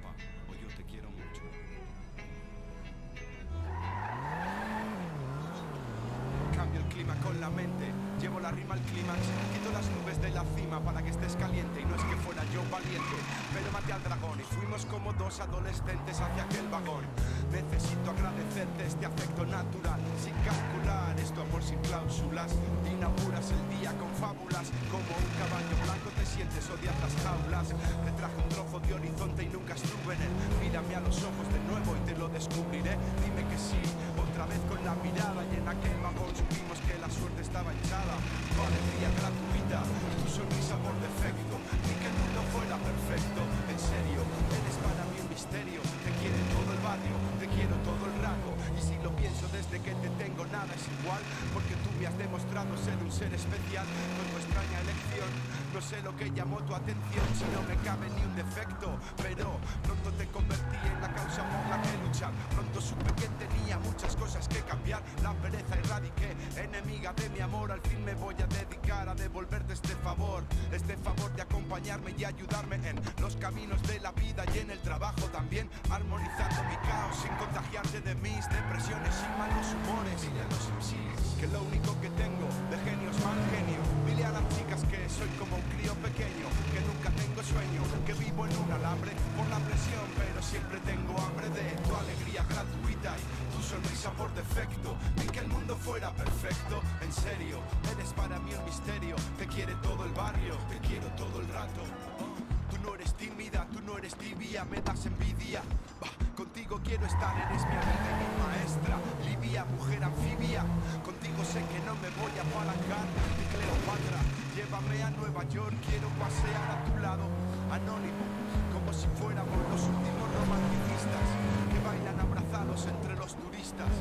guapa, o yo te quiero mucho. Cambio el clima con la mente, llevo la rima al clímax, quito las nubes de la cima para que estés caliente. Y no es que fuera yo valiente, pero maté al dragón y fuimos como dos adolescentes hacia aquel vagón. Necesito agradecerte este afecto natural, sin calcular, es tu amor sin cláusulas. Inauguras el día con fábulas, como un caballo blanco te sientes, odias las jaulas. Te traje un trozo de horizonte y nunca estuve en él. Mírame a los ojos de nuevo y te lo descubriré. Dime que sí, otra vez con la mirada, y en aquel vagón supimos que la suerte estaba echada. Tu alegría gratuita, tu sonrisa por defecto, ni que el mundo fuera perfecto. En serio, eres para mí un misterio. Te quiere todo el barrio, te quiero todo el rato. Y si lo pienso desde que te tengo nada es igual, porque tú me has demostrado ser un ser especial. Con tu extraña elección, no sé lo que llamó tu atención, si no me cabe ni un defecto. Pero pronto te convertí en la causa por la que luchar. Pronto supe que tenía muchas cosas que cambiar. La pereza erradiqué, enemiga de mi amor. Al fin me voy a dedicar a devolverte este favor de acompañarme y ayudarme en los caminos de la vida y en el trabajo también, armonizando mi caos sin contagiarte de mis depresiones y malos humores. Dile a los MCs que lo único que tengo de genio es mal genio. Dile a las chicas que soy como un crío pequeño, que nunca tengo sueño, que vivo en un alambre por la presión, pero siempre tengo hambre de tu alegría gratuita y tu sonrisa por defecto. Ni que el mundo fuera perfecto, en serio, eres para mí un misterio. Te quiere todo el barrio, te quiero todo el rato. Tú no eres tímida, tú no eres tibia, me das envidia. Contigo quiero estar, eres mi amiga y mi maestra. Livia, mujer anfibia, contigo sé que no me voy a apalancar. De Cleopatra, llévame a Nueva York, quiero pasear a tu lado, anónimo, como si fuéramos los últimos romanticistas que bailan abrazados entre los turistas.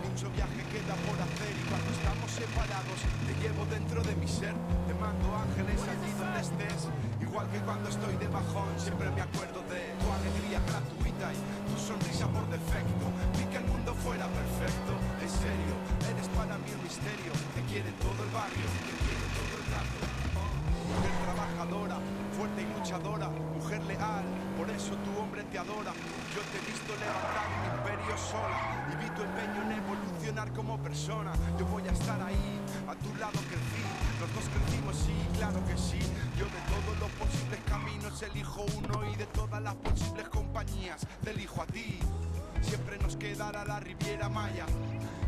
Mucho viaje queda por hacer y cuando estamos separados te llevo dentro de mi ser. Te mando ángeles allí donde estés, igual que cuando estoy de bajón siempre me acuerdo de tu alegría gratuita y tu sonrisa por defecto. Ni que el mundo fuera perfecto, en serio, eres para mí un misterio. Te quiere todo el barrio, te quiero todo el rato. Mujer trabajadora, fuerte y luchadora, mujer leal, por eso tu hombre te adora. Yo te he visto levantar un imperio sola y vi tu empeño en evolucionar como persona. Yo voy a estar ahí, a tu lado crecí, los dos crecimos, sí, claro que sí. Yo de todos los posibles caminos elijo uno y de todas las posibles compañías te elijo a ti. Siempre nos quedará la Riviera Maya.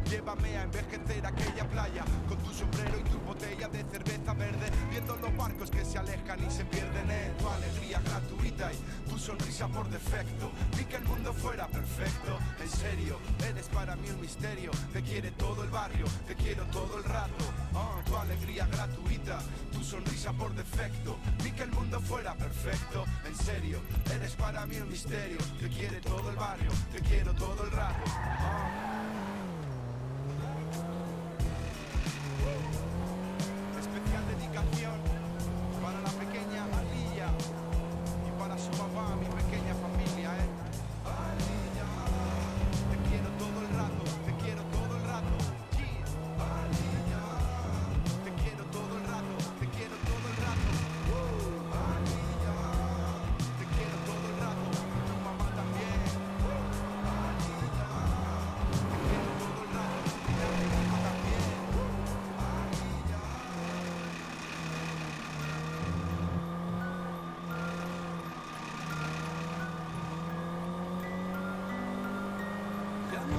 Llévame a envejecer aquella playa con tu sombrero y tu botella de cerveza verde, viendo los barcos que se alejan y se pierden en tu alegría gratuita y tu sonrisa por defecto. Ni que el mundo fuera perfecto, en serio, eres para mí un misterio. Te quiere todo el barrio, te quiero todo el rato. Tu alegría gratuita, tu sonrisa por defecto. Ni que el mundo fuera perfecto, en serio, eres para mí un misterio. Te quiere todo el barrio, te quiero todo el rato. Especial dedicación para la pequeña Alilla y para su papá, mi pequeña familia, Alilla, te quiero todo el rato, te quiero todo el rato. Alilla, te quiero todo el rato, te quiero todo el rato. Alilla, te quiero todo el rato, tu mamá también. Alilla, te quiero todo el rato, y la pequeña también.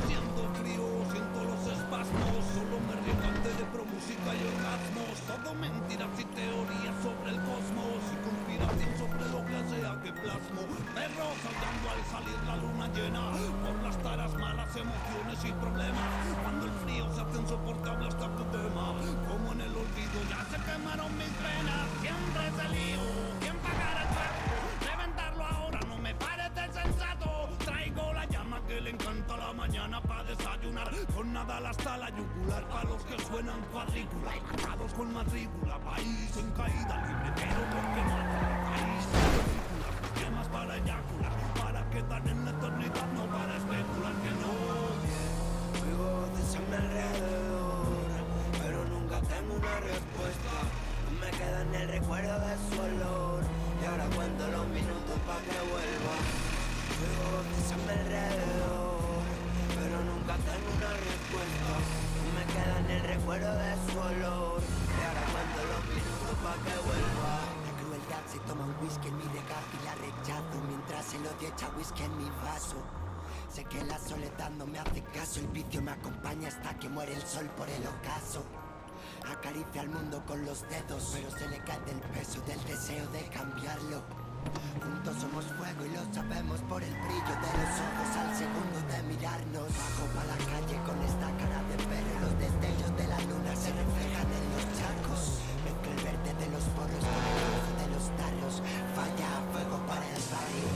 Siento frío, siento los espasmos, solo me río de pro música y orgasmos. Todo mentiras y teorías sobre el cosmos y conspiración sobre lo que sea que plasmo. Perros saltando al salir la luna llena, por las taras malas emociones y problemas. Cuando el frío se hace insoportable hasta tu tema, como en el olvido ya se quemaron mis venas. Siempre es el lío, ¿quién pagará el trato? Reventarlo ahora no me parece sensato. Traigo la llama que le encanta a la mañana para desayunar, con nada hasta la yugular, para los que suenan cuadrícula, marcados con matrícula, país en caída libre, pero porque no país ridícula, llamas para eyacular, para quedar en la eternidad, no para especular que no. Oigo voces a mi alrededor, pero nunca tengo una respuesta. No me queda ni el recuerdo de su olor, y ahora cuento los minutos pa' que vuelva. solo 10 whisky en mi vaso. Sé que la soledad no me hace caso, el vicio me acompaña hasta que muere el sol por el ocaso. Acaricia al mundo con los dedos, pero se le cae del peso del deseo de cambiarlo. Juntos somos fuego y lo sabemos por el brillo de los ojos al segundo de mirarnos. Bajo pa' la calle con esta cara de perro, los destellos de la luna se reflejan en los charcos. Mezcla el verde de los porros con el rojo de los tarros. Falla a fuego para el barrio.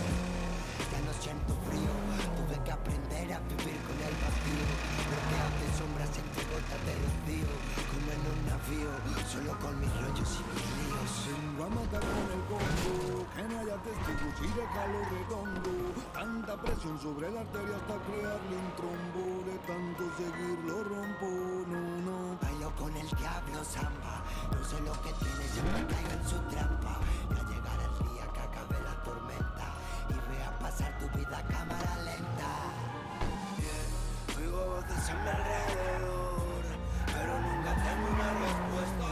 Ya no siento frío, tuve que aprender a vivir con el vacío. Bloqueado de sombras entre gotas de rocío, como en un navío, solo con mis rollos y mis líos. Vengo a matar con el combo, que no haya testigos y déjalo redondo. Tanta presión sobre la arteria hasta crearle un trombo. De tanto seguirlo rompo, no. Bailo con el diablo, samba. No sé lo que tiene, siempre caigo en su trampa. Ya llegará el día que acabe la tormenta y vea pasar tu vida a cámara lenta. Oigo voces a mi alrededor, pero nunca tengo una respuesta.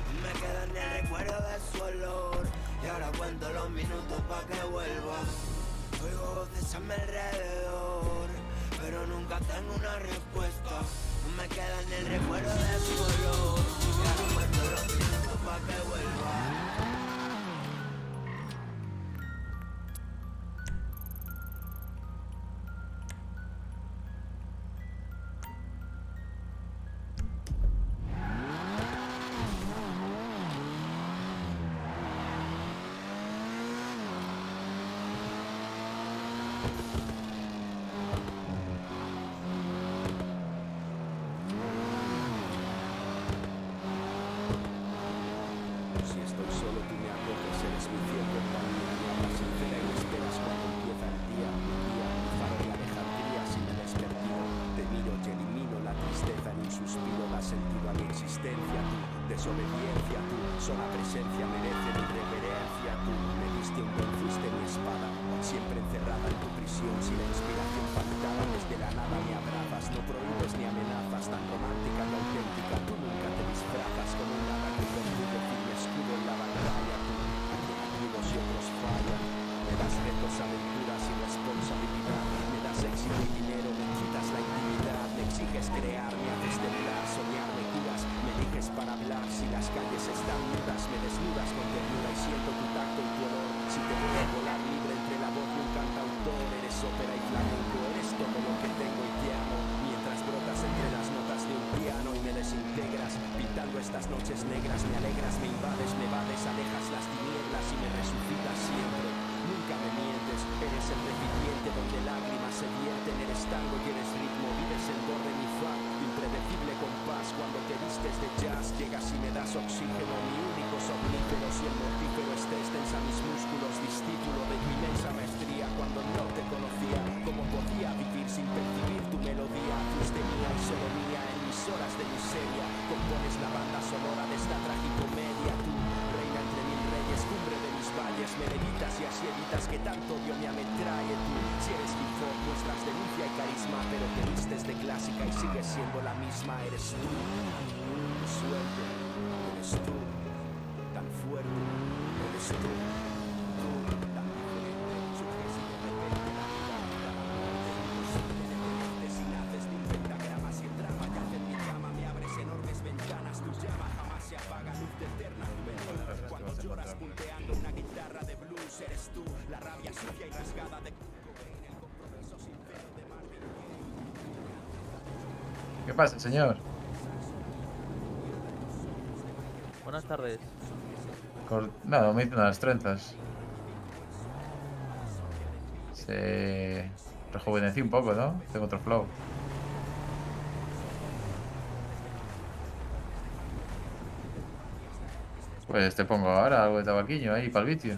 No me queda ni el recuerdo de su olor, y ahora cuento los minutos pa' que vuelva. Oigo voces a mi alrededor, pero nunca tengo una respuesta. No me queda ni el recuerdo de su olor, y ahora cuento los minutos pa' que vuelva. Si estoy solo, tú me acoges, eres mi fiel compañía. Mi habla sincera y me esperas cuando empieza el día. Mi guía, mi faro en la Alejandría, si me despertigo. Te miro y elimino la tristeza en un suspiro. Da sentido a mi existencia, tú. Desobediencia, tú. Sola presencia merece mi reverencia, tú. Me diste un don, fuiste mi espada. Siempre encerrada en tu prisión, si la inspiración faltaba desde la nada me abrazas. No prohíbes ni amenazas, tan romántica y auténtica. Tú nunca te disfrazas como nada que contigo. Escudo en la batalla, tú, amigos y otros fallan. Me das retos, aventuras y responsabilidad. Me das éxito y dinero, me quitas la intimidad. Me exiges crear, me haces temblar, soñar, me curas. Me eliges para hablar, si las calles están mudas. Me desnudas con ternura y siento tu tacto y tu olor. Si te puedo volar libre entre la voz de un cantautor. Eres ópera y flamenco, eres todo lo que tengo y te amo. Mientras brotas entre las notas de un piano y me desintegras, pintando estas noches negras, me alegras, me invades, me vades, alejas las tinieblas y me resucitas siempre. Nunca me mientes, eres el recipiente donde lágrimas se vierten, eres tango y eres ritmo, vives el do de mi fa, impredecible compás, cuando te vistes de jazz, llegas y me das oxígeno, mi único somnífero, si el mortífero estés tensa mis músculos, discípulo de tu inmensa maestría, cuando no te conocía, cómo podía vivir sin percibir tu melodía, fuiste mía y solo mía en mis horas de miseria, compones la banda sonora de esta tragicomedia, tú, reina entre mil reyes, cumbre de mis valles, me meditas y así evitas que tanto odio me ametrae, tú, si eres hip hop, muestras denuncia y carisma, pero te vistes de clásica y sigues siendo la misma, eres tú, mi suerte, eres tú, tan fuerte, eres tú, tan diferente, surges y de repente la vida imposible detenerte si naces de un pentagrama, si el drama yace en mi cama, me abres enormes ventanas, tu llama jamás se apaga, luz de eterna juventud, cuando lloras punteando una guitarra de blues, eres tú, la rabia sucia y rasgada de Cobain, el compromiso sincero de Marvin Gaye. ¿Qué pasa, señor? Buenas tardes. Nada, me dicen las trenzas. Se rejuvenecí un poco, ¿no? Tengo otro flow. Pues te pongo ahora algo de tabaquiño ahí para el vicio.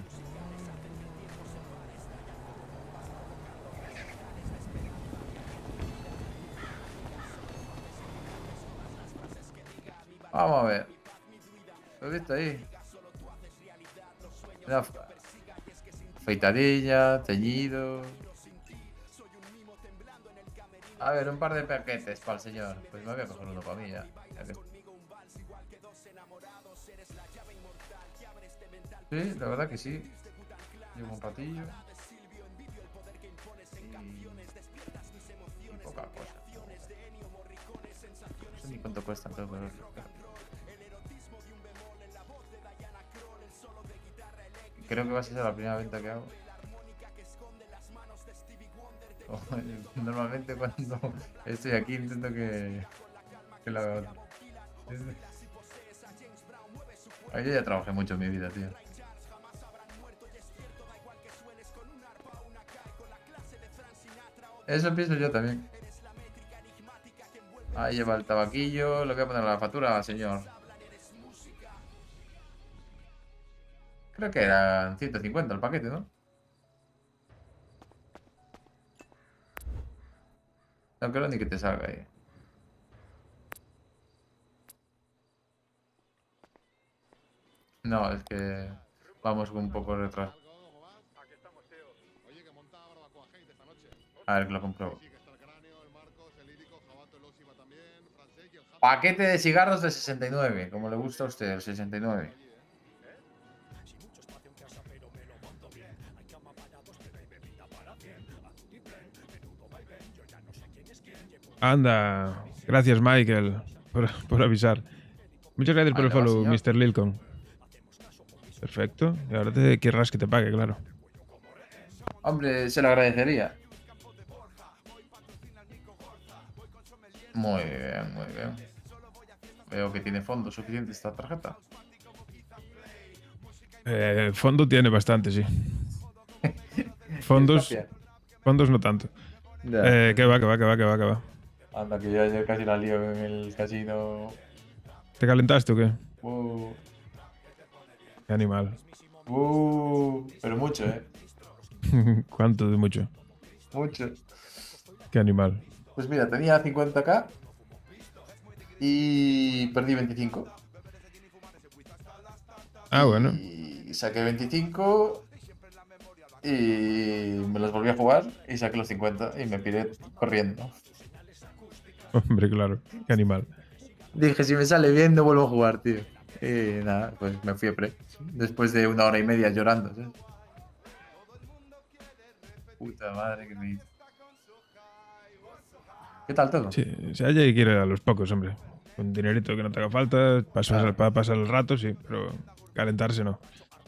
Vamos a ver. ¿Lo has visto ahí? Una afeitadilla, teñido. A ver, un par de paquetes para el señor. Pues me voy a coger uno para mí ya. Sí, la verdad que sí. Llevo un ratillo. y poca cosa. No sé ni cuánto cuesta todo, pero creo que va a ser la primera venta que hago. Normalmente cuando estoy aquí intento que lo haga otro. Ay, yo ya trabajé mucho en mi vida, tío. Eso pienso yo también. Ahí lleva el tabaquillo. Lo voy a poner a la factura, señor. Creo que eran 150 el paquete, ¿no? No creo ni que te salga ahí. No, es que vamos con un poco de retraso. A ver, que lo compruebo. Paquete de cigarros de 69, como le gusta a usted, el 69. Anda. Gracias, Michael, por avisar. Muchas gracias por Ahí el le va, follow, señor. Mr. Lilcon. Perfecto. Y ahora te querrás que te pague, claro. Hombre, se lo agradecería. Muy bien, muy bien. Veo que tiene fondos suficientes esta tarjeta. Fondo tiene bastante, sí. Fondos no tanto. Ya. Que va. Anda, que yo casi la lío en el casino. ¿Te calentaste o qué? Uh, Qué animal. pero mucho, ¿Cuánto de mucho? mucho. Qué animal. Pues mira, tenía 50k y perdí 25. Ah, bueno. Y saqué 25 y me los volví a jugar y saqué los 50 y me piré corriendo. Hombre, claro. Qué animal. Dije, si me sale bien, no vuelvo a jugar, tío. Y nada, pues me fui a pre. Después de 1 hora y media llorando, ¿sabes? Puta madre que me hizo. ¿Qué tal todo? Sí, se halla y quiere a los pocos, hombre. Con dinerito que no te haga falta, para pasar el rato, sí, pero calentarse no.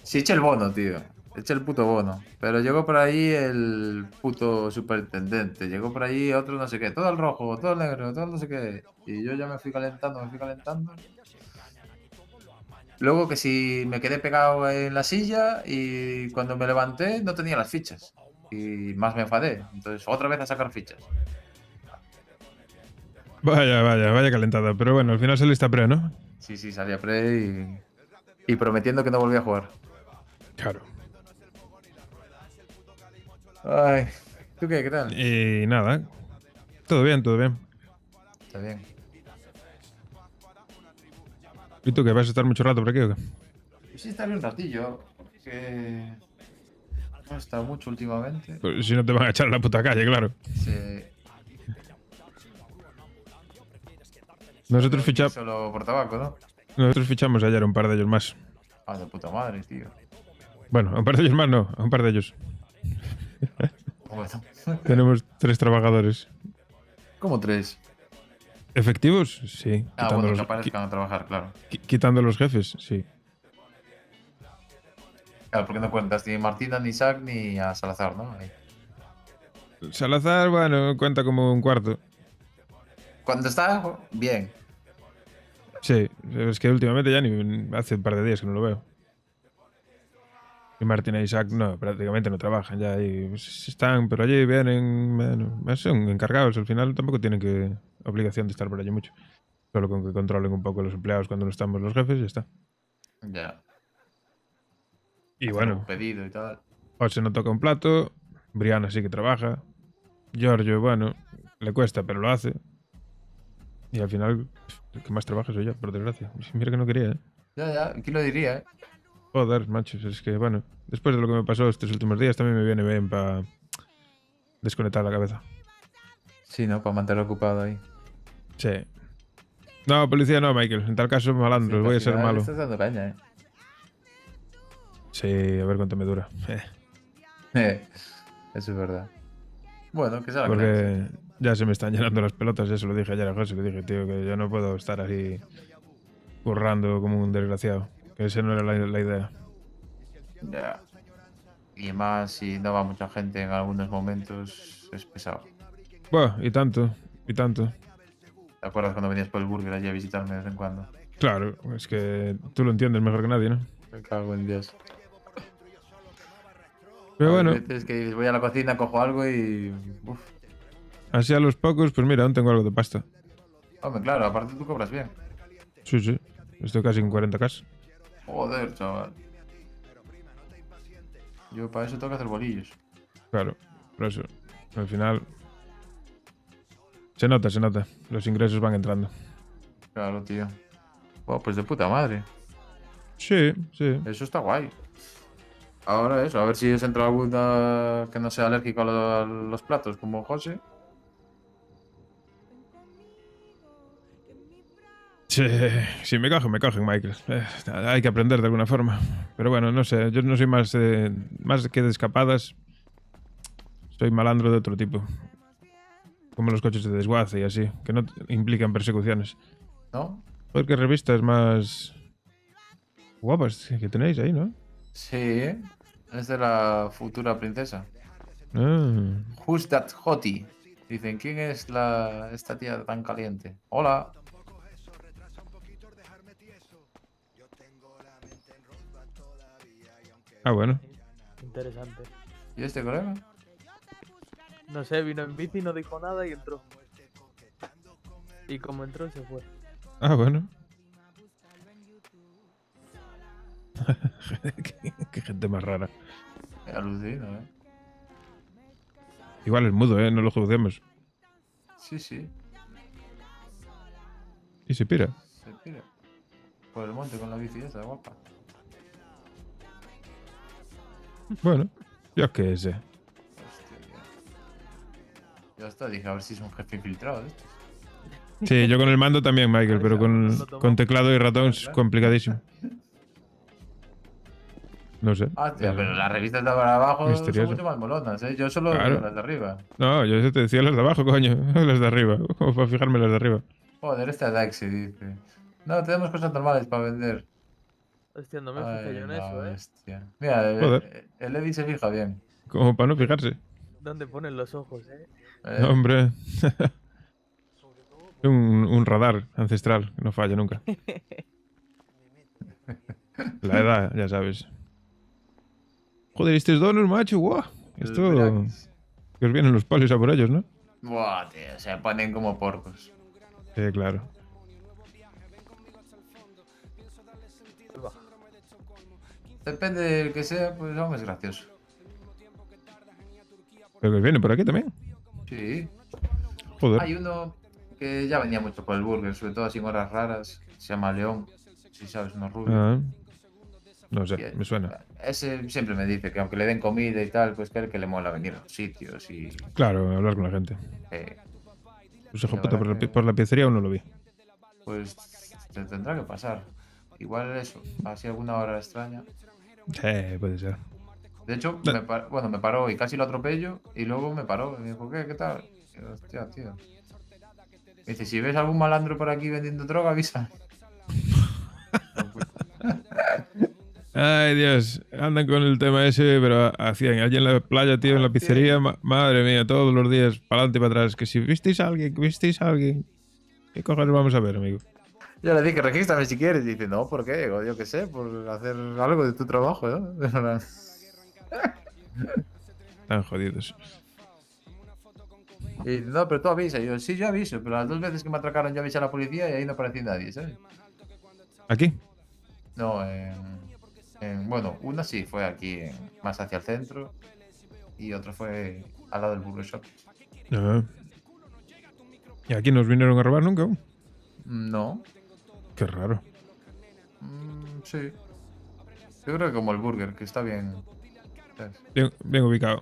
Sí, eché el bono, tío. Eché el puto bono. Pero llegó por ahí el puto superintendente. Llegó por ahí otro no sé qué. Todo el rojo, todo el negro, todo el no sé qué. Y yo ya me fui calentando. Luego que si me quedé pegado en la silla y cuando me levanté no tenía las fichas. Y más me enfadé. Entonces otra vez a sacar fichas. Vaya calentada. Pero bueno, al final saliste a pre, ¿no? Sí, salí a pre y prometiendo que no volvía a jugar. Claro. Ay, ¿tú qué? ¿Qué tal? Y nada. Todo bien. Está bien. ¿Y tú qué? ¿Vas a estar mucho rato por aquí o qué? Sí, estaré un ratillo. Que no he estado mucho últimamente. Pues si no te van a echar a la puta calle, claro. Sí. Nosotros fichamos. Solo por tabaco, ¿no? Nosotros fichamos ayer a un par de ellos más. Ah, de puta madre, tío. Bueno, a un par de ellos más no, a un par de ellos. Bueno. Tenemos 3 trabajadores. ¿Cómo 3? ¿Efectivos? Sí. Ah, bueno, que aparezcan a trabajar, claro. Quitando los jefes, sí. Claro, porque no cuentas ni a Martina, ni Isaac, ni a Salazar, ¿no? Ahí. Salazar, bueno, cuenta como un cuarto. Cuando está, bien. Sí, es que últimamente ya ni hace un par de días que no lo veo. Y Martín e Isaac no, prácticamente no trabajan ya. Y pues, están, pero allí vienen, bueno, son encargados. Al final tampoco tienen obligación de estar por allí mucho. Solo con que controlen un poco los empleados cuando no estamos los jefes y ya está. Ya. Y Hacer bueno, un pedido y tal. José no toca un plato, Brianna sí que trabaja, Giorgio, bueno, le cuesta, pero lo hace. Y al final, el que más trabaja soy yo, por desgracia. Mira que no quería, ¿eh? Ya, ¿quién lo diría, eh? Joder, machos, es que, bueno, después de lo que me pasó estos últimos días, también me viene bien para desconectar la cabeza. Sí, ¿no? Para mantenerlo ocupado ahí. Sí. No, policía no, Michael. En tal caso, malandro, Sí, voy a al ser final malo. Estás dando caña, eh. Sí, a ver cuánto me dura. Eso es verdad. Bueno, que sea la creencia. Porque ya se me están llenando las pelotas, ya se lo dije ayer a José, le dije, tío, que yo no puedo estar así currando como un desgraciado. Que esa no era la idea. Ya. Y más si no va mucha gente en algunos momentos, es pesado. Buah, y tanto, y tanto. ¿Te acuerdas cuando venías por el burger allí a visitarme de vez en cuando? Claro, es que tú lo entiendes mejor que nadie, ¿no? Me cago en Dios. Pero Hay bueno, veces que dices, voy a la cocina, cojo algo y... Uf. así a los pocos, pues mira, aún tengo algo de pasta. Hombre, claro, aparte tú cobras bien. Sí, sí. Estoy casi en 40K. Joder, chaval. Yo para eso tengo que hacer bolillos. Claro, por eso. Al final. Se nota, se nota. Los ingresos van entrando. Claro, tío. Pues de puta madre. Sí, sí. Eso está guay. Ahora eso, a ver si os entra alguna que no sea alérgico a los platos, como José. Sí, sí, me cogen, Michael. Hay que aprender de alguna forma. Pero bueno, no sé. Yo no soy más que de escapadas. Soy malandro de otro tipo. Como los coches de desguace y así, que no implican persecuciones. ¿No? Joder, qué revistas más guapas que tenéis ahí, ¿no? Sí, ¿eh? Es de la futura princesa. Ah, Who's that hottie? Dicen, ¿quién es esta tía tan caliente? Hola. bueno. Interesante. ¿Y este colega? No sé, vino en bici, no dijo nada y entró. Y como entró, se fue. Bueno. Qué gente más rara. Alucino, ¿eh? Igual es mudo, ¿eh? No lo juzguemos. Sí, sí. Y se pira. Se pira. Por el monte con la bici esa, guapa. Bueno, yo qué sé. Hostia, ya está, dije, a ver si es un jefe infiltrado de estos. Sí, yo con el mando también, Michael, pero con teclado y ratón es complicadísimo. No sé. Hostia, pero las revistas de abajo misterioso. son mucho más molonas, ¿eh? Yo solo Claro. veo las de arriba. No, yo te decía las de abajo, coño. Las de arriba. Como para fijarme las de arriba. Joder, este Daxi dice. No, tenemos cosas normales para vender. Hostia, no me fijé yo en la eso, bestia. Mira, Joder. el Eddie se fija bien. Como para no fijarse. ¿Dónde ponen los ojos, No, hombre. un radar ancestral que no falla nunca. La edad, ya sabes. Joder, estos donos, macho, guau. Esto. Que os vienen los palos a por ellos, ¿no? Buah, tío, se ponen como porcos. Sí, claro. Depende del que sea, pues aún es gracioso. Pero que os vienen por aquí también. Sí. Joder. Hay uno que ya venía mucho por el burger, sobre todo así en horas raras. Se llama León, si sabes, unos rubios. Ah, no sé, Que- me suena. Ese siempre me dice que aunque le den comida y tal, pues que le mola venir a los sitios y... Claro, hablar con la gente. Pues hijo La puta, verdad que- por la pizzería aún no lo vi. Pues te tendrá que pasar. Igual eso, así alguna hora extraña. Sí, puede ser. De hecho, me paró y casi lo atropello y luego me paró. Y me dijo, ¿qué tal? Y yo, hostia, tío. Me dice, si ves algún malandro por aquí vendiendo droga, avisa. Ay, Dios. Andan con el tema ese, pero hacían allí en la playa, tío, en la pizzería. Madre mía, todos los días, para adelante y para atrás. Que si visteis a alguien, ¿qué cojones vamos a ver, amigo? Yo le dije, regístrame si quieres. Y dice, no, ¿por qué? Digo, yo qué sé, por hacer algo de tu trabajo, ¿no? Están jodidos. Y dice, no, pero tú avisa. Y yo, sí, yo aviso, pero las 2 veces que me atracaron yo avisé a la policía y ahí no apareció nadie, ¿sabes? ¿Aquí? No, bueno, una sí fue aquí, más hacia el centro, y otra fue al lado del Burger Shop. Ah. ¿Y aquí nos vinieron a robar nunca? No, Qué raro. sí. Yo creo que como el burger, que está bien. ¿Sabes? Bien ubicado.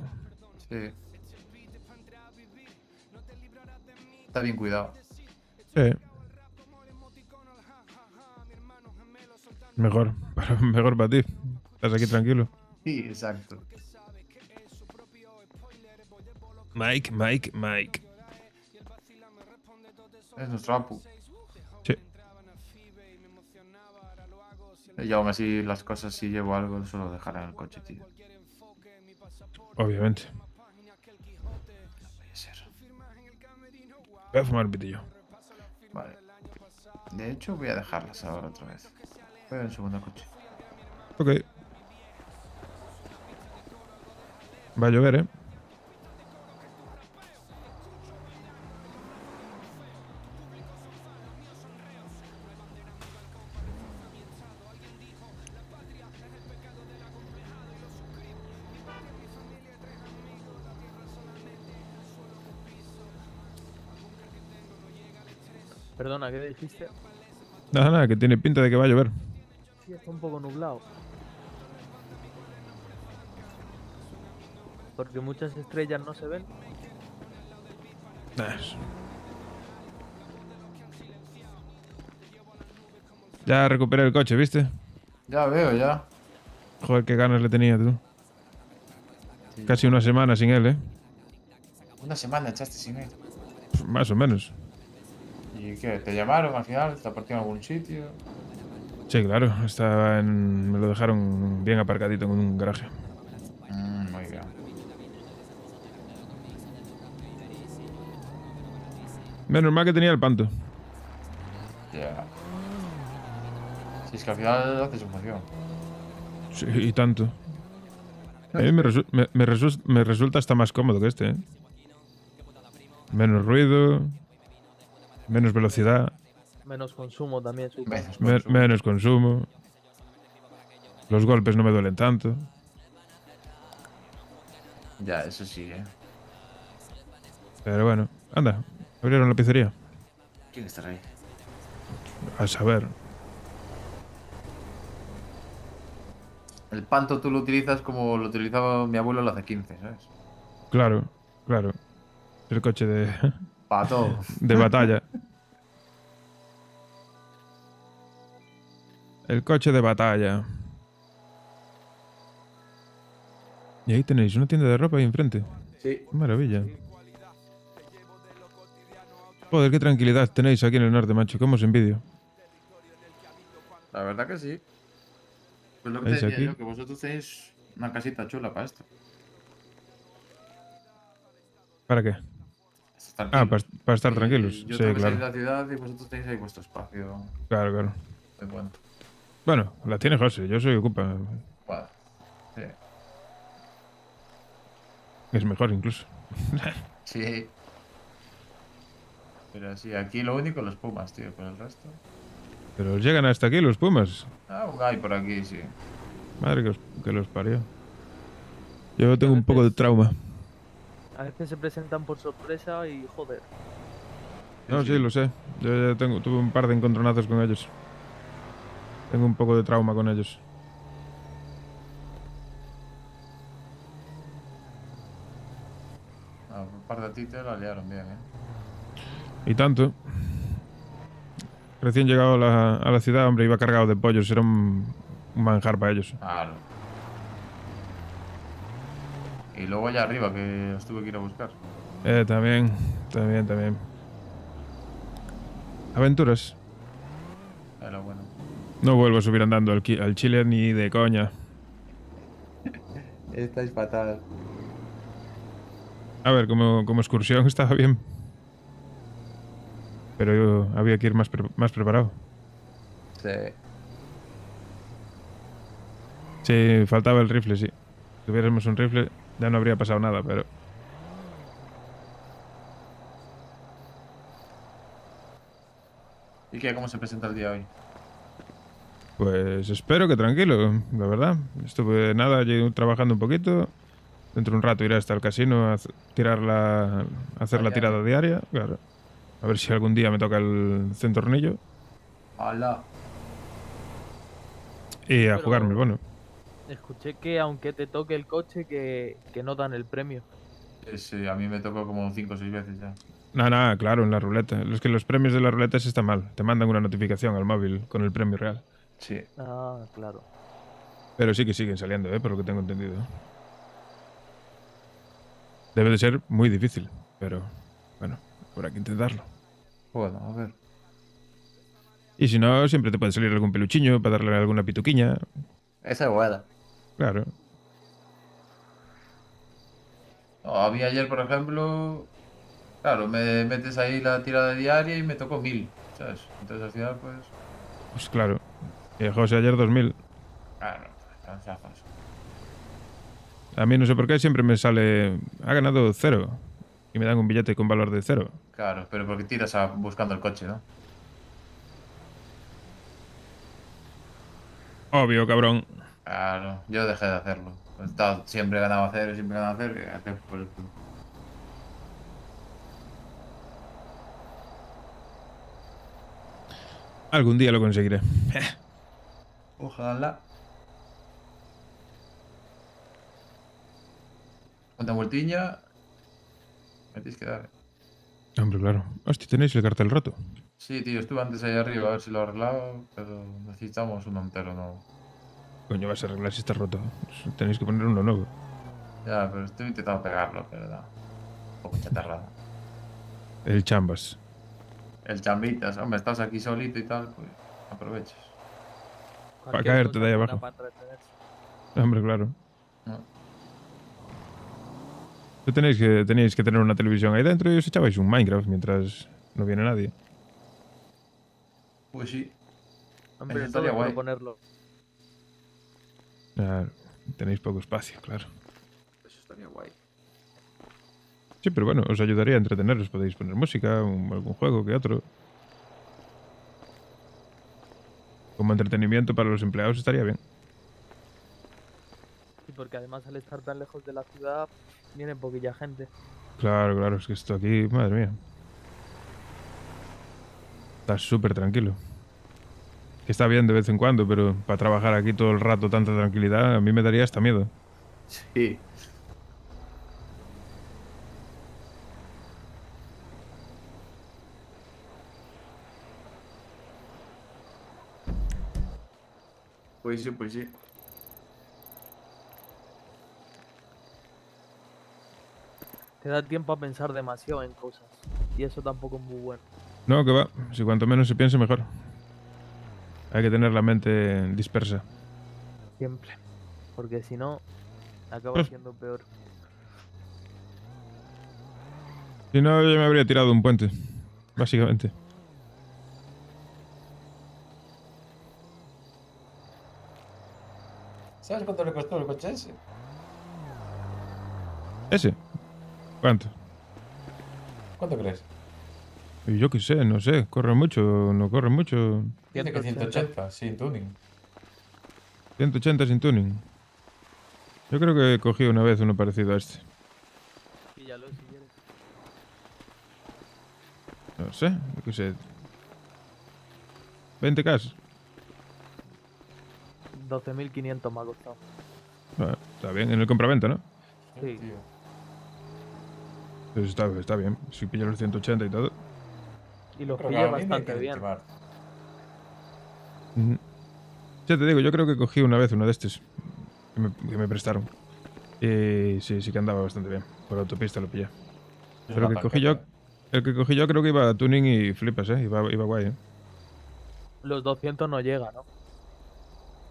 Sí. Está bien cuidado. Sí. Mejor. Mejor para ti. Estás aquí tranquilo. Sí, exacto. Mike. Es nuestro Apu. Sí. Y aún así, las cosas, si llevo algo, suelo dejar en el coche, tío. Obviamente. Puede ser. Voy a fumar un pitillo. Vale. De hecho, voy a dejarlas ahora otra vez. Voy en el segundo coche. Ok. Va a llover, ¿eh? Perdona, ¿qué dijiste? Nada, que tiene pinta de que va a llover. Sí, está un poco nublado. Porque muchas estrellas no se ven. Ya recuperé el coche, ¿viste? Ya veo, ya. Joder, qué ganas le tenía tú. Sí. Casi una semana sin él, ¿eh? Una semana echaste sin él. Pues más o menos. ¿Y qué? ¿Te llamaron al final? ¿Te apartaron en algún sitio? Sí, claro. Estaba en... Me lo dejaron bien aparcadito en un garaje. Muy bien. Menos mal que tenía el panto. Ya. Si es que al final hace su función. Sí, y tanto. A mí me resulta hasta más cómodo que este, ¿eh? Menos ruido, menos velocidad, Menos consumo también. Menos consumo. menos consumo. Los golpes no me duelen tanto. Ya, eso sí, ¿eh? Pero bueno, anda, abrieron la pizzería. ¿Quién estará ahí? A saber. El panto tú lo utilizas como lo utilizaba mi abuelo hace 15, ¿sabes? Claro, claro. El coche de, Para todo. de batalla. El coche de batalla. Y ahí tenéis una tienda de ropa ahí enfrente. Sí. Qué maravilla. Joder, qué tranquilidad tenéis aquí en el norte, macho. Cómo os envidio. La verdad que sí. Pues lo que te ¿Veis decía aquí? yo, que vosotros tenéis una casita chula para esto. ¿Para qué? Estar Ah, tranquilo. para estar Y tranquilos. Yo Sí, tengo que salir de claro. la ciudad y vosotros tenéis ahí vuestro espacio. Claro, claro. De bueno. Bueno, la tiene José. Yo soy ocupa. Bueno, sí. Es mejor incluso. Sí. Pero sí, aquí lo único los Pumas, tío. Por el resto. Pero llegan hasta aquí los Pumas. Aún hay por aquí, sí. Madre que los parió. Yo tengo un poco de trauma. A veces se presentan por sorpresa y joder. No, sí, lo sé. Yo ya tuve un par de encontronazos con ellos. Tengo un poco de trauma con ellos. No, un par de ti te la liaron bien, ¿eh? Y tanto. Recién llegado a la ciudad, hombre, iba cargado de pollos. Era un manjar para ellos. Claro. Y luego allá arriba, que os tuve que ir a buscar. También. Aventuras. Era bueno. No vuelvo a subir andando al Chile ni de coña. Estáis fatal. A ver, como excursión estaba bien. Pero había que ir más preparado. Sí. Sí, faltaba el rifle, sí. Si tuviéramos un rifle, ya no habría pasado nada, pero... ¿Y qué? ¿Cómo se presenta el día hoy? Pues espero que tranquilo, la verdad. Estuve nada allí trabajando un poquito. Dentro de un rato iré hasta el casino a hacer la tirada diaria, claro. A ver si algún día me toca el centornillo. ¡Hala! Y a Pero- jugarme el bono. Escuché que aunque te toque el coche, que no dan el premio. Sí, a mí me tocó como 5 o 6 veces ya. Nada, claro, en la ruleta. Los premios de la ruleta sí está mal. Te mandan una notificación al móvil con el premio real. Sí. Ah, claro. Pero sí que siguen saliendo, por lo que tengo entendido. Debe de ser muy difícil, pero bueno, habrá que intentarlo. Bueno, a ver. Y si no, siempre te puede salir algún peluchiño para darle alguna pituquiña. Esa es buena. Claro. No, a mí ayer, por ejemplo, claro, me metes ahí la tirada diaria y me tocó 1000, ¿sabes? Entonces al final, pues, Pues claro. José ayer 2000. claro, tan zafas. A mí no sé por qué siempre me sale... Ha ganado 0. Y me dan un billete con valor de 0. Claro, pero porque tiras buscando el coche, ¿no? Obvio, cabrón. Claro, yo dejé de hacerlo. Siempre ganaba 0, siempre ganaba 0. Y hacer por el culo. Algún día lo conseguiré. Ojalá. Cuánta vueltiña. Me tienes que dar. Hombre, claro. Hostia, tenéis el cartel roto. Sí, tío, estuve antes ahí arriba a ver si lo arreglaba, pero necesitamos uno entero nuevo. Coño, vas a arreglar si está roto. Tenéis que poner uno nuevo. Ya, pero estoy intentando pegarlo, pero da. Un poco chatarrada. El chambas. El chambitas, hombre, estás aquí solito y tal, pues aproveches. Cualquier caerte cosa de ahí buena abajo. para entretenerse. Hombre, claro. ¿No? Tenéis que tener una televisión ahí dentro y os echabais un Minecraft mientras no viene nadie. Pues sí, Hombre, Eso todo estaría es guay. proponerlo. Claro, tenéis poco espacio, claro. eso estaría guay. Sí, pero bueno, os ayudaría a entreteneros. Podéis poner música, algún juego que otro. Como entretenimiento para los empleados estaría bien. Sí, porque además al estar tan lejos de la ciudad, viene poquilla gente. Claro, claro, es que esto aquí, madre mía. Está súper tranquilo. Que está bien de vez en cuando, pero para trabajar aquí todo el rato tanta tranquilidad, a mí me daría hasta miedo. Sí. Pues sí, pues sí. Te da tiempo a pensar demasiado en cosas. Y eso tampoco es muy bueno. No, que va. Si cuanto menos se piense, mejor. Hay que tener la mente dispersa. Siempre. Porque si no, acaba Pues- siendo peor. Si no, yo me habría tirado un puente. Básicamente. ¿Sabes cuánto le costó el coche ese? ¿Ese? ¿Cuánto? ¿Cuánto crees? Y yo qué sé, no sé. ¿Corre mucho? ¿No corre mucho? Dice que 180. 180, sin tuning. 180 sin tuning. Yo creo que cogí una vez uno parecido a este. Píllalo si quieres. No sé, yo qué sé. 20K. 12.500 me ha costado. Ah, está bien, en el compraventa, ¿no? Sí. Tío. Pues está bien. Si pillas los 180 y todo. Y los Creo que pillé a mí me bastante quieren bien. timar. Ujú. Ya te digo, yo creo que cogí una vez uno de estos que me prestaron. Y sí, sí que andaba bastante bien. Por autopista lo pillé. Pero el que cogí yo, creo que iba a tuning y flipas, iba guay, Los 200 no llega, ¿no?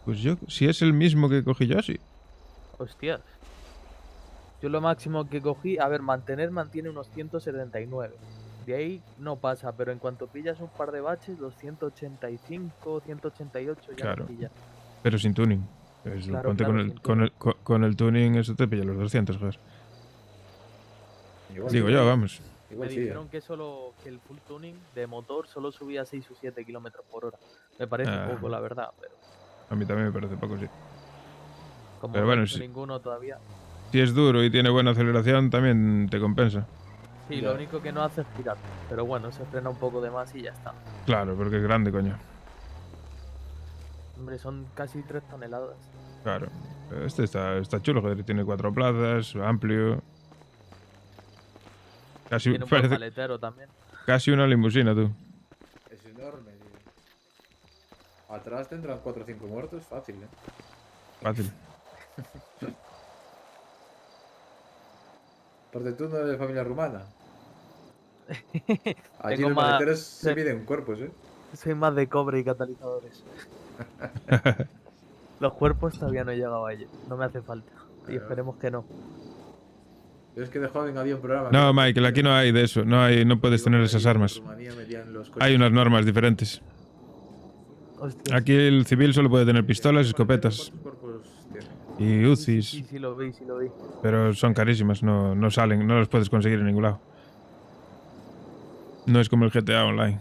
Pues yo, si es el mismo que cogí yo, sí. Hostias. Yo lo máximo que cogí, a ver, mantiene unos 179. De ahí no pasa, pero en cuanto pillas un par de baches, los 185, 188 ya Claro. no pillas. Pero sin tuning. Claro, Ponte claro, sin tuning. con el tuning, eso te pilla los 200, joder. Igual Digo sí, yo, vamos. Me Igual sí. dijeron que el full tuning de motor solo subía 6 o 7 kilómetros por hora. Me parece Ah. poco, la verdad, pero A mí también me parece poco, sí. como Pero no he bueno, hecho sí. ninguno todavía. Si es duro y tiene buena aceleración, también te compensa. Sí, Ya. lo único que no hace es girar. Pero bueno, se frena un poco de más y ya está. Claro, porque es grande, coño. Hombre, son casi 3 toneladas. Claro. Este está chulo, joder. Tiene 4 plazas, amplio. Casi, Tiene un buen parece maletero también. casi una limusina, tú. Es enorme, tío. Atrás tendrán 4 o 5 muertos, fácil, ¿eh? Fácil. Porque tú no eres de familia rumana. Allí Tengo los más... maleteros se soy- miden cuerpos, ¿eh? Soy más de cobre y catalizadores. Los cuerpos todavía no he llegado a ello. No me hace falta. Y esperemos que no. Yo es que de joven había un programa... No, que- Michael, aquí no hay de eso. No puedes Digo, tener por esas ahí en armas. Rumanía medían los coches. Hay unas normas diferentes. Hostias. Aquí el civil solo puede tener pistolas, escopetas ¿Cuántos cuerpos tiene? y Sí, UCIs, sí lo vi, sí lo vi. pero son carísimas, no salen, no las puedes conseguir en ningún lado. No es como el GTA Online.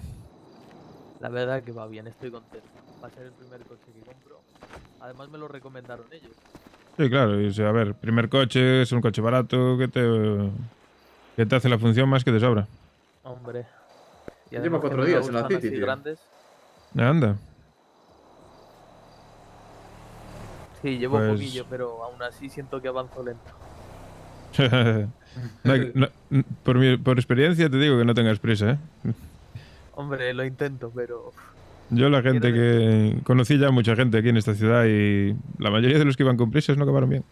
La verdad que va bien, estoy contento. Va a ser el primer coche que compro. Además me lo recomendaron ellos. Sí, claro, y, o sea, a ver, primer coche, es un coche barato que te hace la función más que de sobra. Hombre. Y Lleva además que 4 me días en la gustan City, así tío. grandes. Anda. Sí, llevo Pues- poquillo, pero aún así siento que avanzo lento. Por experiencia te digo que no tengas prisa, ¿eh? Hombre, lo intento, pero... Yo la gente Quiero que... Conocí ya mucha gente aquí en esta ciudad y la mayoría de los que iban con prisas no acabaron bien.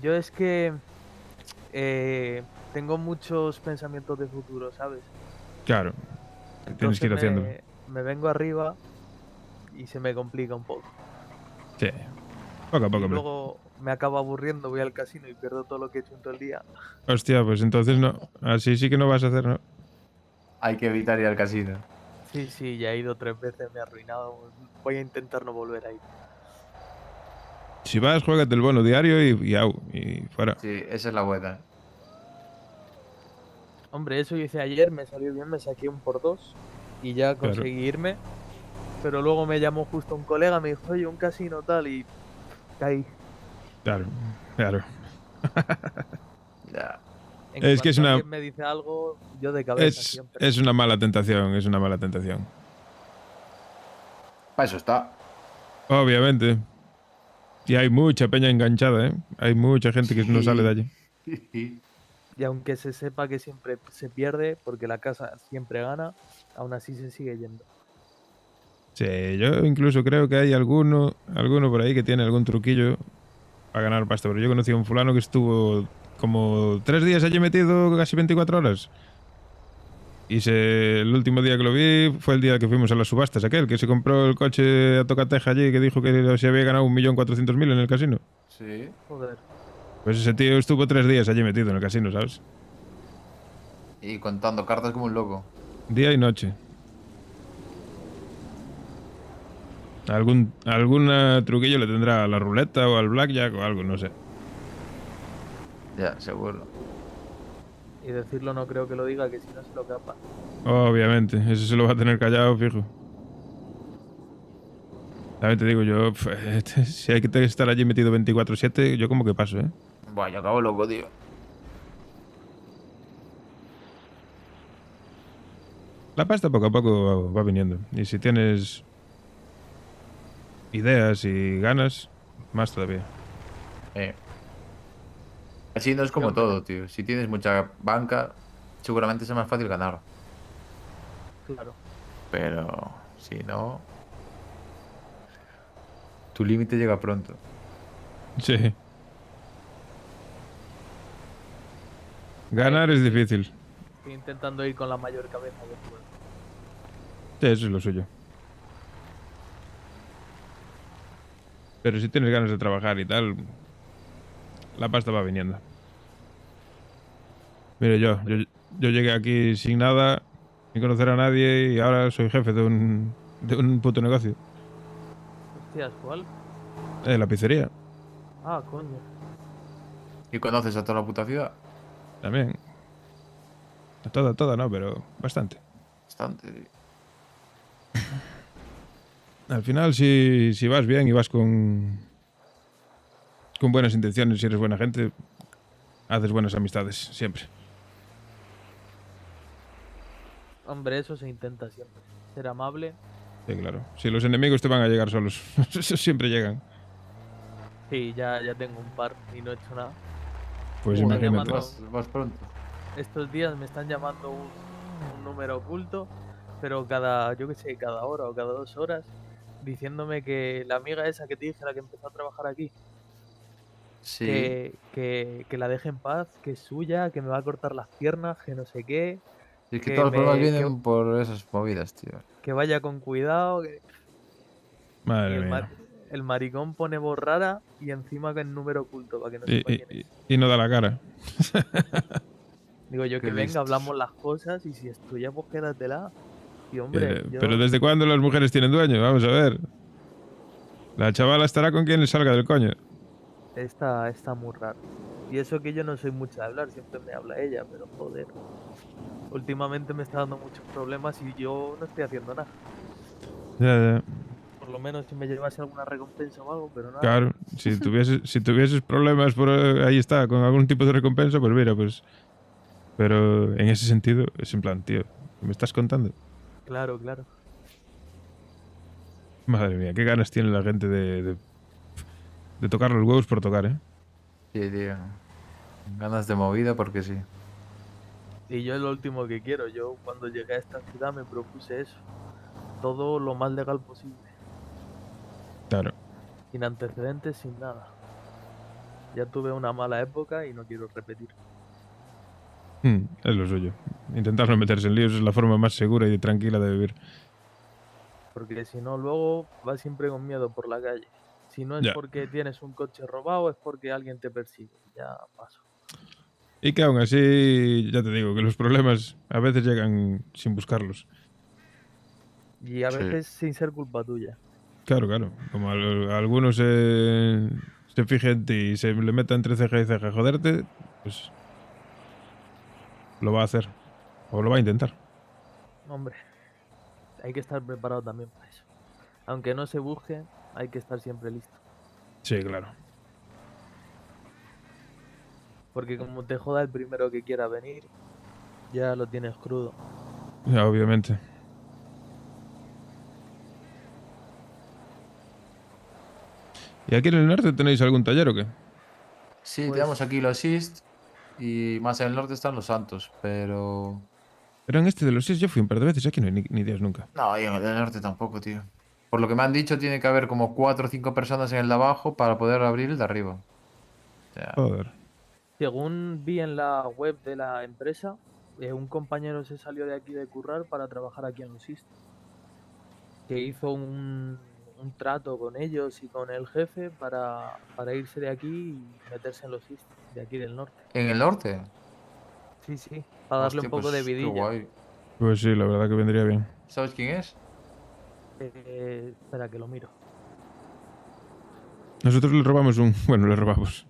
Yo es que... tengo muchos pensamientos de futuro, ¿sabes? Claro, tienes que ir Entonces haciéndolo. me vengo arriba y se me complica un poco. Sí, poco a poco, Y hombre. luego me acabo aburriendo, voy al casino y pierdo todo lo que he hecho en todo el día. Hostia, pues entonces no. Así sí que no vas a hacer, ¿no? Hay que evitar ir al casino. Sí, ya he ido 3 veces, me he arruinado. Voy a intentar no volver a ir. Si vas, juégate el bono diario y fuera. Sí, esa es la buena. Hombre, eso hice ayer, me salió bien, me saqué un por 2 y ya Claro. conseguí irme. Pero luego me llamó justo un colega, me dijo, oye, un casino tal y caí. Claro. Ya. En Es que es cuanto una- alguien me dice algo, yo de cabeza siempre. Es una mala tentación, es una mala tentación. Para eso está. Obviamente. Y hay mucha peña enganchada, ¿eh? Hay mucha gente que no sale de allí. Y aunque se sepa que siempre se pierde, porque la casa siempre gana, aún así se sigue yendo. Sí, yo incluso creo que hay alguno por ahí que tiene algún truquillo para ganar pasta. Pero yo conocí a un fulano que estuvo como 3 días allí metido, casi 24 horas. Y el último día que lo vi fue el día que fuimos a las subastas, aquel que se compró el coche a tocateja allí, que dijo que se había ganado 1.400.000 en el casino. Sí. Joder. Pues ese tío estuvo 3 días allí metido en el casino, ¿sabes? Y contando cartas como un loco. Día y noche. Algún truquillo le tendrá a la ruleta o al blackjack o algo, no sé. Ya, seguro. Y decirlo no creo que lo diga, que si no se lo capa. Obviamente, eso se lo va a tener callado, fijo. También te digo, yo, si hay que estar allí metido 24/7, yo como que paso, ¿eh? Buah, yo acabo loco, tío. La pasta poco a poco va viniendo. Y si tienes ideas y ganas, más todavía. Así no es como Hombre. todo, tío. Si tienes mucha banca, seguramente es más fácil ganar. Claro. Pero si no, tu límite llega pronto. Sí. Ganar es difícil. Estoy intentando ir con la mayor cabeza que puedo. Sí, eso es lo suyo. Pero si tienes ganas de trabajar y tal, la pasta va viniendo. Mire, yo llegué aquí sin nada, sin conocer a nadie y ahora soy jefe de un puto negocio. Hostias, ¿cuál? La pizzería, Ah, coño. ¿Y conoces a toda la puta ciudad? también. Toda no, pero bastante. Bastante, tío. Al final, si vas bien y vas con buenas intenciones y eres buena gente, haces buenas amistades, siempre. Hombre, eso se intenta siempre. Ser amable. Sí, claro. Si los enemigos te van a llegar solos, siempre llegan. Sí, ya tengo un par y no he hecho nada. Pues Joder, imagínate. llamando- Vas pronto. Estos días me están llamando un número oculto, pero yo que sé, cada hora o cada 2 horas, diciéndome que la amiga esa que te dije, la que empezó a trabajar aquí, Sí. que la deje en paz, que es suya, que me va a cortar las piernas, que no sé qué, Y es que que todos los problemas me vienen por esas movidas, tío. que vaya con cuidado. Y Madre el, mía. el maricón pone voz rara y encima que es número oculto para que no Y, sepa quién es. y no da la cara. Digo yo Qué que venga, listos. hablamos las cosas y si es tuya, pues quédatela. Y hombre, Pero yo ¿desde cuándo las mujeres tienen dueño? Vamos a ver. La chavala estará con quien le salga del coño. está muy raro. Y eso que yo no soy mucho de hablar, siempre me habla ella, pero joder. Últimamente me está dando muchos problemas y yo no estoy haciendo nada. Ya. Por lo menos si me llevase alguna recompensa o algo, pero nada. Claro, si tuvieses problemas por ahí está, con algún tipo de recompensa, pues mira, pues. Pero en ese sentido, es en plan, tío, ¿qué me estás contando? Claro, claro. Madre mía, qué ganas tiene la gente de tocar los huevos por tocar, ¿eh? Sí, tío. Ganas de movida porque sí. Y yo es lo último que quiero. Yo cuando llegué a esta ciudad me propuse eso. Todo lo más legal posible. Claro. Sin antecedentes, sin nada. Ya tuve una mala época y no quiero repetir. Es lo suyo. Intentar no meterse en líos es la forma más segura y tranquila de vivir. Porque si no, luego vas siempre con miedo por la calle. Si no es Ya. porque tienes un coche robado, es porque alguien te persigue. Ya paso. Y que aún así, ya te digo, que los problemas a veces llegan sin buscarlos. Y a Sí. veces sin ser culpa tuya. Claro, claro. Como algunos se fijen en ti y se le meta entre ceja y ceja a joderte, pues lo va a hacer. O lo va a intentar. Hombre, hay que estar preparado también para eso. Aunque no se busque, hay que estar siempre listo. Sí, claro. Porque como te joda el primero que quiera venir, ya lo tienes crudo. Ya, obviamente. ¿Y aquí en el norte tenéis algún taller o qué? Sí, Pues- tenemos aquí los East y más en el norte están los Santos, pero... Pero en este de los 6 yo fui un par de veces, aquí no hay ni días nunca. No, y en el del norte tampoco, tío. Por lo que me han dicho, tiene que haber como 4 o 5 personas en el de abajo para poder abrir el de arriba. O sea, Joder. Según vi en la web de la empresa, un compañero se salió de aquí de currar para trabajar aquí en los IST. Que hizo un trato con ellos y con el jefe para irse de aquí y meterse en los IST de aquí del norte. ¿en el norte? Sí, sí, para darle Hostia, un poco de pues qué vidilla. guay. Pues sí, la verdad que vendría bien. ¿Sabes quién es? Espera que lo miro. Nosotros le robamos un... Bueno, le robamos.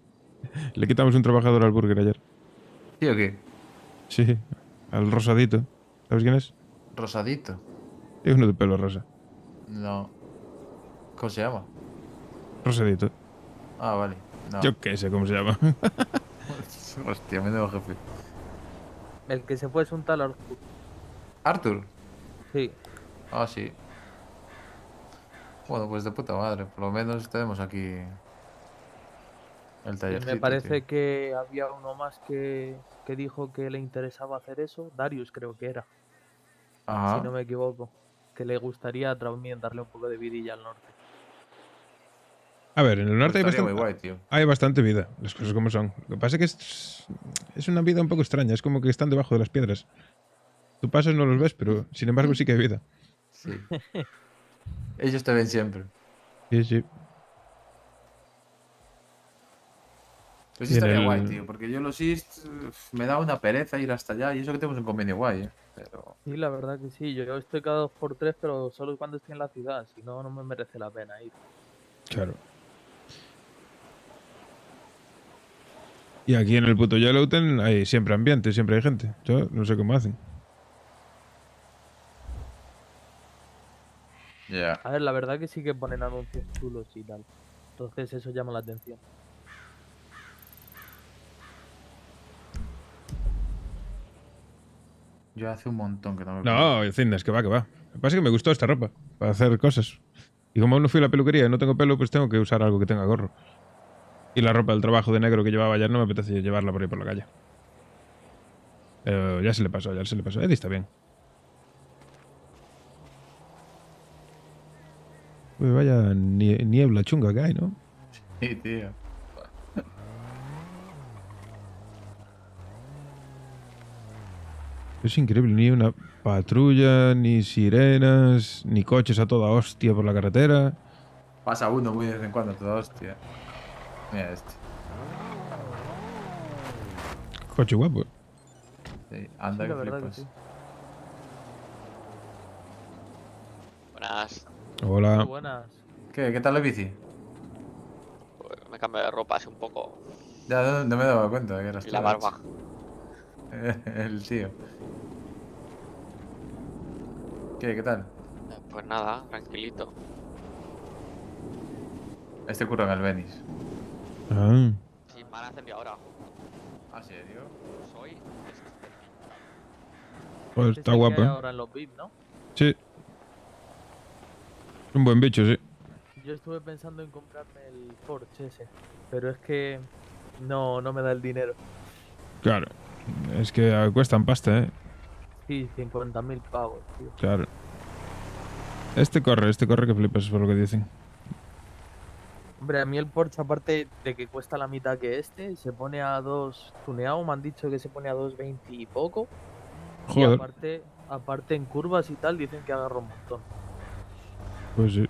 Le quitamos un trabajador al burger ayer. ¿Sí o qué? Sí, al rosadito. ¿Sabes quién es? Rosadito. Es uno de pelo rosa. No. ¿Cómo se llama? Rosadito. Ah, vale. No. Yo qué sé cómo se llama. Hostia, menudo jefe. El que se fue es un tal Arthur. ¿Arthur? Sí, Ah, sí. Bueno, pues de puta madre. Por lo menos tenemos aquí el y tallercito, me parece tío. que había uno más que dijo que le interesaba hacer eso. Darius creo que era, Ajá. si no me equivoco. Que le gustaría también darle un poco de vidilla al norte. A ver, en el norte Pues estaría muy guay, tío. hay bastante vida, las cosas como son. Lo que pasa es que es una vida un poco extraña, es como que están debajo de las piedras. Tú pasas no los ves, pero sin embargo sí que hay vida. Sí. Ellos te ven siempre. Sí, sí. Pues sí Y en estaría guay, el- tío. Porque yo los East me da una pereza ir hasta allá. Y eso que tenemos un convenio guay, Pero... Sí, la verdad que sí. Yo estoy cada 2 por 3, pero solo cuando estoy en la ciudad. Si no, no me merece la pena ir. Claro. Y aquí en el puto Yellowton hay siempre ambiente, siempre hay gente. Yo no sé cómo hacen. Ya. A ver, la verdad que sí que ponen anuncios chulos y tal. Entonces eso llama la atención. Yo hace un montón que no me No, Cindas, que va, que va. Lo que pasa es que me gustó esta ropa para hacer cosas. Y como aún no fui a la peluquería y no tengo pelo, pues tengo que usar algo que tenga gorro. Y la ropa del trabajo de negro que llevaba ayer no me apetece llevarla por ahí por la calle. Pero ya se le pasó, ya se le pasó. Eddie está bien. Uy, vaya niebla chunga que hay, ¿no? Sí, tío. Es increíble, ni una patrulla, ni sirenas, ni coches a toda hostia por la carretera. Pasa uno muy de vez en cuando, toda hostia. Mira este. Coche guapo. Sí, anda Sí, que la verdad que flipas. sí. Buenas. Muy Hola. buenas. ¿Qué tal la bici? Pues me cambio de ropa así un poco. Ya no me daba cuenta de que eras Y tú, la de hecho. barba. El tío. ¿Qué tal? Pues nada, tranquilito. Este curro en el Venice. Ah, Sí, me han encendido ahora. ¿Ah, serio? Soy. pues Este está es el que hay guapo, ¿eh? ahora en los VIP, ¿no? Sí. Un buen bicho, sí. Yo estuve pensando en comprarme el Porsche ese, pero es que no me da el dinero. Claro. Es que cuestan pasta, ¿eh? Sí, 50.000 pavos, tío. Claro. Este corre que flipas por lo que dicen. Hombre, a mí el Porsche, aparte de que cuesta la mitad que este, se pone a 2 tuneado, me han dicho que se pone a 2,20 y poco. Y Joder, aparte en curvas y tal, dicen que agarra un montón. pues sí.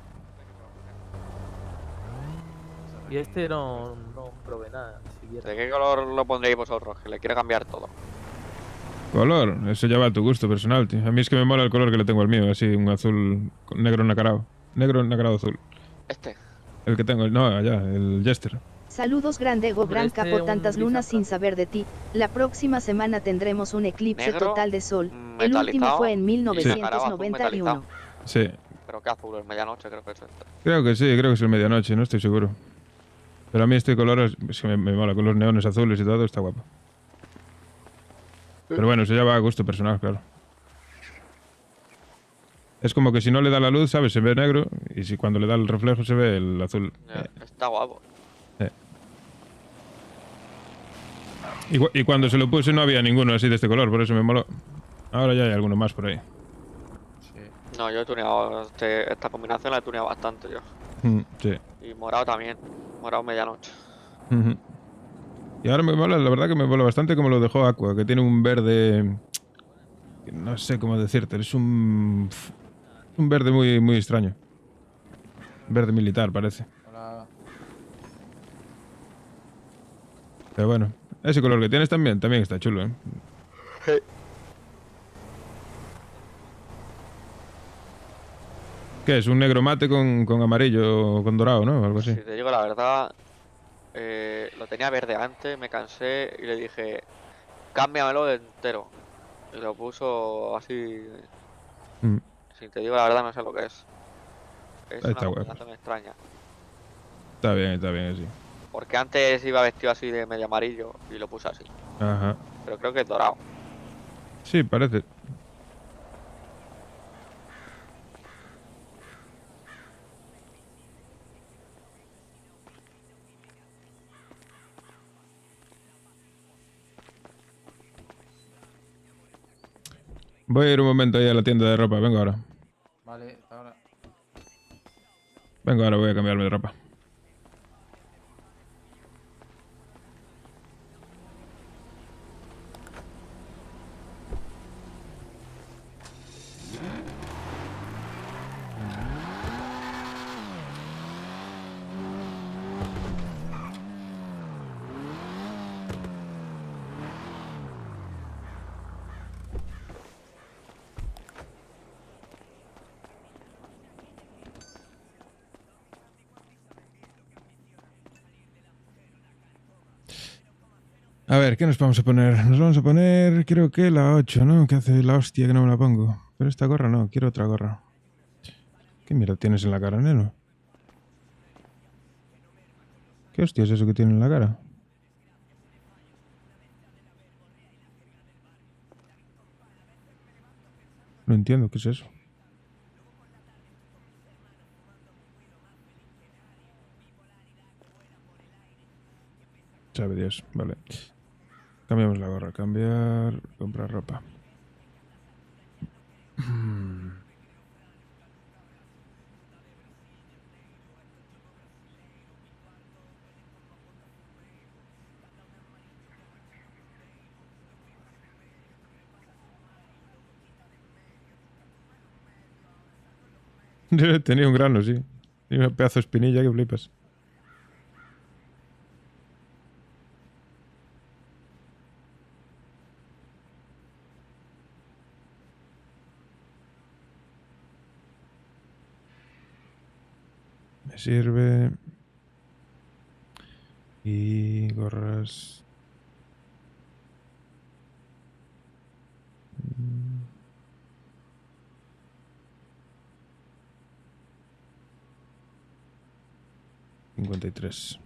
Y este no probé nada, ni siquiera. ¿De qué color lo pondréis vosotros? Que le quiero cambiar todo. Color, eso ya va a tu gusto personal, tío. A mí es que me mola el color que le tengo al mío, así, un azul con negro nacarado. Negro nacarado azul. Este. El que tengo, no, allá, el Jester. Saludos Grandego Hombre, Branca este por un tantas gris lunas sin atrás. saber de ti. La próxima semana tendremos un eclipse Negro, total de sol. El metalizado último fue en y nacarado azul 1991. Sí, Pero qué azul, es medianoche creo que es este. creo que sí, creo que es el medianoche, no estoy seguro. Pero a mí este color es que me mola, con los neones azules y todo, está guapo. Pero bueno, eso ya va a gusto personal, claro. Es como que si no le da la luz, ¿sabes? Se ve negro, y si cuando le da el reflejo se ve el azul. Ya, está guapo. Y cuando se lo puse no había ninguno así de este color, por eso me moló. Ahora ya hay alguno más por ahí. Sí. No, yo he tuneado esta combinación, la he tuneado bastante yo. Sí. Y morado también. Morado medianoche. Ujú. Y ahora me mola, la verdad que me mola bastante como lo dejó Aqua, que tiene un verde... que no sé cómo decirte, es un verde muy, muy extraño. Verde militar, parece. Hola. Pero bueno, ese color que tienes también está chulo, ¿eh? ¿Qué es? Un negro mate con amarillo o con dorado, ¿no? Algo así. Si te digo la verdad, lo tenía verde antes, me cansé y le dije, cámbiamelo de entero. Y lo puso así. Mm, Si te digo la verdad, no sé lo que es. Es Está una guapo. combinación extraña. está bien así. Porque antes iba vestido así de medio amarillo y lo puse así. Ajá. Pero creo que es dorado. Sí, parece. Voy a ir un momento ahí a la tienda de ropa, vengo ahora. Vale, hasta ahora. Vengo ahora, voy a cambiarme de ropa. A ver, ¿qué nos vamos a poner? Nos vamos a poner, creo que la 8, ¿no? Que hace la hostia que no me la pongo. Pero esta gorra no, quiero otra gorra. ¿Qué mierda tienes en la cara, neno? ¿Qué hostia es eso que tiene en la cara? No entiendo, ¿qué es eso? Sabe Dios, vale. Cambiamos la gorra, cambiar, comprar ropa. Tenía un grano, sí. Tenía un pedazo de espinilla que flipas. Me sirve. Y gorras. Mm. 53.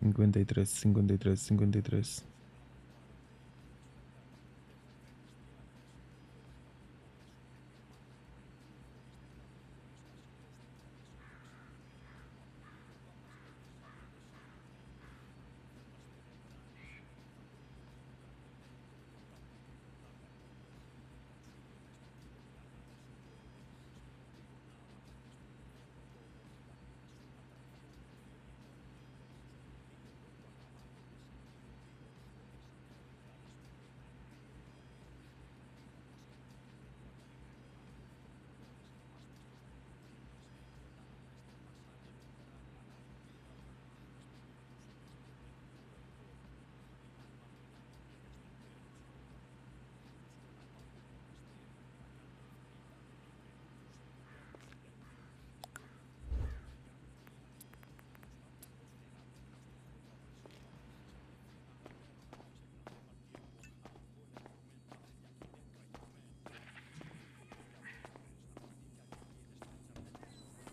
$53.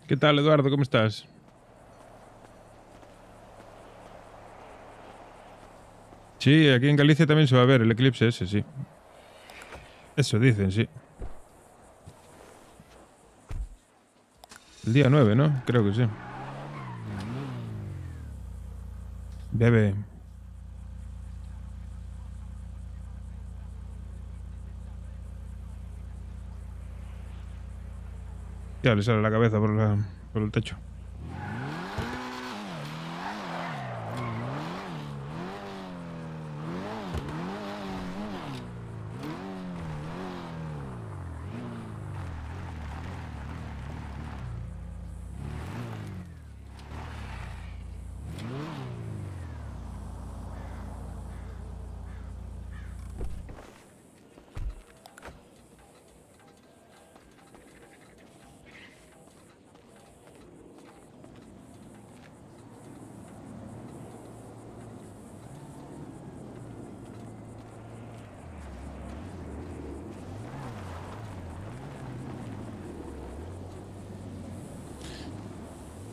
¿Qué tal, Eduardo? ¿Cómo estás? Sí, aquí en Galicia también se va a ver el eclipse ese, sí. Eso dicen, sí. El día 9, ¿no? Creo que sí. Bebe. Ya le sale la cabeza por el techo.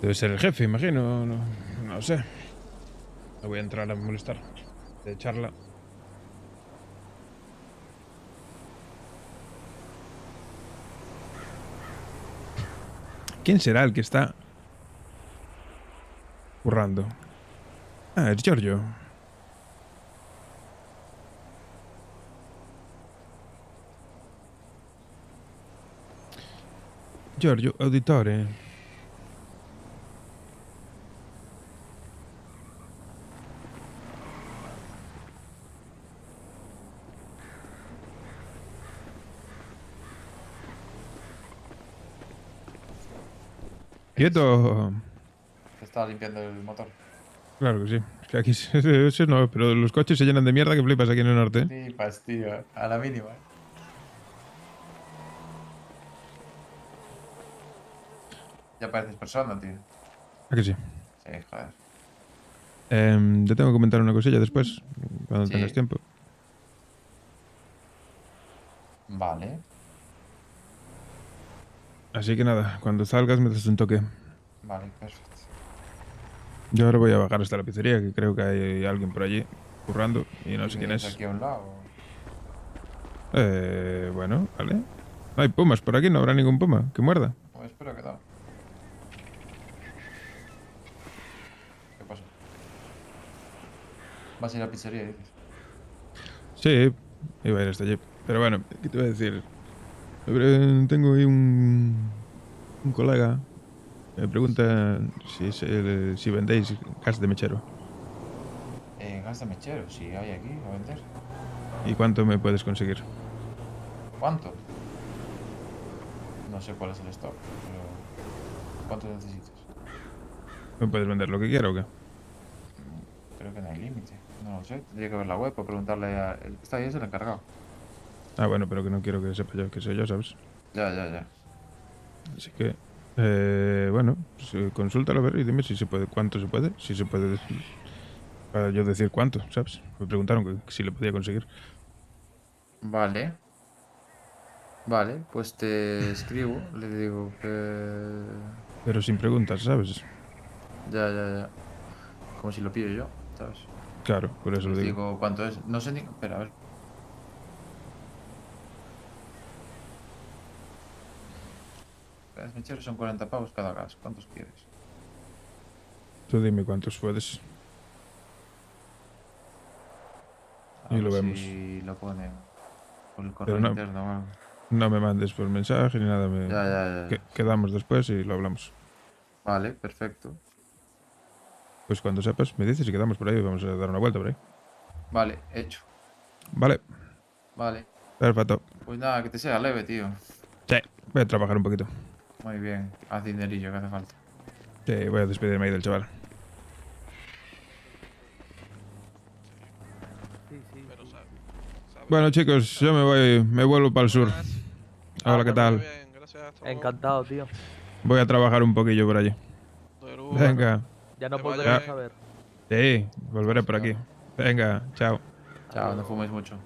Debe ser el jefe, imagino. No sé. No voy a entrar a molestar. De charla. ¿Quién será el que está currando? Ah, es Giorgio. Giorgio, auditore. Quieto. Estaba limpiando el motor. Claro que sí. Es que aquí eso no, pero los coches se llenan de mierda que flipas aquí en el norte. Flipas, tío. A la mínima. Ya pareces persona, tío. ¿A que sí? Sí, joder. Te tengo que comentar una cosilla después, cuando Sí. tengas tiempo. Vale. Así que nada, cuando salgas me das un toque. Vale, perfecto. Yo ahora voy a bajar hasta la pizzería, que creo que hay alguien por allí currando y no sé quién es. Aquí a un lado. Bueno, vale. No hay pumas por aquí, no habrá ningún puma que muerda. Pues espero que no. ¿Qué pasa? ¿Vas a ir a la pizzería, dices? Sí, iba a ir hasta allí. Pero bueno, ¿qué te voy a decir? Tengo ahí un colega que me pregunta si vendéis gas de mechero. Gas de mechero, sí, hay aquí a vender. ¿Y cuánto me puedes conseguir? ¿Cuánto? No sé cuál es el stock, pero ¿cuánto necesitas? ¿Me puedes vender lo que quiero o qué? Creo que no hay límite. No lo sé, tendría que ver la web para preguntarle a... El que está ahí es el encargado. Ah, bueno, pero que no quiero que sepa yo, que sé yo, ¿sabes? Ya. Así que, bueno, pues, consúltalo a ver y dime si se puede, cuánto se puede, si se puede decir, para yo decir cuánto, ¿sabes? Me preguntaron que si le podía conseguir. Vale. Vale, pues te escribo, le digo que... Pero sin preguntas, ¿sabes? Ya. Como si lo pido yo, ¿sabes? Claro, por eso lo Les digo. digo cuánto es. No sé ni... Espera, a ver. Las mecheros son 40 pavos cada gas. ¿Cuántos quieres? Tú dime cuántos puedes. A Y lo ver vemos. si lo ponen por el Pero correo no, interno o algo. no me mandes por mensaje ni nada. Ya. Quedamos después y lo hablamos. Vale, perfecto. Pues cuando sepas, me dices y quedamos por ahí. Vamos a dar una vuelta por ahí. Vale, hecho. Vale, Vale. perfecto. Pues nada, que te sea leve, tío. Sí, voy a trabajar un poquito. Muy bien. Haz dinerillo que hace falta. Sí, voy a despedirme ahí del chaval. Sí. Pero sabe. Bueno, chicos, yo me vuelvo para el sur. Hola, ¿qué Muy tal? bien, gracias. Hasta luego. Encantado, tío. Voy a trabajar un poquillo por allí. Venga. Ya nos Que vaya volveremos bien. a ver. Sí, volveré por aquí. Venga, chao. Chao, no fumes mucho.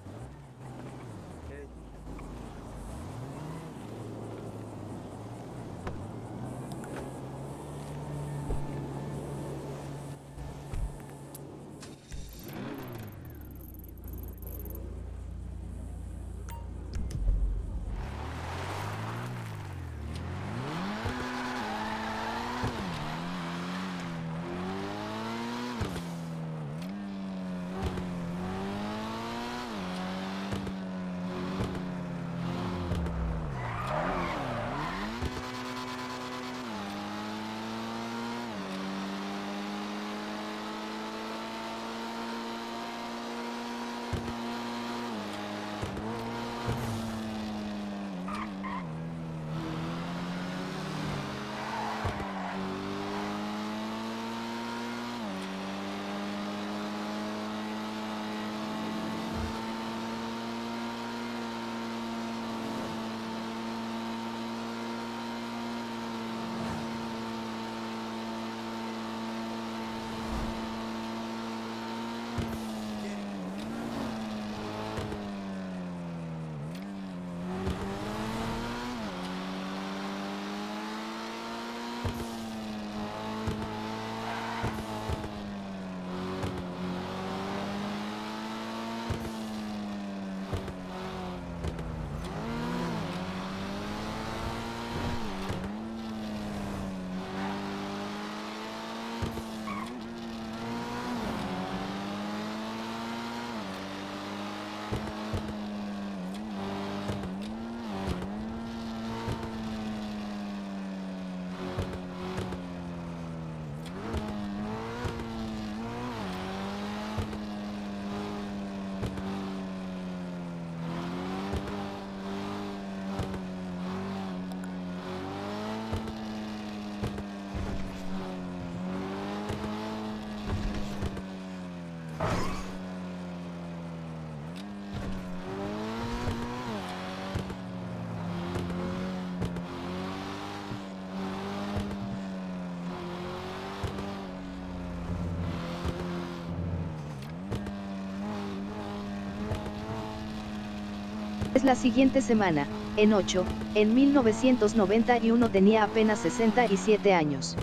Es la siguiente semana, en 8, en 1991 tenía apenas 67 años.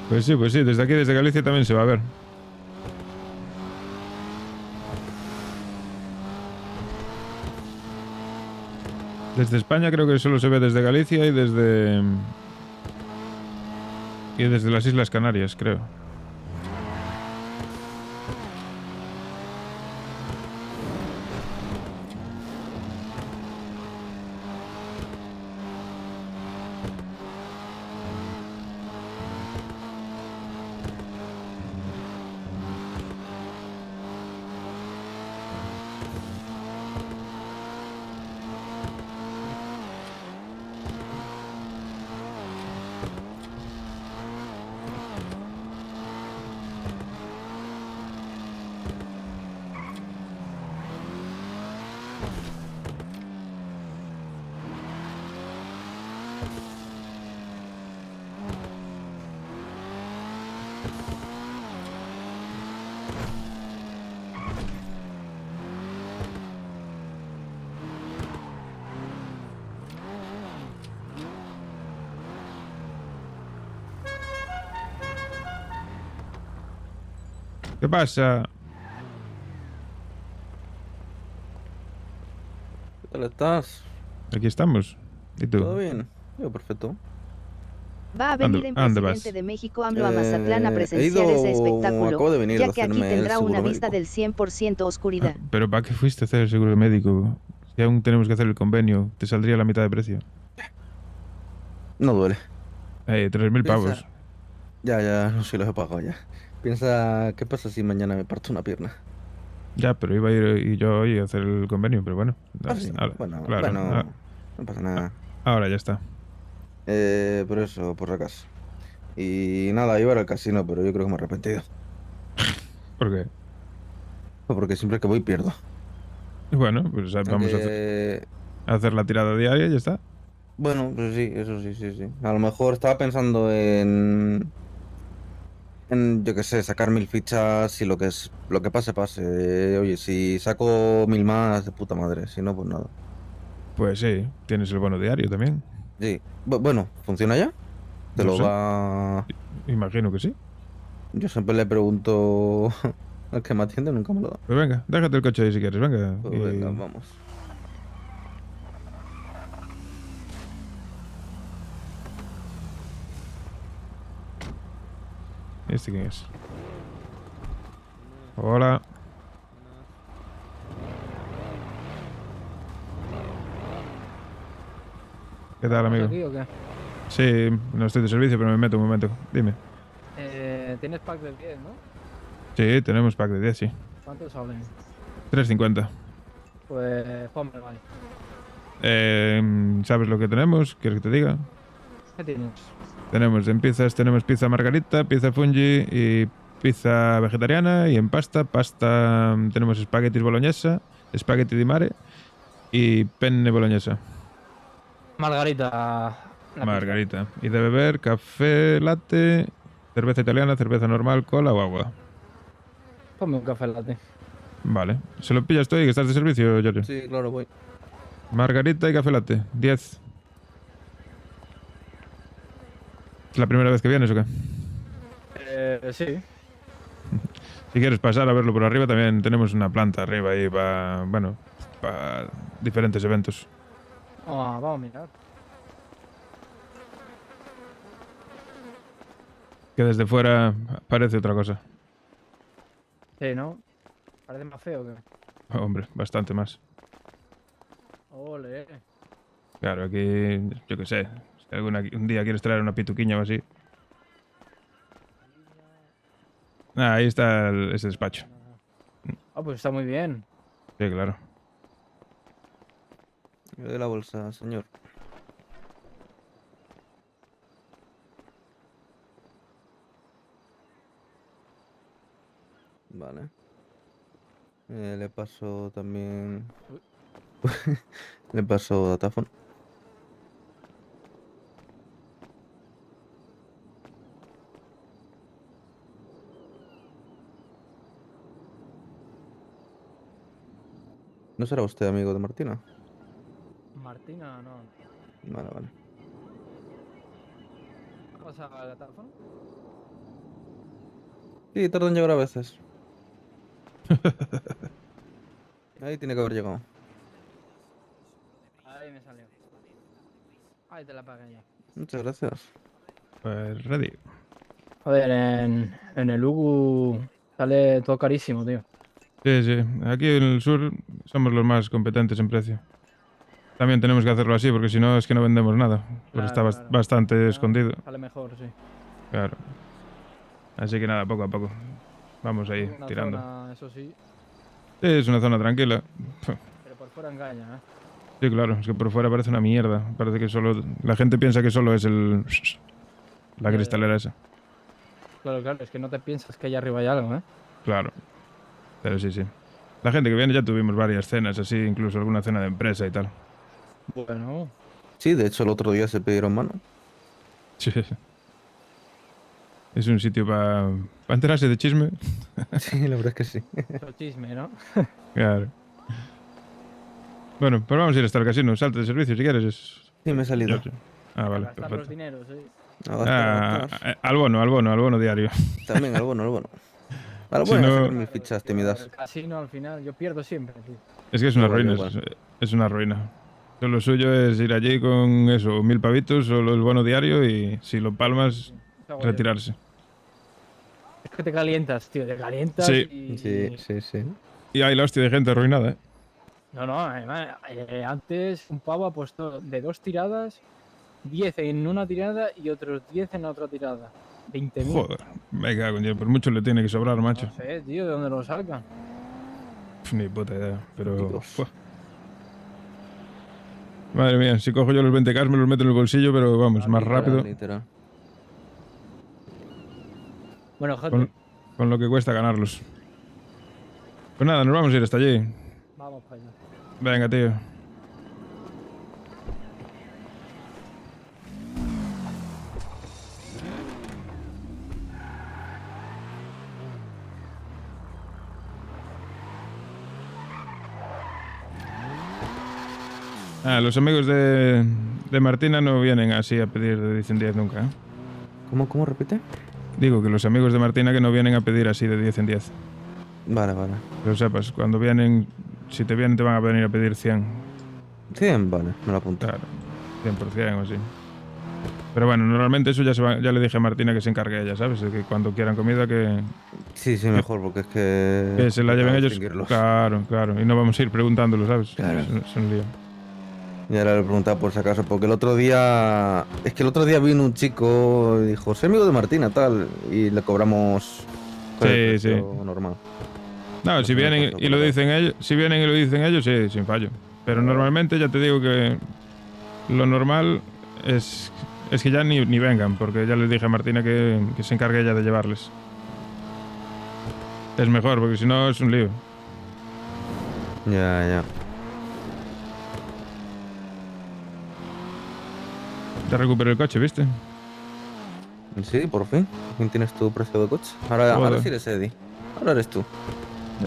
Pues sí, desde aquí, desde Galicia también se va a ver. Desde España creo que solo se ve desde Galicia y desde las Islas Canarias, creo. ¿Qué pasa? ¿Qué tal estás? Aquí estamos. ¿Y tú? ¿Todo bien? Yo, perfecto. Va a venir en ¿A dónde Presidente vas? de México AMLO a Mazatlán a he presenciar ido- ese espectáculo, acabo de venir ya de que aquí hacerme el tendrá una seguro vista médico. del 100% oscuridad. ¿Pero para qué fuiste a hacer el seguro médico? Si aún tenemos que hacer el convenio, te saldría la mitad de precio. No duele. 3.000 pavos. Piensa- Ya, no sé, los he pagado ya. Piensa, ¿qué pasa si mañana me parto una pierna? Ya, pero iba a ir y yo hoy a hacer el convenio, pero bueno. Ah, sí. Ahora, Bueno, claro, bueno, no pasa nada. ahora ya está. Por eso, por si acaso. Y nada, iba a ir al casino, pero yo creo que me he arrepentido. ¿Por qué? Porque siempre que voy pierdo. Bueno, pues vamos a Aunque- hacer la tirada diaria y ya está. Bueno, pues sí, eso sí, sí, sí. A lo mejor estaba pensando yo qué sé, sacar 1000 fichas y lo que pase, pase. Oye, si saco 1000 más, de puta madre. Si no, pues nada. Pues sí, tienes el bono diario también. Sí. Bueno, ¿funciona ya? Te No lo sé. va... Imagino que sí. Yo siempre le pregunto al que me atiende, nunca me lo da. Pues venga, déjate el coche ahí si quieres, venga. Pues Y- venga, vamos. ¿Este quién es? Hola. ¿Qué tal, amigo? ¿Aquí o qué? Sí, no estoy de servicio, pero me meto un momento. Dime. Tienes pack de 10, ¿no? Sí, tenemos pack de 10, sí. ¿Cuántos salen? 3.50. Pues pónmelo ahí. ¿Sabes lo que tenemos? ¿Quieres que te diga? ¿Qué tienes? Tenemos en pizzas, tenemos pizza margarita, pizza fungi y pizza vegetariana. Y en pasta, tenemos espagueti boloñesa, espagueti di mare y penne boloñesa. Margarita. la Margarita. Y de beber, café, latte, cerveza italiana, cerveza normal, cola o agua. pizza. Ponme un café latte. Vale. ¿Se lo pillas tú ahí que estás de servicio, Giorgio? Sí, claro, voy. Margarita y café latte, 10. ¿Es la primera vez que vienes o qué? Sí. Si quieres pasar a verlo por arriba, también tenemos una planta arriba ahí para, bueno, para diferentes eventos. Vamos a mirar. Que desde fuera parece otra cosa. Sí, ¿no? Parece más feo que. Hombre, bastante más. Ole. Claro, aquí, yo qué sé, si un día quieres traer una pituquiña o así. Ahí está ese despacho. Pues está muy bien. Sí, claro. Me doy la bolsa, señor. Vale. Le paso también... Le paso datáfono. ¿No será usted amigo de Martina? Martina, no. Vale, vale. ¿Ha pasado el teléfono? Sí, tarda en llegar a veces. Ahí tiene que haber llegado. Ahí me salió. Ahí te la pagué ya. Muchas gracias. Pues ready. Joder, en el UGU sale todo carísimo, tío. Sí, sí. Aquí en el sur somos los más competentes en precio. También tenemos que hacerlo así, porque si no es que no vendemos nada. Porque está Claro, claro. bastante escondido. Sale mejor, sí. Claro. Así que nada, poco a poco. Vamos ahí, Una tirando. zona, eso sí, Sí, es una zona tranquila. pero por fuera engaña, ¿eh? Sí, claro, es que por fuera parece una mierda. Parece que solo... La gente piensa que solo es la Ya, cristalera esa. Claro, claro, es que no te piensas que allá arriba hay algo, ¿eh? Claro. Pero sí, sí. La gente que viene ya tuvimos varias cenas así, incluso alguna cena de empresa y tal. Bueno, Sí, de hecho el otro día se pidieron mano. Sí. Es un sitio para enterarse de chisme. Sí, la verdad es que sí. Mucho chisme, ¿no? Claro. Bueno, pues vamos a ir hasta el casino. Salte de servicio si quieres. Sí, me he salido. Ah, vale, Gastar los perfecto. dineros, ¿eh? A gastar, a gastar. Al bono diario. También, al bueno, al bueno. Al Si bueno, no- sacar mis fichas tímidas. El casino al final, yo pierdo siempre, tío. Es que es una Igual, ruina. igual. Es una ruina. Lo suyo es ir allí con eso, 1000 pavitos o el bono diario y si lo palmas, Eso hago yo. retirarse. Es que te calientas, tío, te calientas Sí. y... Sí, sí, sí. Y hay la hostia de gente arruinada, ¿eh? No, además, antes un pavo ha puesto de 2 tiradas, 10 en una tirada y otros 10 en la otra tirada. 20.000. Joder, me cago en Dios, por mucho le tiene que sobrar, macho. No sé, tío, ¿de dónde lo sacan? Ni puta idea, pero... Dios. ¡fua! Madre mía, si cojo yo los 20k me los meto en el bolsillo, pero vamos, más rápido Literal. Bueno, gente, con lo que cuesta ganarlos. Pues nada, nos vamos a ir hasta allí. vamos para allá. Venga, tío. Los amigos de Martina no vienen así a pedir de 10 en 10 nunca, ¿eh? ¿Cómo repite? Digo que los amigos de Martina que no vienen a pedir así de 10 en 10. Vale, vale. Que lo sepas, cuando vienen, si te vienen te van a venir a pedir 100. 100, vale, me lo apunto. Claro, 100% o así. Pero bueno, normalmente eso ya le dije a Martina que se encargue ella, ¿sabes? De que cuando quieran comida que Sí, sí, mejor, porque es que... se la lleven para ellos. distinguirlos. Claro, claro. Y no vamos a ir preguntándolo, ¿sabes? Claro. Es un lío. Y ahora le preguntaba por si acaso, porque el otro día... Es que el otro día vino un chico y dijo, soy amigo de Martina, tal, y le cobramos... con el Sí, precio normal. No, si vienen y lo dicen ellos, sí, sin fallo. Pero normalmente ya te digo que lo normal es que ya ni vengan, porque ya les dije a Martina que se encargue ella de llevarles. Es mejor, porque si no es un lío. Ya, ya. Te recuperé el coche, ¿viste? Sí, por fin. ¿Por fin tienes tu precio de coche? Ahora Joder. sí eres Eddie. Ahora eres tú.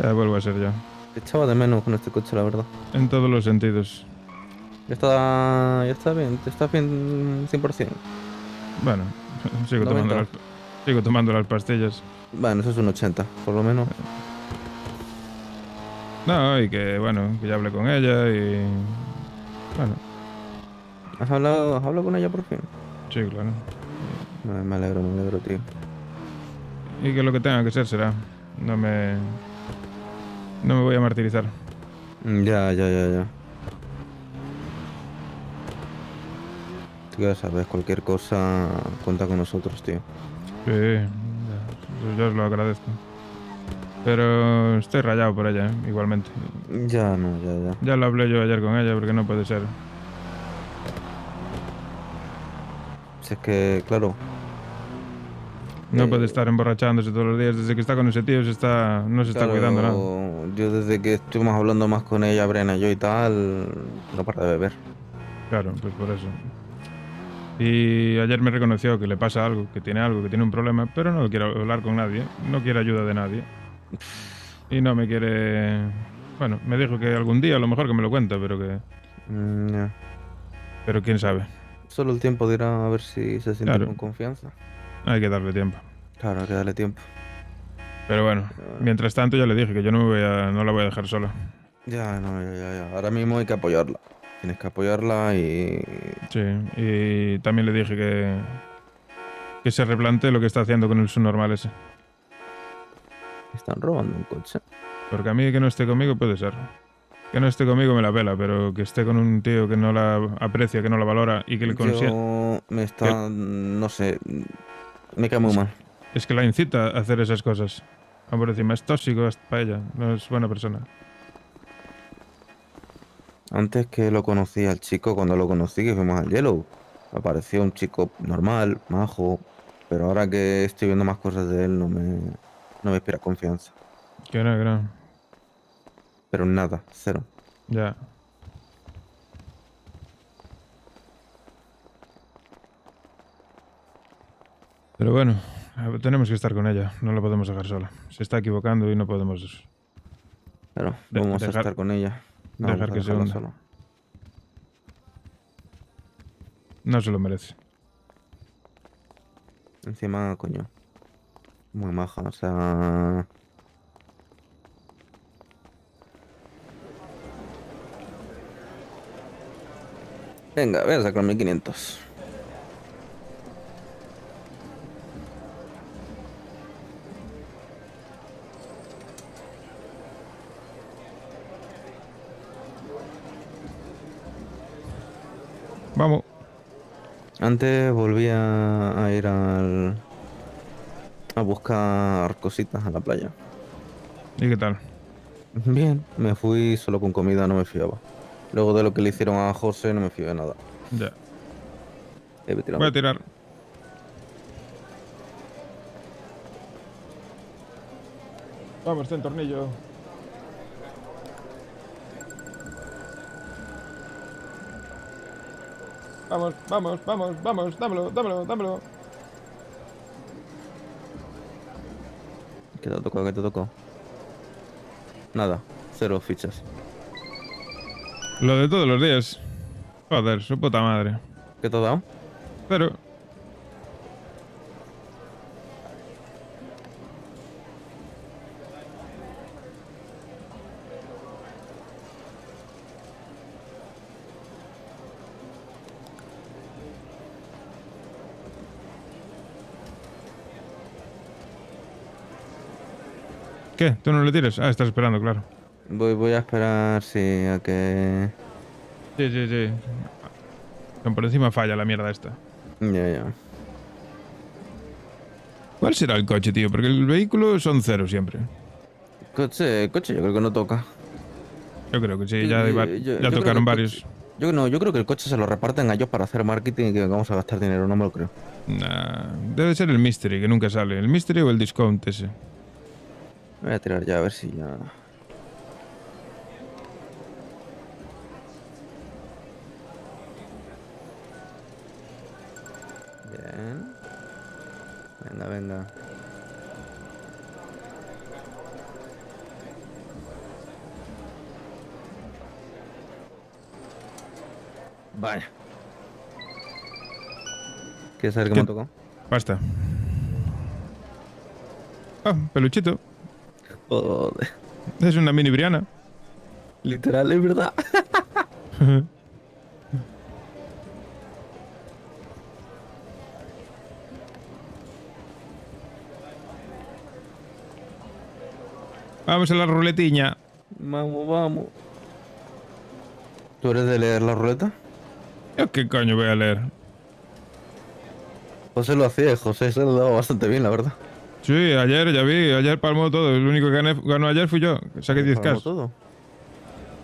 Ya vuelvo a ser yo. Te echaba de menos con este coche, la verdad. En todos los sentidos. Ya está bien, te está bien 100%. Bueno, sigo 90. tomando las pastillas. Bueno, eso es un 80, por lo menos. No, y que bueno, que ya hablé con ella y... Bueno, ¿Has hablado con ella por fin? sí, claro. Me alegro, tío. Y que lo que tenga que ser será. No me voy a martirizar. Ya. Tú ya sabes, cualquier cosa cuenta con nosotros, tío. Sí, ya, yo os lo agradezco. Pero estoy rayado por ella, igualmente. Ya. Ya lo hablé yo ayer con ella porque no puede ser. Si es que, claro. No puede estar emborrachándose todos los días. Desde que está con ese tío no se está Claro, cuidando nada. Yo desde que estuvimos hablando más con ella, Brena, yo y tal, no para de beber. Claro, pues por eso. Y ayer me reconoció que le pasa algo, que tiene un problema, pero no quiere hablar con nadie, no quiere ayuda de nadie. Y no me quiere... Bueno, me dijo que algún día a lo mejor que me lo cuenta, pero que... Ya. Pero quién sabe. Solo el tiempo dirá a ver si se siente Claro. con confianza. Hay que darle tiempo. Claro, hay que darle tiempo. Pero bueno, mientras tanto ya le dije que yo no la voy a dejar sola. Ya. Ahora mismo hay que apoyarla. Tienes que apoyarla y... Sí, y también le dije que se replantee lo que está haciendo con el subnormal ese. Están robando un coche. Porque a mí que no esté conmigo puede ser. Que no esté conmigo me la pela, pero que esté con un tío que no la aprecia, que no la valora y que le consiente... Yo me está... no sé... Me cae muy mal. Es que la incita a hacer esas cosas. Por encima, es tóxico para ella, no es buena persona. Antes que lo conocí al chico, cuando lo conocí, que fuimos al Yellow, me pareció un chico normal, majo, pero ahora que estoy viendo más cosas de él no me inspira confianza. Que no. Pero nada, cero. Ya. Pero bueno, tenemos que estar con ella. No la podemos dejar sola. Se está equivocando y no podemos Claro, vamos a dejar- estar con ella. No dejar vamos a que se dejarla hunda. sola. No se lo merece. Encima, coño. Muy maja, o sea... Venga, voy a sacar 1500. Vamos. Antes volví a ir a buscar cositas a la playa. ¿Y qué tal? Bien, me fui solo con comida, no me fiaba. Luego de lo que le hicieron a José, no me fío de nada. Ya. Voy a tirar. Voy a tirar. Vamos, ten tornillo. Vamos, vamos, vamos, vamos, dámelo, dámelo, dámelo. ¿Qué te tocó? ¿Qué te tocó? Nada, 0 fichas. Lo de todos los días. Joder, su puta madre. ¿Qué te ha dado? 0. ¿Qué? ¿Tú no le tires? Ah, estás esperando, claro. Voy a esperar, sí, a que... Sí, sí, sí. Por encima falla la mierda esta. Ya. ¿Cuál será el coche, tío? Porque el vehículo son 0 siempre. Coche, yo creo que no toca. Yo creo que sí, ya, Yo ya creo que tocaron el varios. Yo creo que el coche se lo reparten a ellos para hacer marketing y que vamos a gastar dinero, no me lo creo. Nah, debe ser el Mystery, que nunca sale. El Mystery o el Discount ese. Voy a tirar ya, a ver si ya... Bien. Venga. Vaya. ¿Quieres saber qué me ha tocado? Basta. Ah, peluchito. Joder. Es una mini Briana. Literal, es verdad. Vamos a la ruletiña. Vamos. ¿Tú eres de leer la ruleta? ¿Yo qué coño voy a leer? José lo hacía, José se lo daba bastante bien, la verdad. Sí, ayer ya vi, ayer palmó todo. El único que ganó ayer fui yo. Saqué 10k. Palmó todo.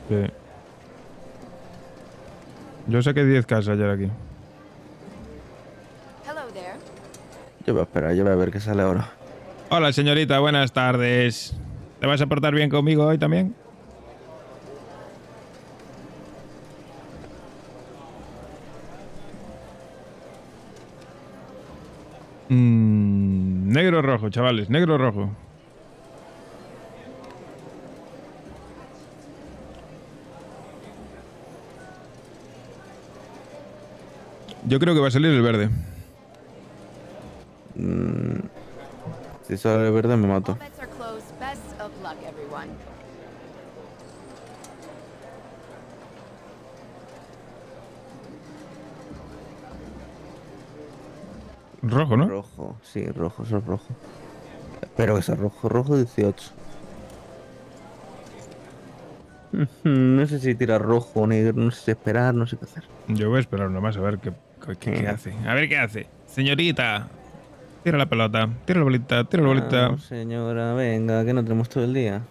Sí. Yo saqué 10k ayer aquí. Yo voy a esperar, yo voy a ver qué sale ahora. Hola, señorita, buenas tardes. ¿Te vas a portar bien conmigo hoy también? Negro o rojo, chavales, negro o rojo. Yo creo que va a salir el verde. Si sale el verde me mato. Rojo, ¿no? Rojo, sí, rojo, eso es rojo. Espero que sea rojo, rojo 18. No sé si tirar rojo o negro, no sé si esperar, no sé qué hacer. Yo voy a esperar nomás a ver qué hace. A ver qué hace. Señorita, tira la pelota, tira la bolita, tira la bolita. Vamos, señora, venga, que no tenemos todo el día.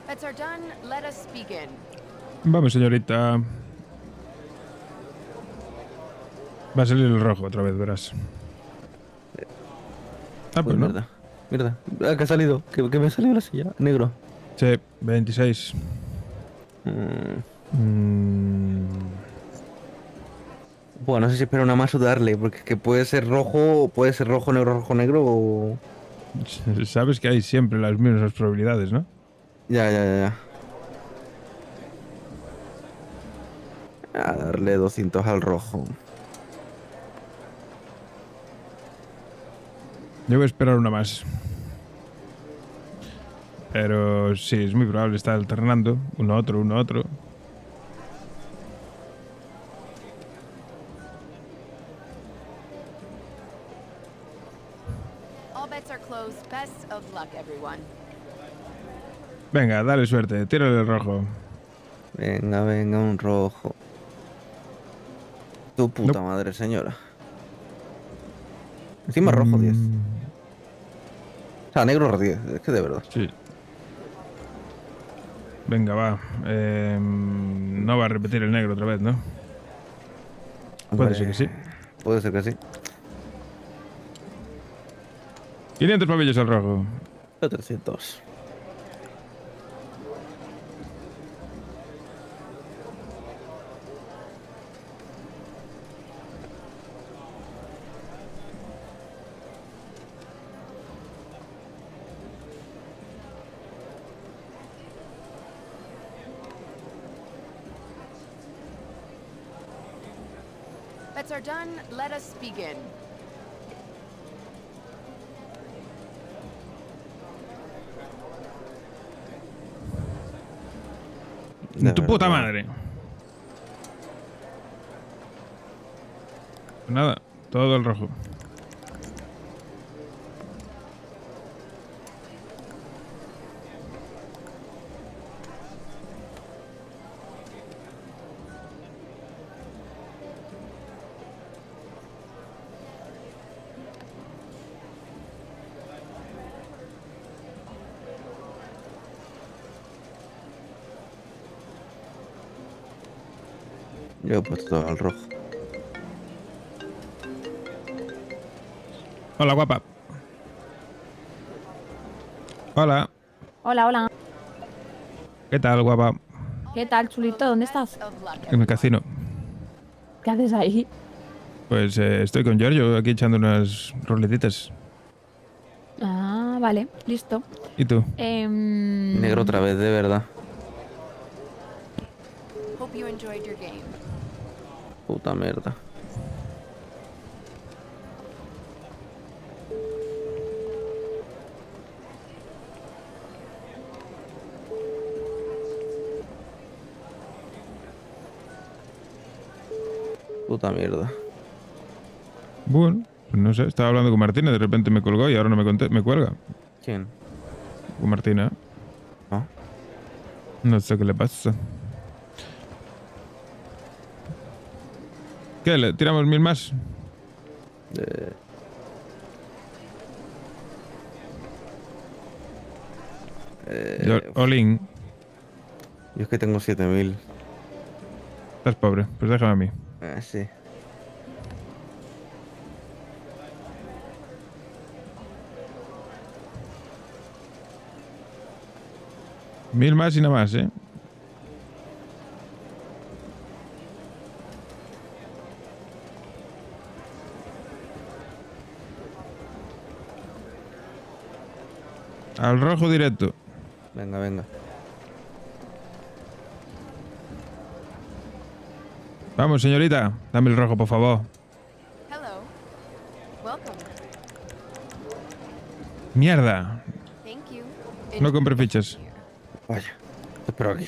Bets are done, let us begin. Vamos, señorita. Va a salir el rojo otra vez, verás. Ah, pues no. Mierda. Mierda. Ah, que ha salido. Que me ha salido la silla. Negro. Sí, 26. Bueno, no sé si espero una más o darle, porque es que puede ser rojo, negro o... Sabes que hay siempre las mismas probabilidades, ¿no? Ya. A darle 200 al rojo. Yo voy a esperar una más. Pero sí, es muy probable estar alternando. Uno a otro. All bets are closed. Best of luck, everyone. Venga, dale suerte. Tírale el rojo. Venga, un rojo. Tu puta madre, señora. Encima rojo 10. O sea, negro 10. Es que de verdad. Sí. Venga, va. No va a repetir el negro otra vez, ¿no? Puede ser que sí. Puede ser que sí. 500 pavillos al rojo. 300. Bets are done. Let us begin. Tu puta madre. Nada, todo el rojo. Yo he puesto todo al rojo. Hola, guapa. Hola. Hola. ¿Qué tal, guapa? ¿Qué tal, chulito? ¿Dónde estás? En el casino. ¿Qué haces ahí? Pues estoy con Giorgio aquí echando unas roletitas. Ah, vale, listo. ¿Y tú? Negro otra vez, de verdad. Hope you enjoyed your game. Puta mierda. Puta mierda. Bueno, pues no sé, estaba hablando con Martina, de repente me colgó y ahora no me cuelga. ¿Quién? Con Martina. ¿Ah? No sé qué le pasa. ¿Qué? ¿Le tiramos 1000 más? Olin. Yo es que tengo 7000. Estás pobre, pues déjame a mí. Sí. Mil más y nada más, ¿eh? Al rojo directo. Venga. Vamos, señorita. Dame el rojo, por favor. Hello. Welcome. Mierda. Thank you. No compré fichas. Vaya. Te espero aquí.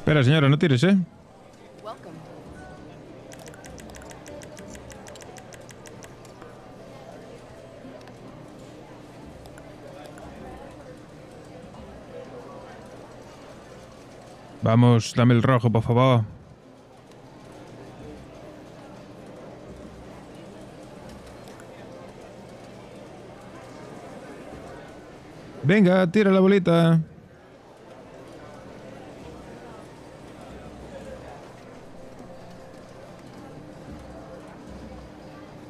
Espera, señora, no tires, ¿eh? Welcome. Vamos, dame el rojo, por favor. Venga, tira la bolita.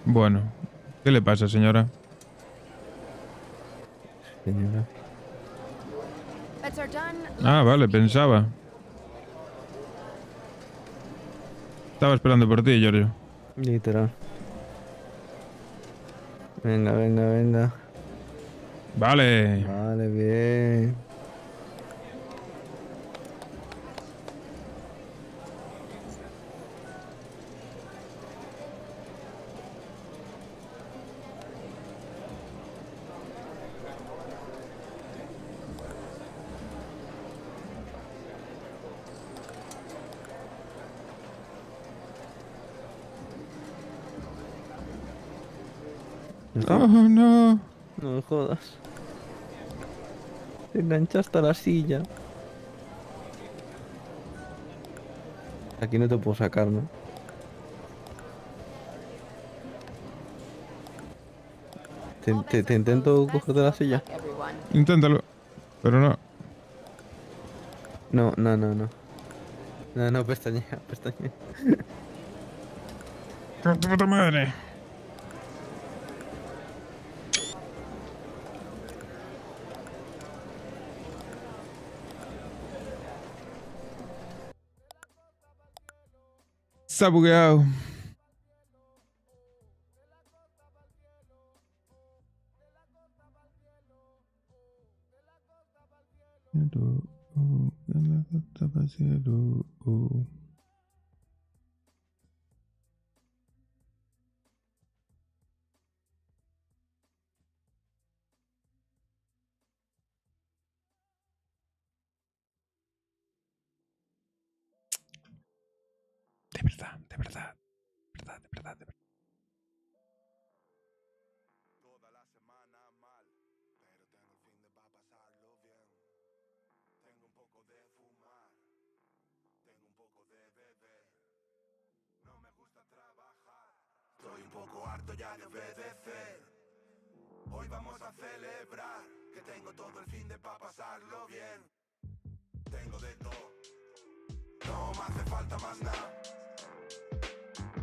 Bueno, ¿qué le pasa, señora? Señora. Bets are done. Ah, vale, pensaba. Estaba esperando por ti, Giorgio. Literal. Venga, venga, venga. Vale. Vale, bien. Oh, no. No me jodas. Te enganchaste a la silla. Aquí no te puedo sacar, ¿no? Te intento coger de la silla. Everyone. Inténtalo. Pero no. No, no, no, no. No, no, pestañea, pestañea. ¡Con tu puta madre! Se ha bugueado. De verdad, de verdad. De verdad, de verdad, de verdad. Toda la semana mal, pero tengo el fin de pa' pasarlo bien. Tengo un poco de fumar, tengo un poco de beber. No me gusta trabajar, estoy un poco harto ya de obedecer. Hoy vamos a celebrar que tengo todo el fin de pa' pasarlo bien. Tengo de todo, no me hace falta más nada.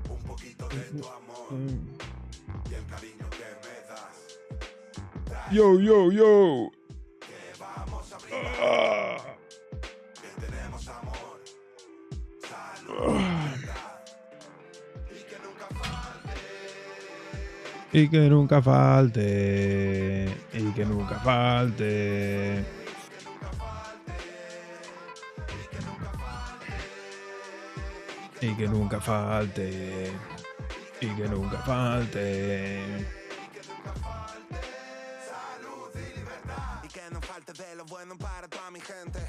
Un poquito de tu amor y el cariño que me das. Yo, yo, yo. Que vamos a brindar, que tenemos amor, salud, verdad, y que nunca falte. Y que nunca falte. Y que nunca falte. Y que nunca falte. Y que nunca falte. Y que no falte de lo bueno para toda mi gente.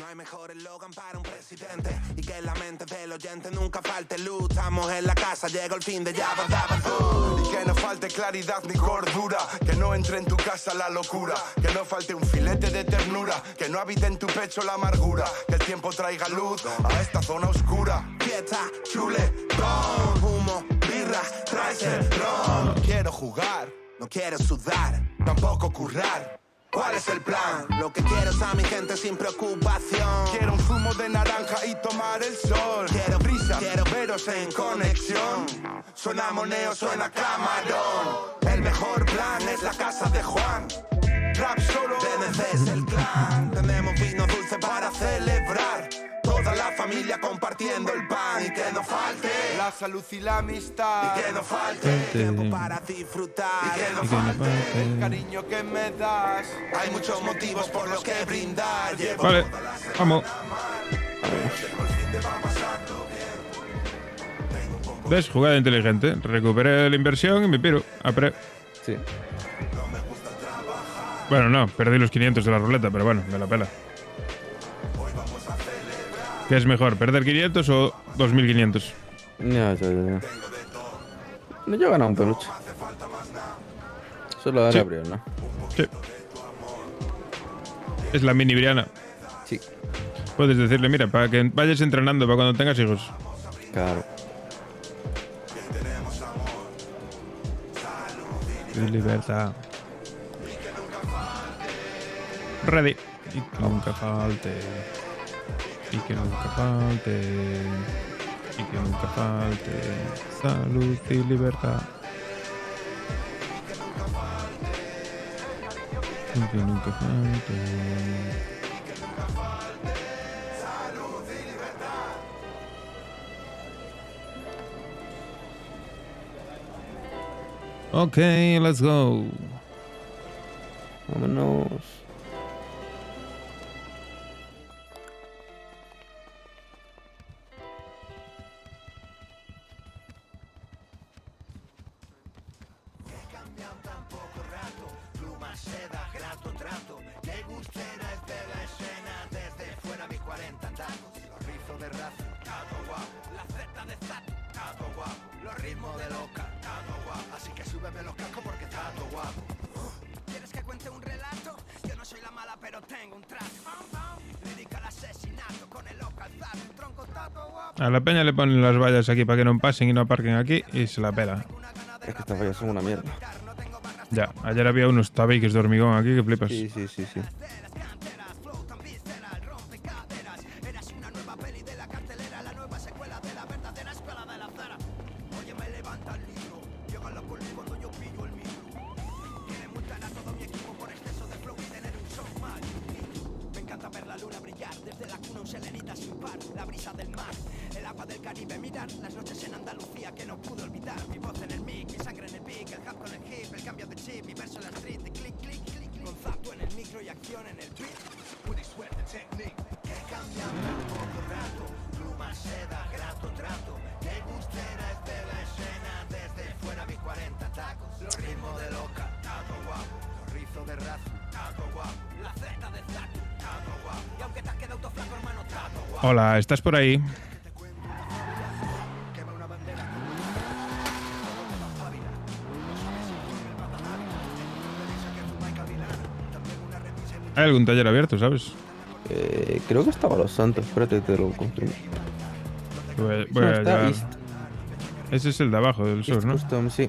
No hay mejor eslogan para un presidente. Y que en la mente del oyente nunca falte luz. Estamos en la casa, llega el fin de Jabba Dabba Doo. Y que no falte claridad ni cordura. Que no entre en tu casa la locura. Que no falte un filete de ternura. Que no habite en tu pecho la amargura. Que el tiempo traiga luz a esta zona oscura. Fiesta, chule, ron, humo, birra, traes el ron. No quiero jugar, no quiero sudar, tampoco currar. ¿Cuál es el plan? Lo que quiero es a mi gente sin preocupación. Quiero un zumo de naranja y tomar el sol. Quiero brisa, quiero veros en conexión. Suena moneo, suena camarón. El mejor plan es la casa de Juan. Rap solo, DNC es el clan. Tenemos vino dulce para celebrar. Toda la familia compartiendo el pan. Y que no falte la salud y la amistad. Y que no falte tiempo para disfrutar. Y que no falte el cariño que me das. Hay muchos motivos por los que brindar. Llevo Vale, toda la semana vamos. mal, pero tengo el fin de pa' pasarlo bien. ¿Ves? Jugada inteligente. Recuperé la inversión y me piro. Sí. Bueno, no, perdí los 500 de la ruleta, pero bueno, me la pela. ¿Qué es mejor, perder 500 o 2500? Ya. Yo he ganado un peluche. Solo Sí. de Gabriel, ¿no? Sí. Es la mini Briana. Sí. Puedes decirle, mira, para que vayas entrenando para cuando tengas hijos. Claro. Y libertad. Ready. Y que nunca falte. Y que nunca falte. Y que nunca falte. Salud y libertad. Y que nunca falte. Ok, let's go. Vámonos. A la peña le ponen las vallas aquí para que no pasen y no aparquen aquí y se la pela. Es que estas vallas son una mierda. Ya, ayer había unos tabiques de hormigón aquí que flipas. Sí. Hola, ¿estás por ahí? Hay algún taller abierto, ¿sabes? Creo que estaba Los Santos. Espérate, te lo confirmo. Voy No, a está llegar. East. Ese es el de abajo, del sur, East ¿no? Custom, sí.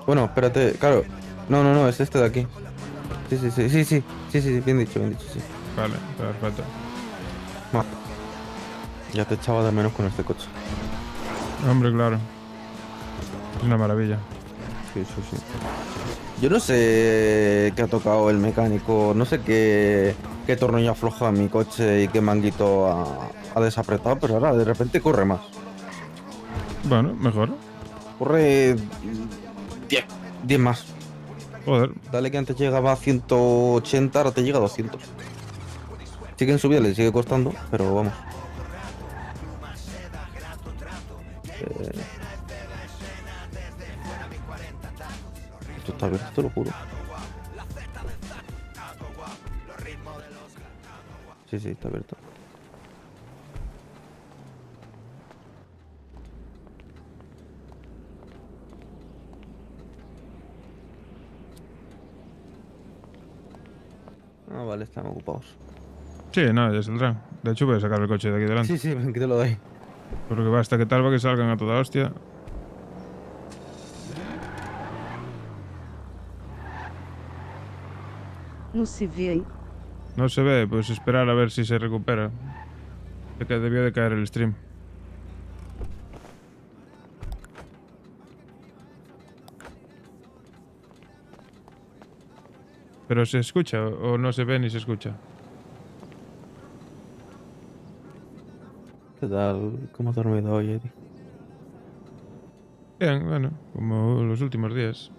Bueno, espérate, claro. No, es este de aquí. Sí, bien dicho, sí. Vale, perfecto. Va. Ya te echaba de menos con este coche. Hombre, claro. Es una maravilla. Sí. Yo no sé qué ha tocado el mecánico, no sé qué tornillo afloja mi coche y qué manguito ha desapretado, pero ahora de repente corre más. Bueno, mejor. Corre 10 más. Joder. Dale que antes llegaba a 180, ahora te llega a 200. Sigue en subida, le sigue costando, pero vamos. Esto está abierto, te lo juro. Sí, está abierto. Ah, vale, están ocupados. Sí, no, ya saldrán. De hecho, voy a sacar el coche de aquí delante. Sí, que te lo doy. Porque basta que tal va que salgan a toda hostia. No se ve ahí. No se ve, pues esperar a ver si se recupera. De que debió de caer el stream. ¿Pero se escucha o no se ve ni se escucha? ¿Qué tal? ¿Cómo has dormido hoy, Eddie? Bien, bueno, como los últimos días.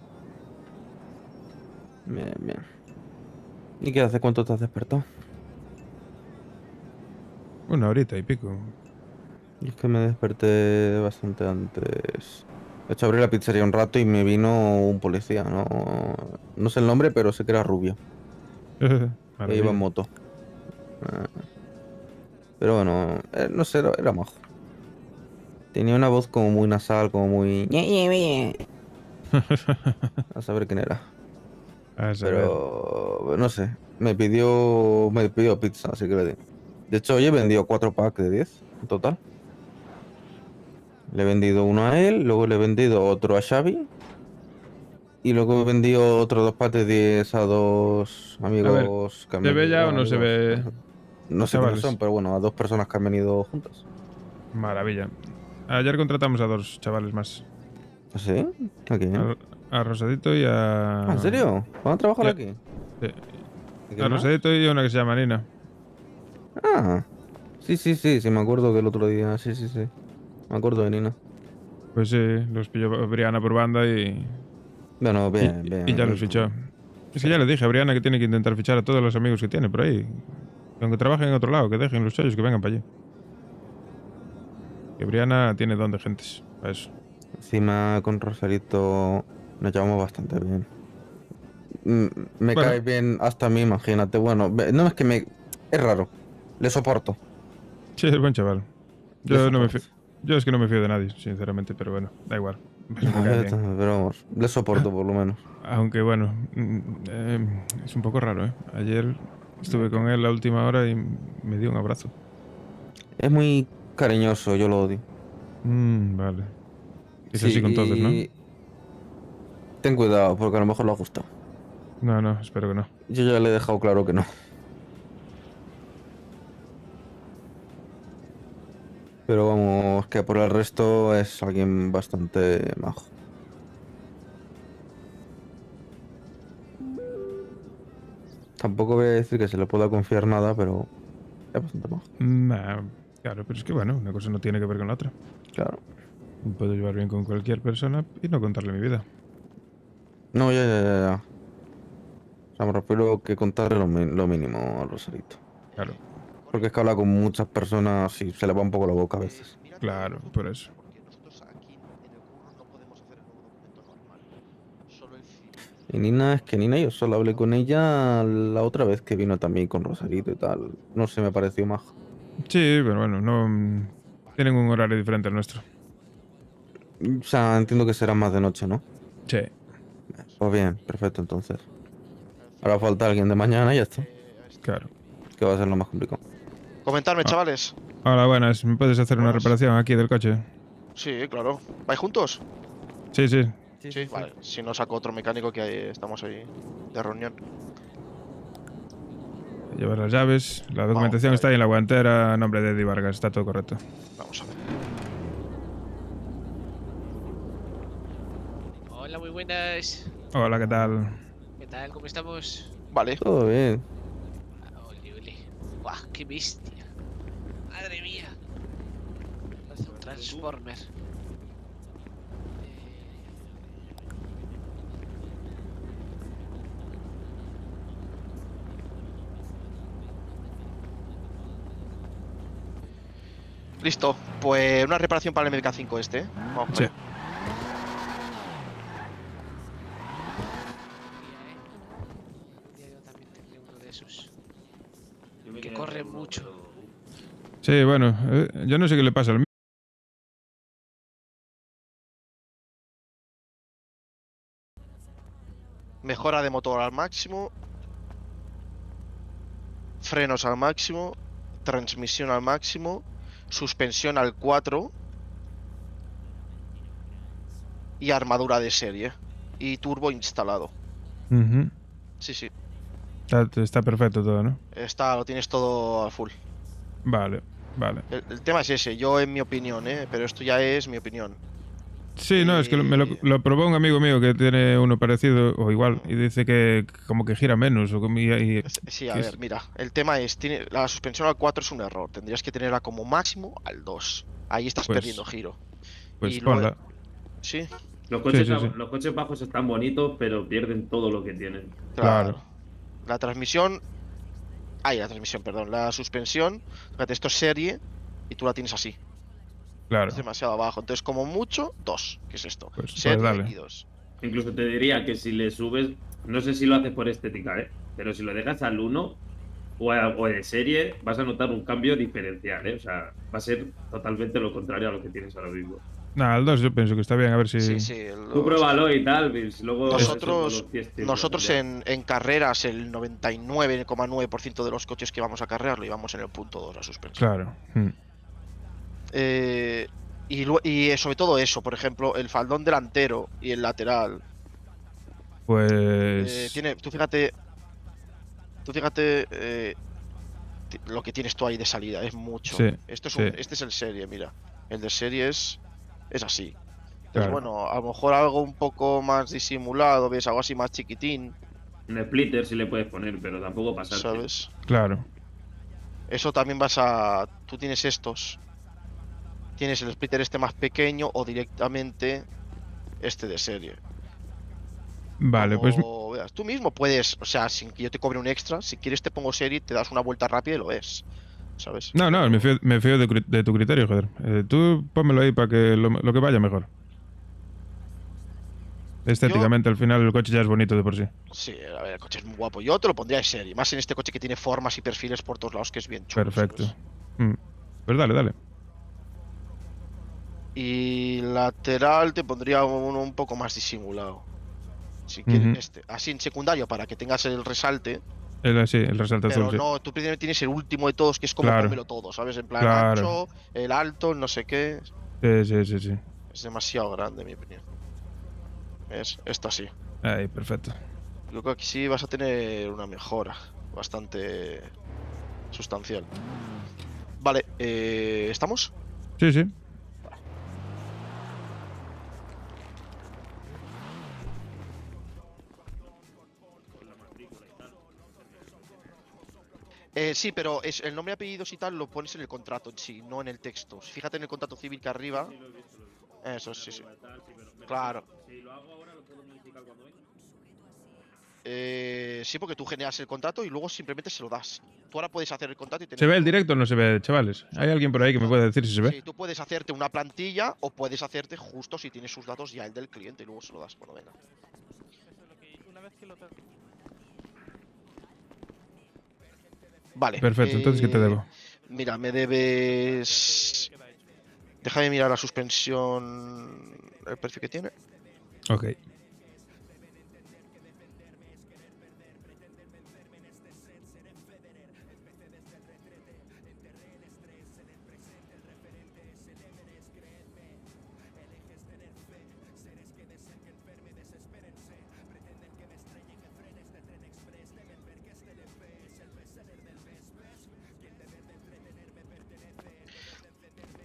Bien. ¿Y qué hace? ¿Cuánto te has despertado? Una horita y pico. Y es que me desperté bastante antes. De hecho, abrí la pizzería un rato y me vino un policía, no sé el nombre, pero sé que era rubio. Que iba en moto. Pero bueno, no sé, era majo. Tenía una voz como muy nasal, como muy... A saber quién era. Pero no sé, me pidió pizza, así que le di. De hecho, hoy he vendido 4 packs de 10 en total. Le he vendido uno a él, luego le he vendido otro a Xavi. Y luego he vendido otros 2 packs de 10 a 2 amigos que han ¿se ve venido, ya o no se ve? No sé quiénes son, pero bueno, a 2 personas que han venido juntas. Maravilla. Ayer contratamos a 2 chavales más. ¿Ah, sí? ¿A quién? A Rosadito y a... ¿En serio? ¿Van a trabajar aquí? Sí. A Rosadito y a una que se llama Nina. Ah, sí, me acuerdo del otro día, sí. Me acuerdo de Nina. Pues sí, los pilló Brianna por banda y... Bueno, bien. Y ya los fichó. Es que ya le dije a Brianna que tiene que intentar fichar a todos los amigos que tiene por ahí. Que aunque trabajen en otro lado, que dejen los chollos que vengan para allí. Que Brianna tiene don de gentes, para eso. Encima con Rosarito nos llevamos bastante bien. Me cae bien hasta a mí, imagínate. Bueno, no es que me... Es raro. Le soporto. Sí, es buen chaval. Yo es que no me fío de nadie, sinceramente, pero bueno, da igual. Pero vamos, le soporto por lo menos. Aunque bueno, es un poco raro, ¿eh? Ayer estuve con él la última hora y me dio un abrazo. Es muy cariñoso, yo lo odio. Vale. Es así con todos, ¿no? Ten cuidado, porque a lo mejor le ha gustado. No, espero que no. Yo ya le he dejado claro que no. Pero vamos, que por el resto es alguien bastante majo. Tampoco voy a decir que se le pueda confiar nada, pero es bastante majo. Claro, pero es que bueno, una cosa no tiene que ver con la otra. Claro. Puedo llevar bien con cualquier persona y no contarle mi vida. No, ya. O sea, me refiero que contarle lo mínimo al Rosarito. Claro. Porque es que habla con muchas personas y se le va un poco la boca a veces. Claro, por eso. Y Nina, es que Nina yo solo hablé con ella la otra vez que vino también con Rosarito y tal. No sé, me pareció maja. Sí, pero bueno, no... Tienen un horario diferente al nuestro. O sea, entiendo que será más de noche, ¿no? Sí. Pues bien, perfecto entonces. Ahora falta alguien de mañana y ya está. Claro. Que va a ser lo más complicado. Comentarme, chavales. Hola, buenas. ¿Me puedes hacer una reparación aquí del coche? Sí, claro. ¿Vais juntos? Sí. Sí, vale. Si no, saco otro mecánico que ahí estamos ahí de reunión. Llevar las llaves. La documentación está ahí en la guantera a nombre de Eddie Vargas. Está todo correcto. Vamos a ver. Hola, muy buenas. Hola, ¿qué tal? ¿Qué tal? ¿Cómo estamos? Vale. Todo bien. Ole. ¡Guau! ¡Qué bestia! ¡Madre mía! Parece un Transformer. Listo. Pues una reparación para el MK5 este, ¿eh? Vamos. Sí. Yo también tendré uno de esos. Que corre mucho. Sí, bueno, yo no sé qué le pasa al mío. Mejora de motor al máximo. Frenos al máximo. Transmisión al máximo. Suspensión al 4. Y armadura de serie. Y turbo instalado. Sí. Está perfecto todo, ¿no? Lo tienes todo al full. Vale. El tema es ese, yo en mi opinión, pero esto ya es mi opinión. Sí, no, es que lo probó un amigo mío que tiene uno parecido o igual y dice que como que gira menos. Sí, a ver, mira, el tema es, la suspensión al 4 es un error, tendrías que tenerla como máximo al 2. Ahí estás perdiendo giro. Pues y ponla. Sí. Los coches bajos están bonitos, pero pierden todo lo que tienen. Claro. La transmisión... perdón. La suspensión, fíjate, esto es serie y tú la tienes así. Claro. Es demasiado abajo. Entonces, como mucho, 2. ¿Qué es esto? Pues serie dale. y 2. Incluso te diría que si le subes, no sé si lo haces por estética, pero si lo dejas al 1 o de serie, vas a notar un cambio diferencial, O sea, va a ser totalmente lo contrario a lo que tienes ahora mismo. Nada, el 2 yo pienso que está bien, a ver si... Sí, Tú pruébalo y tal, luego... Nosotros en carreras el 99,9% de los coches que vamos a carrear lo llevamos en el punto 2 la suspensión. Claro. Y sobre todo eso, por ejemplo, el faldón delantero y el lateral. Pues... Tú fíjate lo que tienes tú ahí de salida, es mucho. Sí, Este sí. es el serie, mira. El de serie es así. Entonces, Claro. bueno, a lo mejor algo un poco más disimulado, ves, algo así más chiquitín. Un splitter sí le puedes poner, pero tampoco pasarte. ¿Sabes? Claro. Eso también tú tienes estos. Tienes el splitter este más pequeño o directamente este de serie. Vale, pues... O veas, tú mismo puedes, o sea, sin que yo te cobre un extra, si quieres te pongo serie, te das una vuelta rápida y lo ves, ¿sabes? No, me fío de tu criterio, joder. Tú pónmelo ahí para que lo que vaya mejor. Estéticamente, al final el coche ya es bonito de por sí. Sí, a ver, el coche es muy guapo. Yo te lo pondría de serie, más en este coche que tiene formas y perfiles por todos lados, que es bien chulo. Perfecto. Pues dale. Y lateral te pondría uno un poco más disimulado. Si quieres así en secundario para que tengas el resalte. Sí, el resalto Pero azul, sí. no, tú primero tienes el último de todos, que es como Claro. pónmelo todo, ¿sabes? En plan Claro. ancho, el alto, el no sé qué. Sí. Es demasiado grande, en mi opinión. ¿Ves? Esto así. Ahí, perfecto. Yo creo que aquí sí vas a tener una mejora bastante sustancial. Vale, ¿estamos? Sí. Sí, pero el nombre, apellidos y tal lo pones en el contrato en sí, no en el texto. Fíjate en el contrato civil que arriba. Eso, sí. Claro. Si lo hago ahora, ¿lo puedo modificar cuando venga? Sí, porque tú generas el contrato y luego simplemente se lo das. Tú ahora puedes hacer el contrato y tener... ¿Se ve el directo o no se ve, chavales? ¿Hay alguien por ahí que me pueda decir si se ve? Sí, tú puedes hacerte una plantilla o puedes hacerte justo si tienes sus datos ya el del cliente y luego se lo das cuando venga. Vale. Perfecto, entonces ¿qué te debo? Mira, me debes... Déjame mirar la suspensión, el precio que tiene. Ok.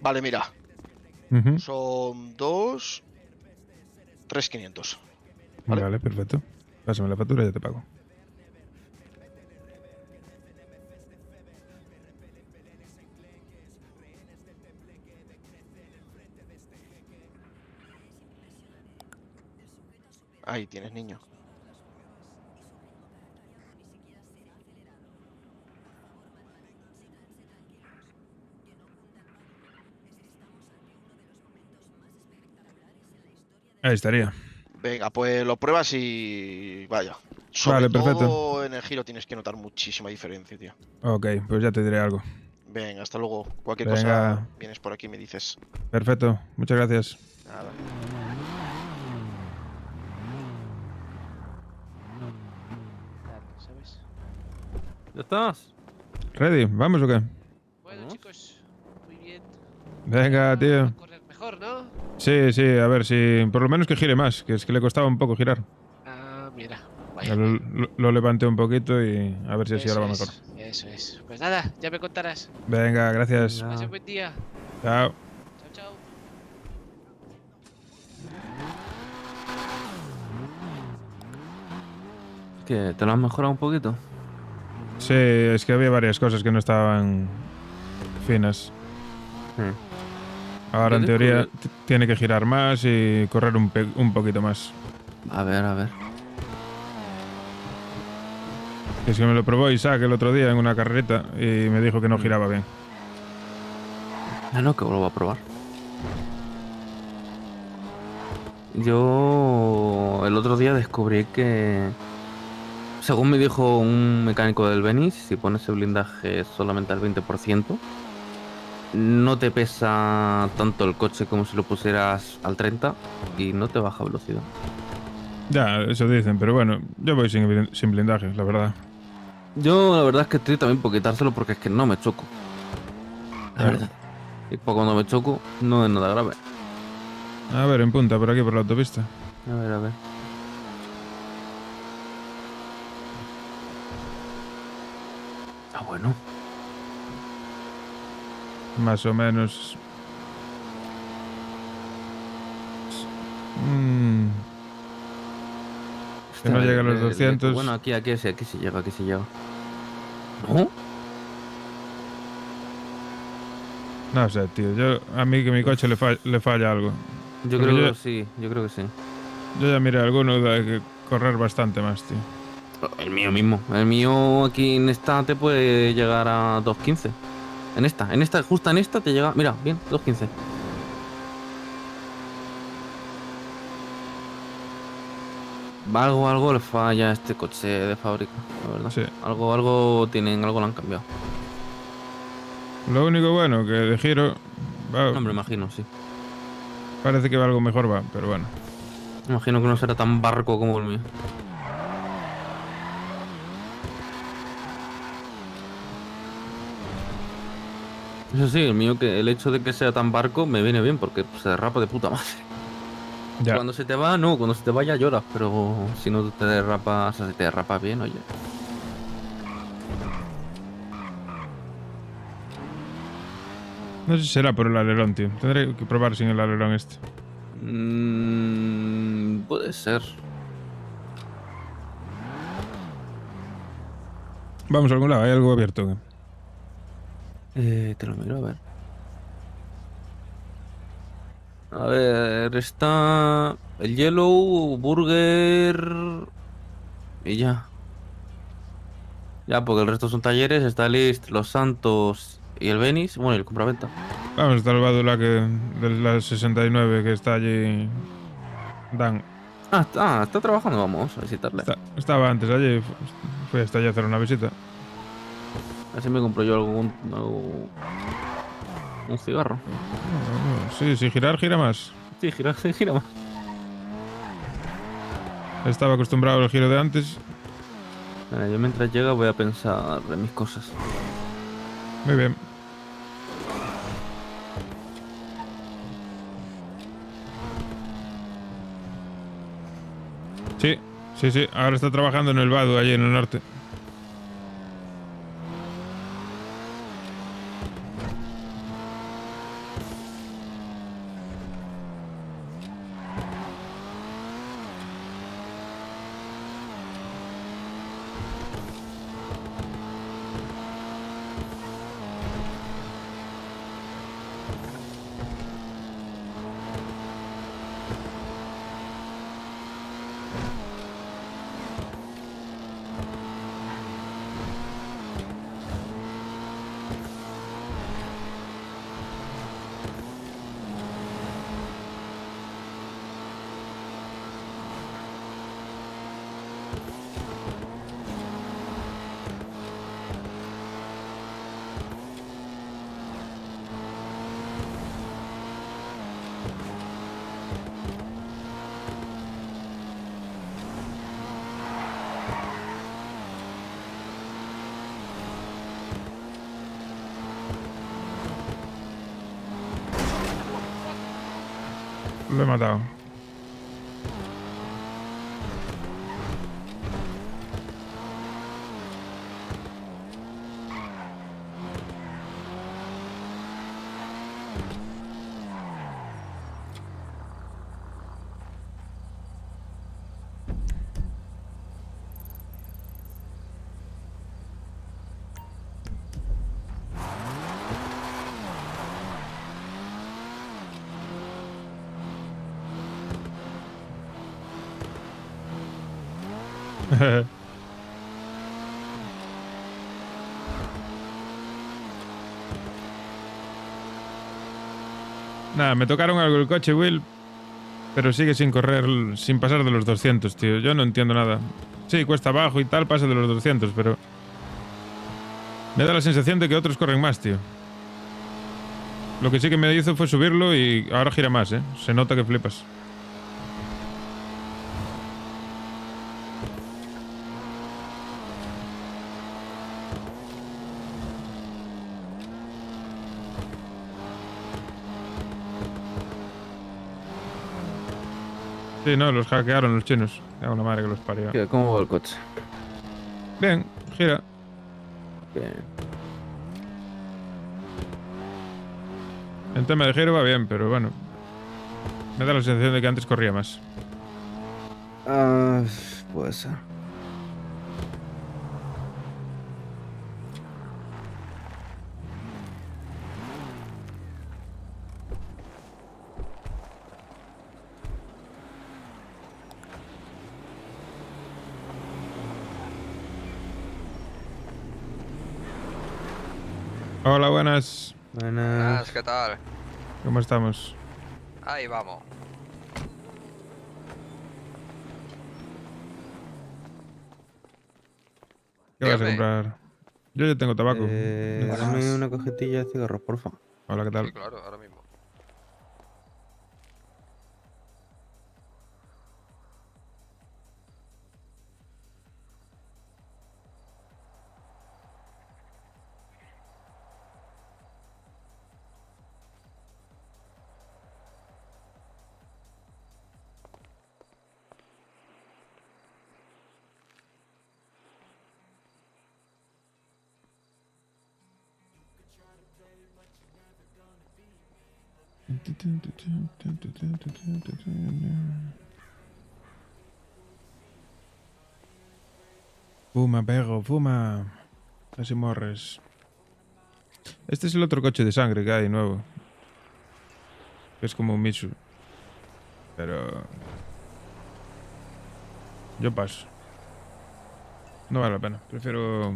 Vale, mira. Son 3.500. Vale, perfecto. Pásame la factura y ya te pago. Ahí tienes, niño. Ahí estaría. Venga, pues lo pruebas y vaya. Sobre Vale, perfecto. todo en el giro tienes que notar muchísima diferencia, tío. Ok, pues ya te diré algo. Venga, hasta luego. Cualquier Venga. cosa, vienes por aquí y me dices. Perfecto, muchas gracias. Nada. ¿Sabes? ¿Ya estás? ¿Ready? ¿Vamos o qué? Bueno, chicos, muy bien. Venga, tío. Correr mejor, ¿no? Sí, a ver si por lo menos que gire más, que es que le costaba un poco girar. Ah, mira. Ya lo levanté un poquito y a ver si así ahora va mejor. Eso es. Pues nada, ya me contarás. Venga, gracias. Pase un buen día. Chao. Chao. ¿Qué? ¿Te lo has mejorado un poquito? Sí, es que había varias cosas que no estaban finas. Ahora en Yo teoría descubrí- tiene que girar más y correr un poquito más. A ver. Es que me lo probó Isaac el otro día en una carrerita y me dijo que no giraba bien. Ah, no, que vuelvo a probar. Yo el otro día descubrí que, según me dijo un mecánico del Venice, si pones el blindaje solamente al 20%, no te pesa tanto el coche como si lo pusieras al 30% y no te baja velocidad. Ya, eso dicen, pero bueno, yo voy sin blindaje, la verdad. Yo la verdad es que estoy también por quitárselo porque es que no me choco. La verdad. Y cuando me choco no es nada grave. A ver, en punta, por aquí, por la autopista. A ver, a ver. Ah, bueno. Más o menos. Que no llega a los 200. Bueno, aquí se llega, aquí se llega. ¿No? No sé, tío. A mí que mi coche le falla algo. Yo creo que sí, yo creo que sí. Yo ya miré alguno de que correr bastante más, tío. El mío mismo. El mío aquí en esta te puede llegar a 2.15. Justo en esta te llega. Mira, bien, 2.15. Algo le falla a este coche de fábrica, la verdad. Sí. Algo tienen, algo lo han cambiado. Lo único bueno que de giro. No me imagino, sí. Parece que va algo mejor, va, pero bueno. Imagino que no será tan barco como el mío. Eso sí, el mío, que el hecho de que sea tan barco me viene bien porque se derrapa de puta madre. Ya. Cuando se te va, no, cuando se te va ya lloras, pero si no te derrapas, o sea, si te derrapa bien, oye. No sé si será por el alerón, tío. Tendré que probar sin el alerón este. Puede ser. Vamos a algún lado, hay algo abierto. Te lo miro, a ver. A ver, está el Yellow, Burger y ya. Ya, porque el resto son talleres, está List, Los Santos y el Venice, bueno, y el compraventa. Vamos, está el Badula de la 69 que está allí. Dan. Está trabajando, vamos a visitarle. Estaba antes allí, fui hasta allí a hacer una visita. A ver si me compro yo un cigarro. Sí, si girar, gira más. Sí, gira más. Estaba acostumbrado al giro de antes. Bueno, yo mientras llega voy a pensar en mis cosas. Muy bien. Sí, ahora está trabajando en el Badu, allí en el norte. Lo he matado. Nada, me tocaron algo el coche, Will. Pero sigue sin correr, sin pasar de los 200, tío. Yo no entiendo nada. Sí, cuesta abajo y tal, pasa de los 200, pero... Me da la sensación de que otros corren más, tío. Lo que sí que me hizo fue subirlo y ahora gira más, ¿eh? Se nota que flipas. Sí, no, los hackearon los chinos. Hago una madre que los parió. ¿Cómo va el coche? Bien, gira. Bien. En tema de giro va bien, pero bueno. Me da la sensación de que antes corría más. Ah, puede ser. Hola, buenas. Buenas. ¿Qué tal? ¿Cómo estamos? Ahí vamos. ¿Qué vas a Dígame. comprar? Yo ya tengo tabaco. Dame una cajetilla de cigarros, porfa. Hola, ¿qué tal? Sí, claro, ahora mismo. Fuma, perro, fuma. Así morres. Este es el otro coche de sangre que hay nuevo. Es como un Mitsu. Pero... yo paso. No vale la pena. Prefiero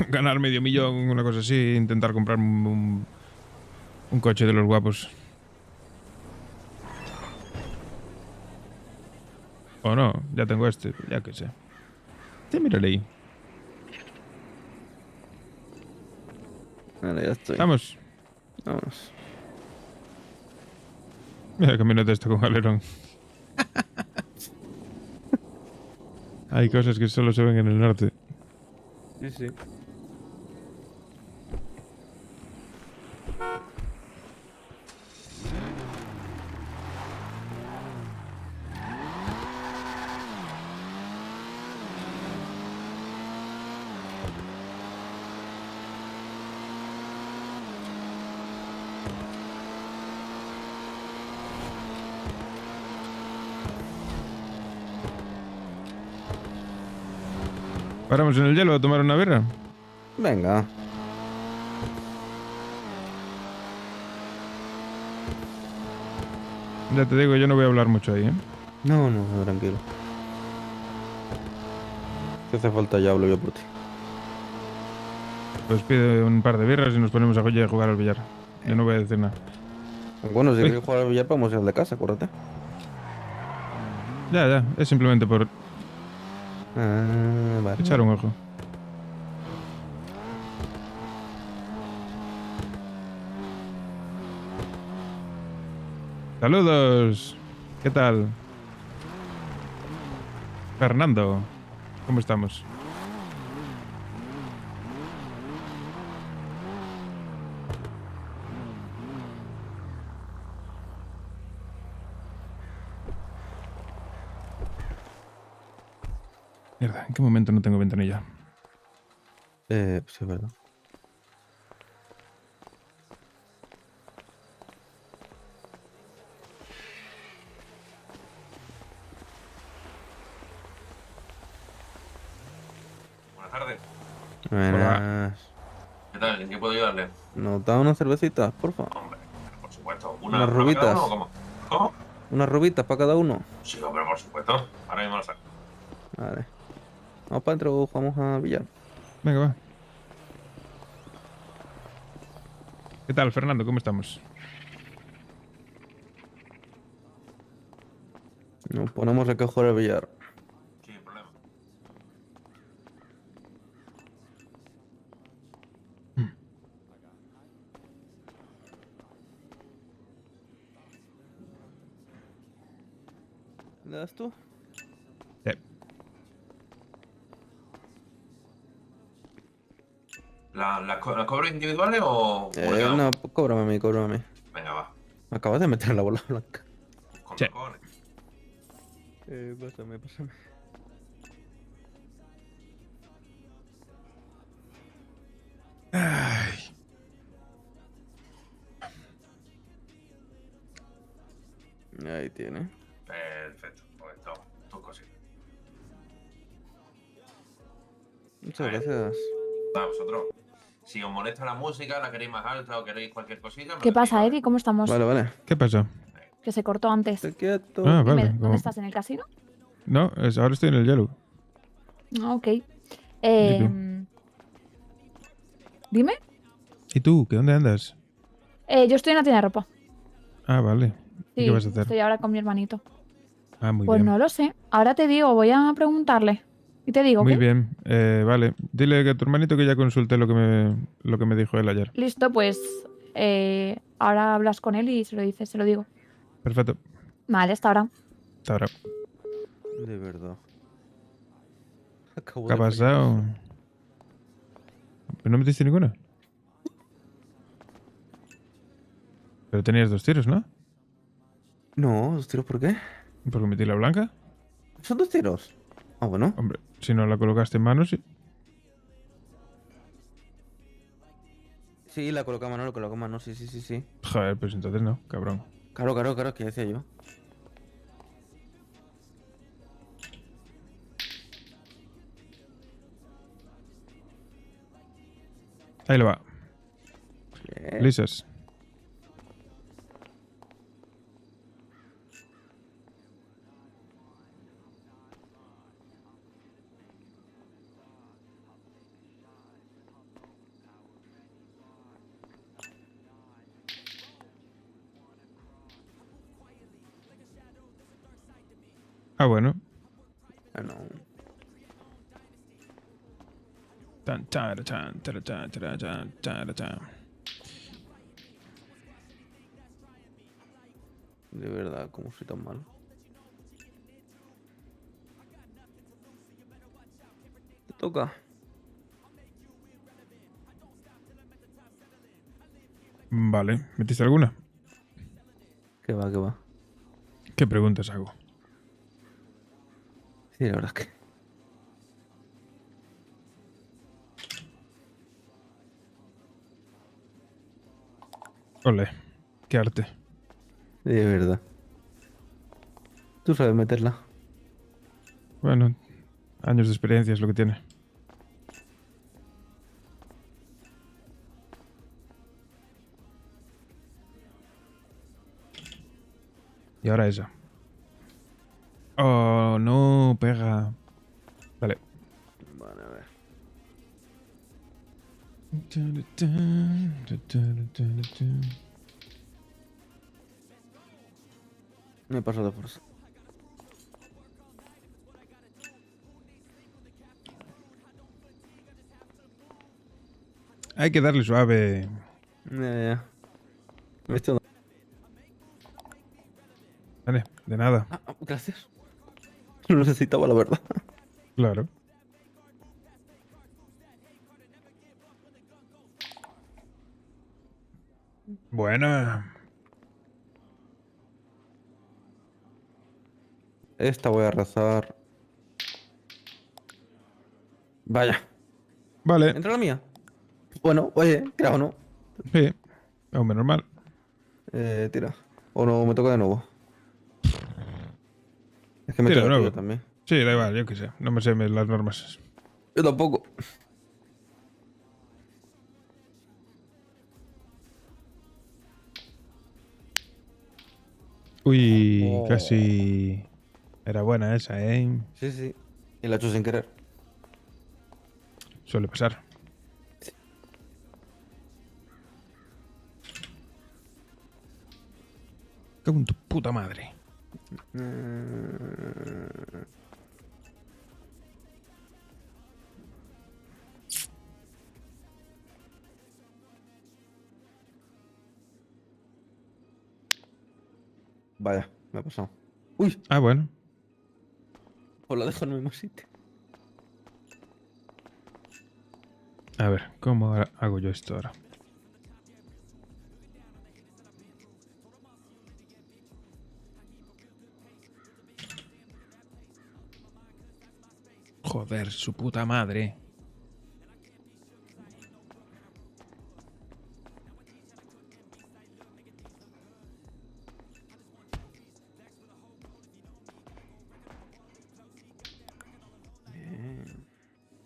ganar medio millón, una cosa así, e intentar comprar un coche de los guapos. O no, ya tengo este, ya que sé. Te miraré ahí. Vale, ya estoy. Vamos. Vámonos. Mira el camioneta este con alerón. Hay cosas que solo se ven en el norte. Sí, sí. ¿Paramos en el hielo a tomar una birra? Venga. Ya te digo, yo no voy a hablar mucho ahí, ¿eh? No, tranquilo. Si hace falta ya hablo yo por ti. Pues pide un par de birras y nos ponemos a jugar al billar. Yo no voy a decir nada. Bueno, si quieres jugar al billar, podemos ir al de casa, acuérdate. Ya, es simplemente por Vale. echar un ojo. Saludos. ¿Qué tal? Fernando, ¿cómo estamos? Mierda, ¿en qué momento no tengo ventanilla? Pues es verdad. Buenas tardes. Buenas. ¿Qué tal? ¿En qué puedo ayudarle? ¿Nos da unas cervecitas, porfa? Hombre, por supuesto. Unas para rubitas. cada uno o cómo? ¿Cómo? Unas rubitas para cada uno. Sí, hombre, por supuesto. Ahora mismo lo saco. Vale. Vamos para adentro, jugamos a billar. Venga, va. ¿Qué tal, Fernando? ¿Cómo estamos? Nos ponemos a coger el billar. Sin problema. ¿Le das tú? Sí. ¿La cobro individuales o quedamos? No, cóbrame a mí, cóbrame a mí. Venga, va. Me acabas de meter la bola blanca. Con Sí. los cojones. Pásame, pásame. Ay. Ahí tiene. Perfecto. Pues toma, tus cositas. Muchas gracias. A vosotros. Si os molesta la música, la queréis más alta o queréis cualquier cosilla, me ¿Qué lo pasa, decís, Eddie? ¿Cómo estamos? Vale, vale. ¿Qué pasa? Que se cortó antes. Quieto. Ah, Dime, vale. ¿dónde estás? ¿En el casino? No, ahora estoy en el Yellow. Ah, ok. ¿Y Dime. ¿Y tú? ¿Qué dónde andas? Yo estoy en la tienda de ropa. Ah, vale. ¿Y Sí, qué vas a hacer? estoy ahora con mi hermanito. Ah, muy Pues bien. no lo sé. Ahora te digo, voy a preguntarle. Y te digo, Muy ¿qué? bien. Vale. Dile que a tu hermanito que ya consulté lo que me dijo él ayer. Listo, pues ahora hablas con él y se lo dices, se lo digo. Perfecto. Vale, hasta ahora. Hasta ahora. De verdad. Acabo ¿Qué ha de fallar. pasado? ¿No metiste ninguna? Pero tenías 2 tiros, ¿no? No, ¿2 tiros por qué? ¿Por qué metí la blanca? ¿Son 2 tiros? Ah, bueno. Hombre, si no la colocaste en mano, sí. Sí, la coloca a mano, sí, sí, sí, sí. Joder, pues entonces no, cabrón. Claro, claro, claro, que decía yo. Ahí lo va. Bien. Lisas. Ah, bueno. Ah, no. Tan, tara, tan, tara, tan, tara, tan, tara, tan. De verdad, ¿cómo soy tan malo? Te toca. Vale. ¿Metiste alguna? ¿Qué va, qué va? ¿Qué preguntas hago? Sí, la verdad es que... Ole. Qué arte. De verdad. Tú sabes meterla. Bueno, años de experiencia es lo que tiene. Y ahora esa. Oh, no, pega. Vale. Vale, a ver. Me he pasado por eso. Hay que darle suave. Ya. Me estoy... Vale, de nada. Gracias. Lo necesitaba, la verdad. Claro. Bueno. Esta voy a rezar. Vaya. Vale. ¿Entra la mía? Bueno, oye, tira o no. Sí. Hombre, normal. Tira. O no, me toca de nuevo. Es que me Tira de toca nuevo. tuya también. Sí, da igual, yo qué sé. No me sé las normas. Yo tampoco. Uy, Oh. casi. Era buena esa, ¿eh? Sí, sí. Y la he hecho sin querer. Suele pasar. Cago en tu puta madre. Vaya, me ha pasado. Uy, Ah, bueno. pues lo dejo en el mismo sitio. A ver, ¿cómo hago yo esto ahora? Joder, su puta madre.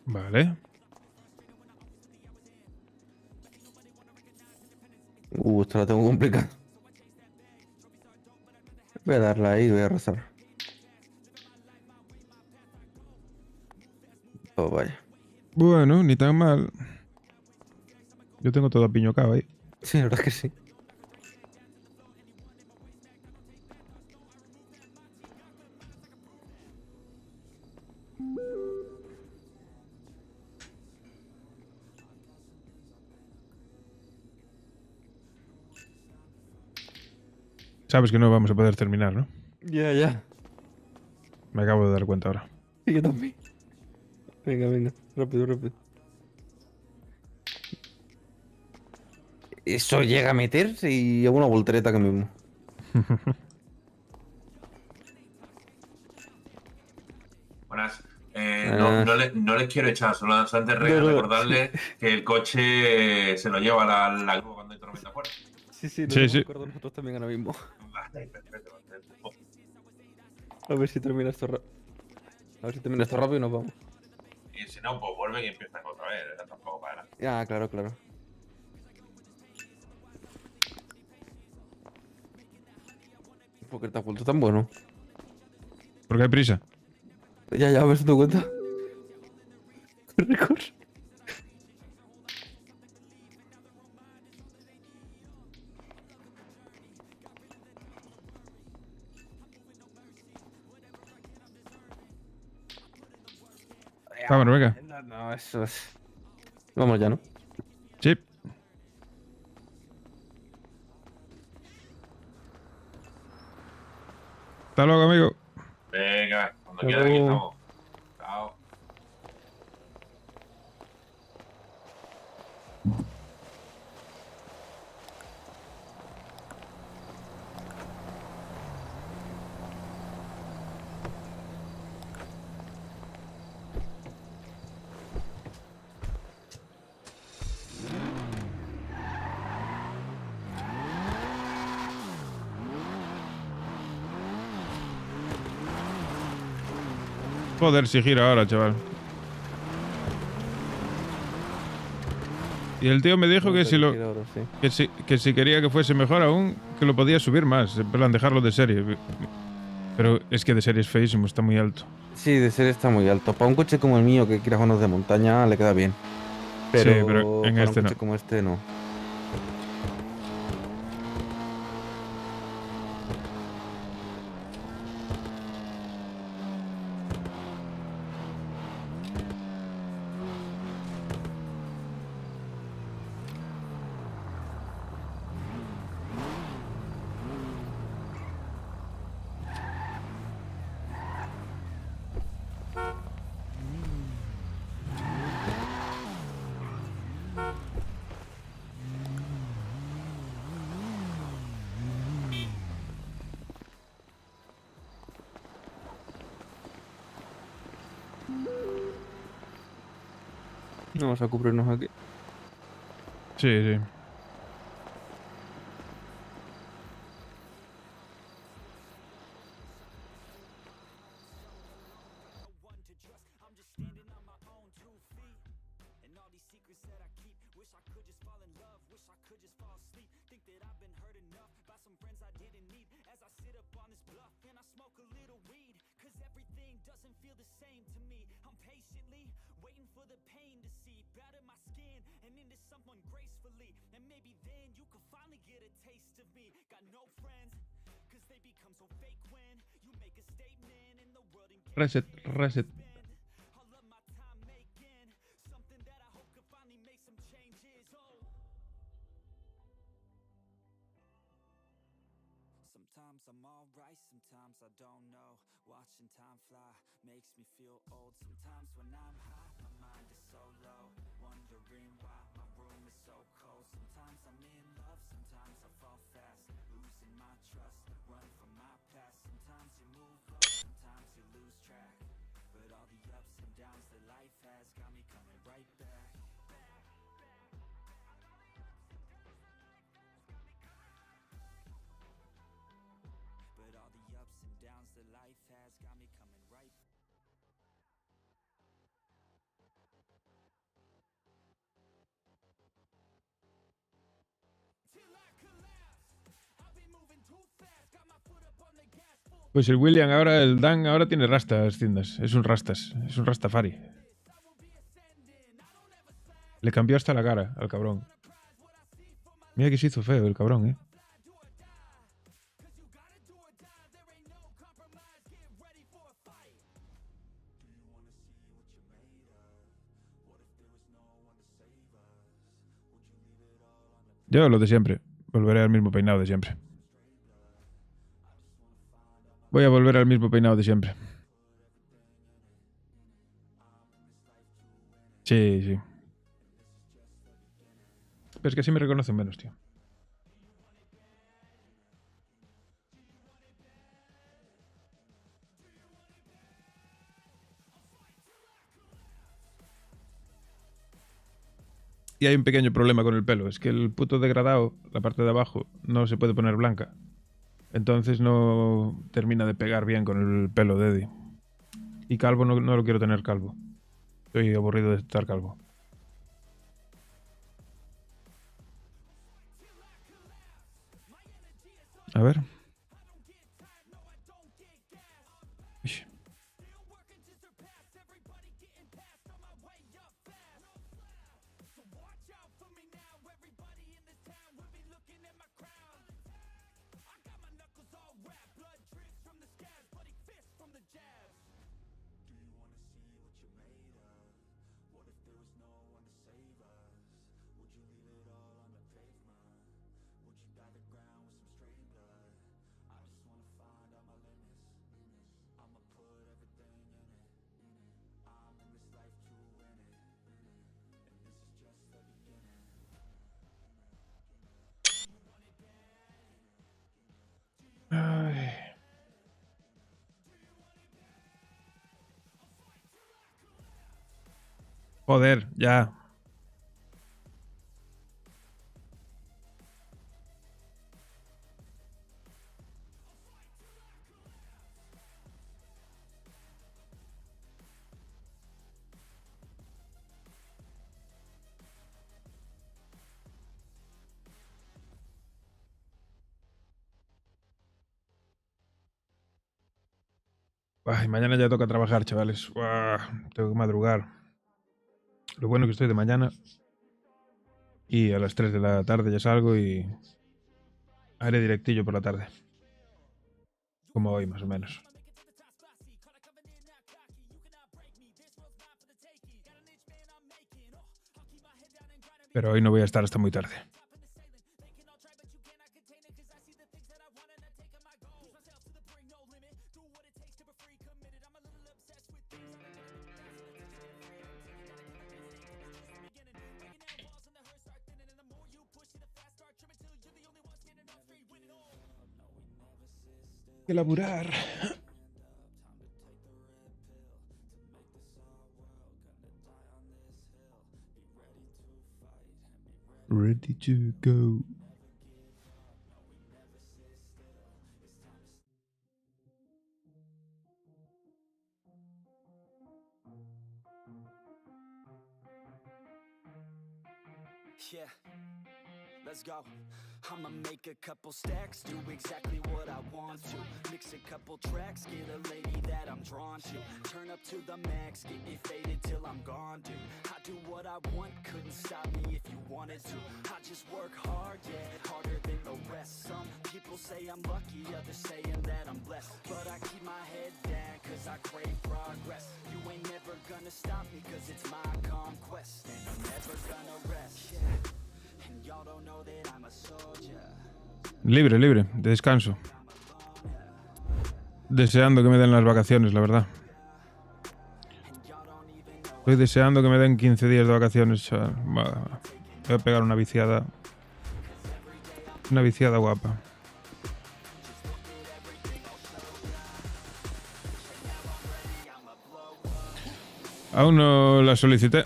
Vale. Esto la tengo complicado. Voy a darla ahí y voy a rezar. Oh, vaya. Bueno, ni tan mal. Yo tengo todo apiñocado ahí. Sí, la verdad es que sí. Sabes que no vamos a poder terminar, ¿no? Ya, ya. Me acabo de dar cuenta ahora. Sí, yo también. Venga, venga. Rápido, rápido. Eso llega a meterse y hago una voltereta que mismo. Buenas. No les quiero echar, solo antes recordarles que el coche se lo lleva la grúa cuando hay tormenta fuerte. Sí, sí, Sí, sí. nosotros también ahora mismo. Vale, perfecto. A ver si termina esto rápido. A ver si termina esto rápido y nos vamos. Y si no, pues vuelven y empiezan otra vez. Tampoco para nada. Ya, claro, claro. ¿Por qué te has vuelto tan bueno? Porque hay prisa. Ya, ya, a ver si te cuenta. Corre, corre. Vámonos, venga. No, eso es. Vamos ya, ¿no? Sí. Hasta luego, amigo. Venga, cuando Hasta quieran aquí luego. estamos. Chao. Joder, si gira ahora, chaval. Y el tío me dijo que si lo que si quería que fuese mejor aún, que lo podía subir más, en plan dejarlo de serie. Pero es que de serie es feísimo, está muy alto. Sí, de serie está muy alto. Para un coche como el mío, que quiera zonas de montaña, le queda bien. Pero, Sí, pero en para este un coche no. como este, no. Vamos a cubrirnos aquí. Sí, sí. Got no friends, cause they become so fake when Reset, reset. Sometimes I'm alright, sometimes I don't know. Watching time fly makes me feel old. Sometimes when I'm high, my mind is so low. Wondering why my room is so cold. Sometimes I'm in love, sometimes I fall fast. Losing my trust, run from my past. Sometimes you move on, sometimes you lose track. But all the ups and downs that life has got me coming right back. But all the ups and downs that life has got me coming right back. Pues el William ahora, el Dan ahora tiene rastas, Cindas. Es un rastas. Es un rastafari. Le cambió hasta la cara al cabrón. Mira que se hizo feo el cabrón, ¿eh? Yo lo de siempre. Volveré al mismo peinado de siempre. Voy a volver al mismo peinado de siempre. Sí, sí. Pero es que así me reconocen menos, tío. Y hay un pequeño problema con el pelo. Es que el puto degradado, la parte de abajo, no se puede poner blanca. Entonces no termina de pegar bien con el pelo de Eddie. Y calvo no lo quiero tener calvo. Estoy aburrido de estar calvo. A ver. Uy. Ay. Joder, ya. Ay, mañana ya toca trabajar, chavales. Uah, tengo que madrugar. Lo bueno es que estoy de mañana. Y a las 3 de la tarde ya salgo y haré directillo por la tarde. Como hoy, más o menos. Pero hoy no voy a estar hasta muy tarde. Que laburar. Ready to go. Yeah, let's go. I'ma make a couple stacks, do exactly what I want. on to. Mix a couple tracks, get a lady that I'm drawn to. Turn up to the max, get me faded till I'm gone, dude. I do what I want, couldn't stop me if you wanted to. I just work hard, yeah, harder than the rest. Some people say I'm lucky, others saying that I'm blessed. But I keep my head down, cause I crave progress. You ain't never gonna stop me, cause it's my conquest. And I'm never gonna rest, yeah. And y'all don't know that I'm a soldier. Libre, libre, de descanso. Deseando que me den las vacaciones, la verdad. Estoy deseando que me den 15 días de vacaciones, chaval. Voy a pegar una viciada. Una viciada guapa. Aún no la solicité.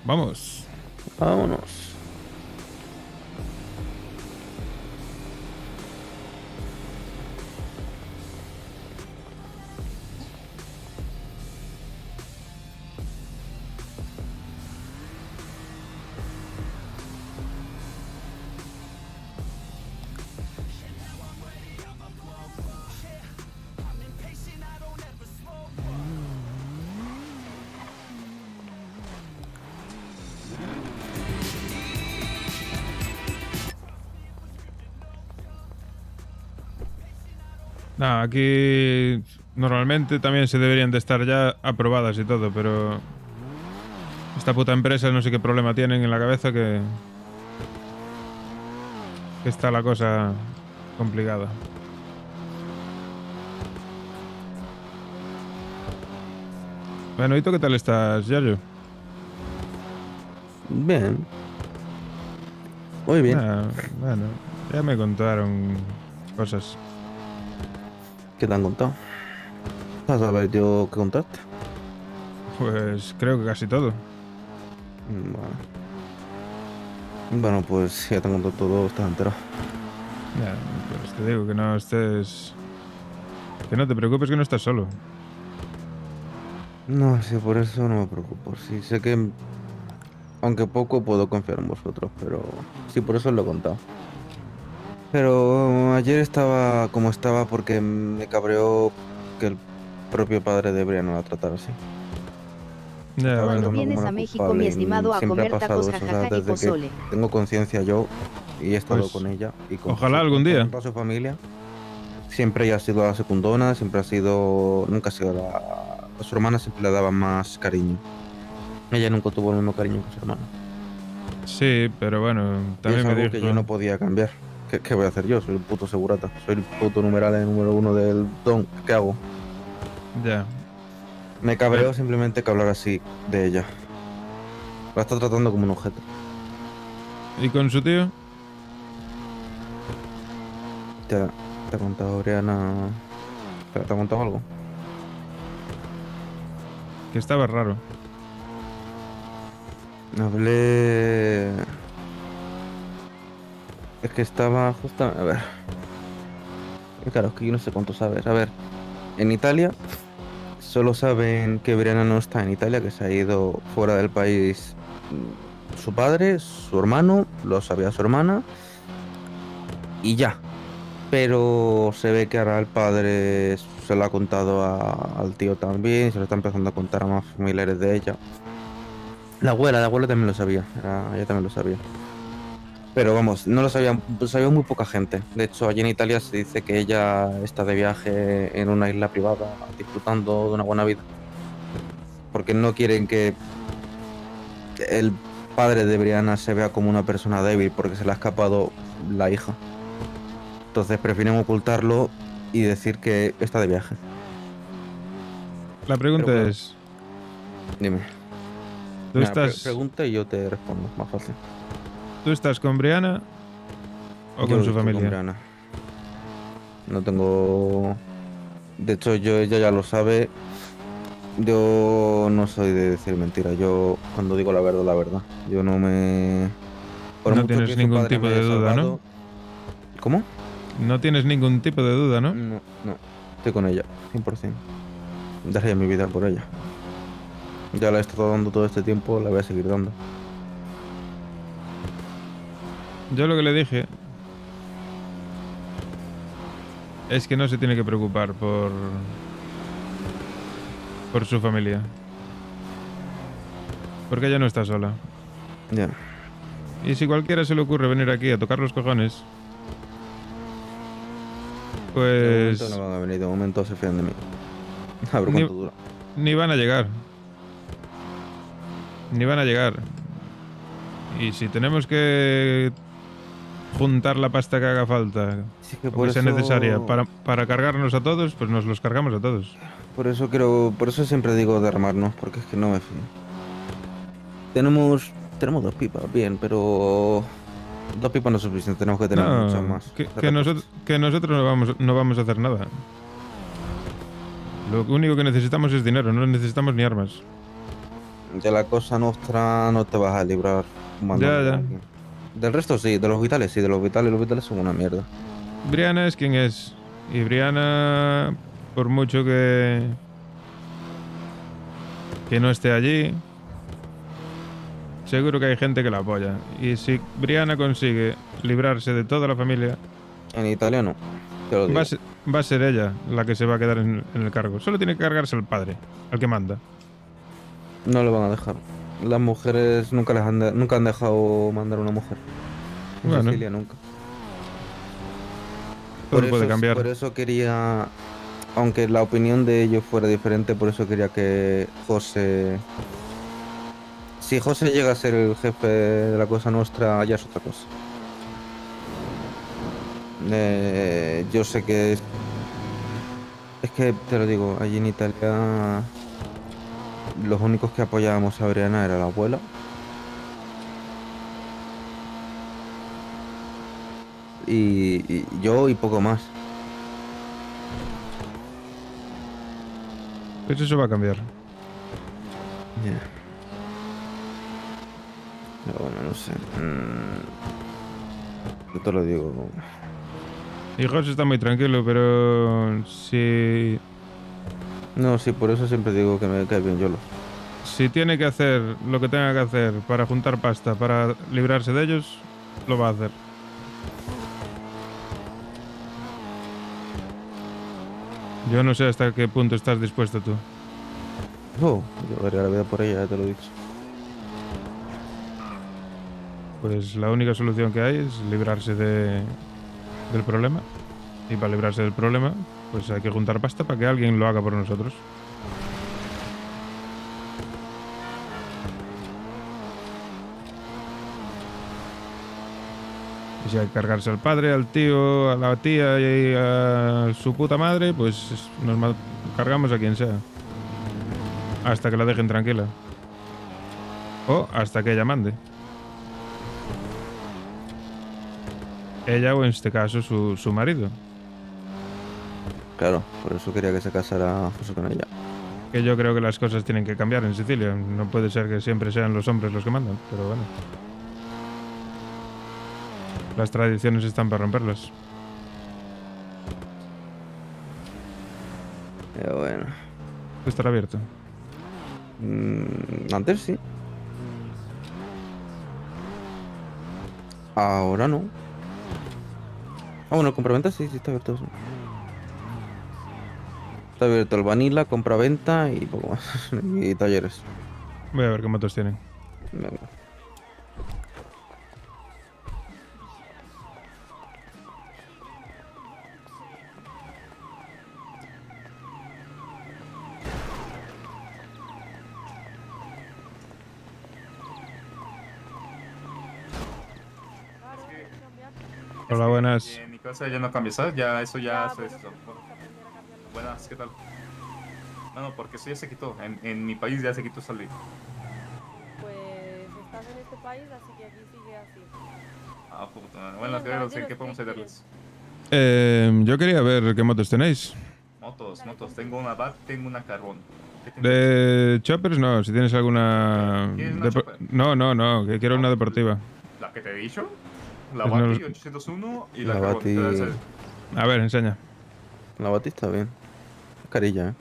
Vamos. Vámonos. Nah, aquí normalmente también se deberían de estar ya aprobadas y todo, pero esta puta empresa no sé qué problema tienen en la cabeza que está la cosa complicada. Bueno, ¿y tú qué tal estás, Yayo? Bien. Muy bien. Bueno, ya me contaron cosas. ¿Qué te han contado? ¿Vas a ver yo qué contaste? Pues creo que casi todo. Bueno, pues ya te han contado todo, estás enterado. Ya, pues te digo que no estés... Que no te preocupes, que no estás solo. No, sí, por eso no me preocupo. Sí, sé que, aunque poco, puedo confiar en vosotros, pero sí, por eso os lo he contado. Pero ayer estaba como estaba porque me cabreó que el propio padre de Brianna la tratara así. Ya, Cuando bueno, vienes como a una México, culpable mi y estimado, a siempre ha comer pasado tacos, eso, o sea, jajaja, y desde que pozole. tengo conciencia yo y he estado Pues, con ella y con ojalá algún día. con toda su familia. Siempre ella ha sido la secundona, siempre ha sido, nunca ha sido a su hermana siempre le daba más cariño. Ella nunca tuvo el mismo cariño que su hermana. Sí, pero bueno, Y también es me algo dijo... que yo no podía cambiar. ¿Qué voy a hacer yo? Soy el puto segurata. Soy el puto numeral número 1 del don. ¿Qué hago? Ya. Me cabreó simplemente que hablar así de ella. La está tratando como un objeto. ¿Y con su tío? ¿Te ha contado Brianna? ¿Te ha contado algo? Que estaba raro. Hablé... Es que estaba justo... A ver... Claro, es que yo no sé cuánto sabes. A ver, en Italia solo saben que Brianna no está en Italia, que se ha ido fuera del país su padre, su hermano, lo sabía su hermana y ya. Pero se ve que ahora el padre se lo ha contado al tío también, se lo está empezando a contar a más familiares de ella. La abuela también lo sabía, ella también lo sabía. Pero vamos, no lo sabía muy poca gente. De hecho, allí en Italia se dice que ella está de viaje en una isla privada, disfrutando de una buena vida. Porque no quieren que el padre de Brianna se vea como una persona débil porque se le ha escapado la hija. Entonces prefieren ocultarlo y decir que está de viaje. La pregunta Pero, claro, es... Dime. ¿Tú Mira, estás... pregunta y yo te respondo, más fácil. ¿Tú estás con Brianna o Yo con su estoy familia? con Brianna. No tengo... De hecho, ella ya lo sabe. Yo no soy de decir mentiras. Yo cuando digo la verdad. Yo no me... Por No mucho tienes que su ningún padre tipo me de haya duda, ¿no? salvado- ¿Cómo? No tienes ningún tipo de duda, ¿no? No. Estoy con ella, 100%. Daría mi vida por ella. Ya la he estado dando todo este tiempo, la voy a seguir dando. Yo lo que le dije es que no se tiene que preocupar por su familia. Porque ella no está sola. Ya. Y si cualquiera se le ocurre venir aquí a tocar los cojones, pues... De momento no van a venir, de momento se fían de mí. A ver cuánto dura. Ni van a llegar. Ni van a llegar. Y si tenemos que juntar la pasta que haga falta, que o por que sea eso- necesaria, para cargarnos a todos, pues nos los cargamos a todos. Por eso siempre digo de armarnos, porque es que no me fío. Tenemos 2 pipas, bien, pero 2 pipas no es suficiente, tenemos que tener No, muchas más. que nosotros no vamos a hacer nada. Lo único que necesitamos es dinero, no necesitamos ni armas. De la cosa nuestra no te vas a librar. mandando Ya. a alguien. Del resto sí, de los vitales sí, los vitales son una mierda. Brianna es quien es. Y Brianna, por mucho que no esté allí, seguro que hay gente que la apoya. Y si Brianna consigue librarse de toda la familia, en italiano, te lo digo. va a ser ella la que se va a quedar en el cargo. Solo tiene que cargarse al padre, al que manda. No le van a dejar. Las mujeres nunca han dejado mandar a una mujer. En Bueno. Sicilia nunca. Todo puede cambiar. Por eso quería, aunque la opinión de ellos fuera diferente, por eso quería que José... Si José llega a ser el jefe de la cosa nuestra, ya es otra cosa. Yo sé que es que te lo digo, allí en Italia los únicos que apoyábamos a Brianna era la abuela y yo y poco más. Pues eso va a cambiar. Ya. Pero bueno, no sé. Yo te lo digo. Y José está muy tranquilo, pero si No, sí, por eso siempre digo que me cae bien Yolo. si tiene que hacer lo que tenga que hacer para juntar pasta, para librarse de ellos, lo va a hacer. Yo no sé hasta qué punto estás dispuesto tú. Yo daría la vida por ella, ya te lo he dicho. Pues la única solución que hay es librarse del problema. Y para librarse del problema, pues hay que juntar pasta para que alguien lo haga por nosotros. Y si hay que cargarse al padre, al tío, a la tía y a su puta madre, pues nos cargamos a quien sea. Hasta que la dejen tranquila. O hasta que ella mande. Ella o en este caso su marido. Claro, por eso quería que se casara José con ella. Que yo creo que las cosas tienen que cambiar en Sicilia. No puede ser que siempre sean los hombres los que mandan, pero bueno. Las tradiciones están para romperlas. Pero bueno. ¿Puede estar abierto? Antes sí. Ahora no. Ah, bueno, compraventa sí está abierto. Sí. Está abierto el Vanilla, compraventa y poco más. Y talleres. Voy a ver qué motos tienen. Venga. Hola, buenas. En mi casa ya no cambia, ¿sabes? Ya eso ya es eso. Buenas, ¿qué tal? No, porque eso ya se quitó. En mi país ya se quitó esa ley. Pues estás en este país, así que aquí sigue así. Ah, puta. Buenas, guerreros, ¿qué podemos hacerles? Yo quería ver qué motos tenéis. Motos. Tengo una BAT, tengo una Carbón. De choppers no, si tienes alguna... ¿Quieres una chopper? No, que quiero una deportiva. ¿La que te he dicho? La Pues no Bati los- 801 y la La Carbón. Bati... Pero esa- A ver, enseña. La Bati está bien. Es carilla, ¿eh?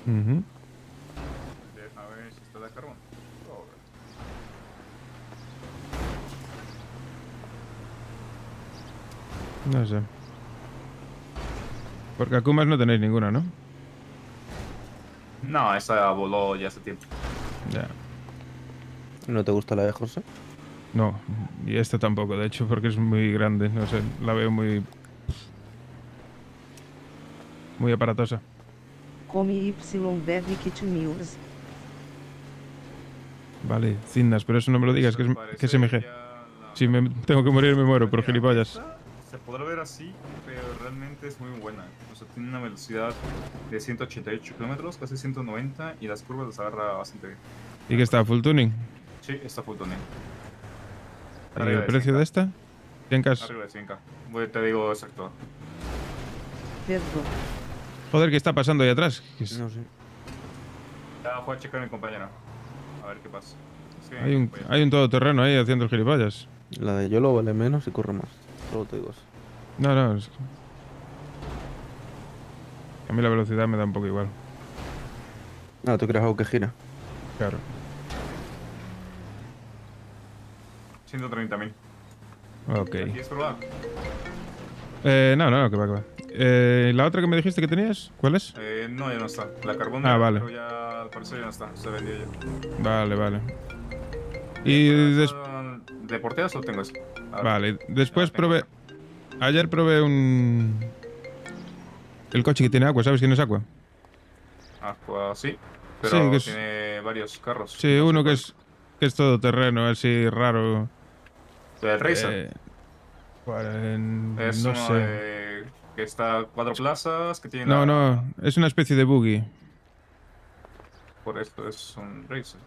Ujú. Déjame ver si está de carbón. No sé. Porque Akumas no tenéis ninguna, ¿no? No, esa voló ya hace tiempo. Ya. ¿No te gusta la de José? No, y esta tampoco, de hecho, porque es muy grande, no sé, la veo muy... muy aparatosa. Come Y bebe que tu news. Vale, Cindas, pero eso no me lo digas, que es MG. Si me tengo que morir me muero por gilipollas. Se podrá ver así, pero realmente es muy buena. O sea, tiene una velocidad de 188 kilómetros, casi 190, y las curvas las agarra bastante bien. ¿Y qué está? ¿Full tuning? Sí, está full tuning. ¿Y el precio de esta? 100K. Arriba de 100K. Te digo exacto. Joder, ¿qué está pasando ahí atrás? No sé. Ya voy a checar a mi compañera. A ver qué pasa. Sí, Hay un todoterreno ahí haciendo el gilipollas. La de Yolo vale menos y corre más. Solo te digo eso. No, a mí la velocidad me da un poco igual. Ah, ¿tú crees algo que gira? Claro. 130.000. Ok. ¿Quieres probar? No, que va. ¿La otra que me dijiste que tenías? ¿Cuál es? No, ya no está. La carbón vale. pero ya al parecer ya no está. Se vendió ya. Vale. Y ¿De porteas o tengo eso? Vale, después probé... Ayer probé el coche que tiene Aqua, ¿sabes quién es Aqua? Aqua, sí. Pero Sí, que es... tiene varios carros. Sí, uno que es todoterreno, así raro. ¿El Racer? Es no uno sé. que está a 4 plazas, que tiene No, es una especie de buggy. Por esto es un Racer.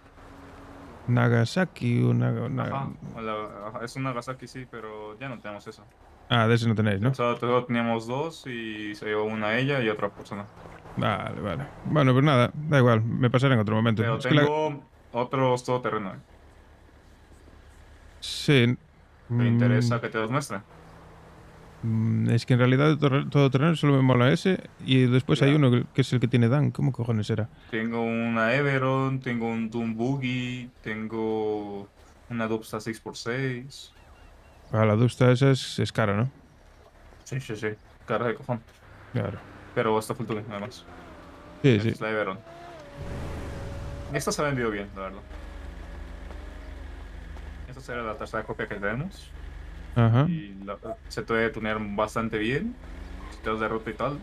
Nagasaki o Ajá, es un Nagasaki, sí, pero ya no tenemos eso. Ah, de ese no tenéis, ¿no? Solo teníamos dos y se llevó una ella y otra persona. Vale. Bueno, pues nada, da igual, me pasaré en otro momento. Pero Es que tengo otros todoterreno. Sí. ¿Te interesa que te los muestre? Es que en realidad todoterreno solo me mola ese y después hay uno que es el que tiene Dan. ¿Cómo cojones era? Tengo una Everon, tengo un Doom Buggy, tengo una Dubsta 6x6. Ah, la Dusta esa es cara, ¿no? Sí. Cara de cojón. Claro. Pero está full tuning, además. Sí. Es la Everon. Esta se ha vendido bien, la verdad. Esta será la tercera copia que tenemos. Ajá. Y se puede tunear bastante bien. Si te das de ruta y tal.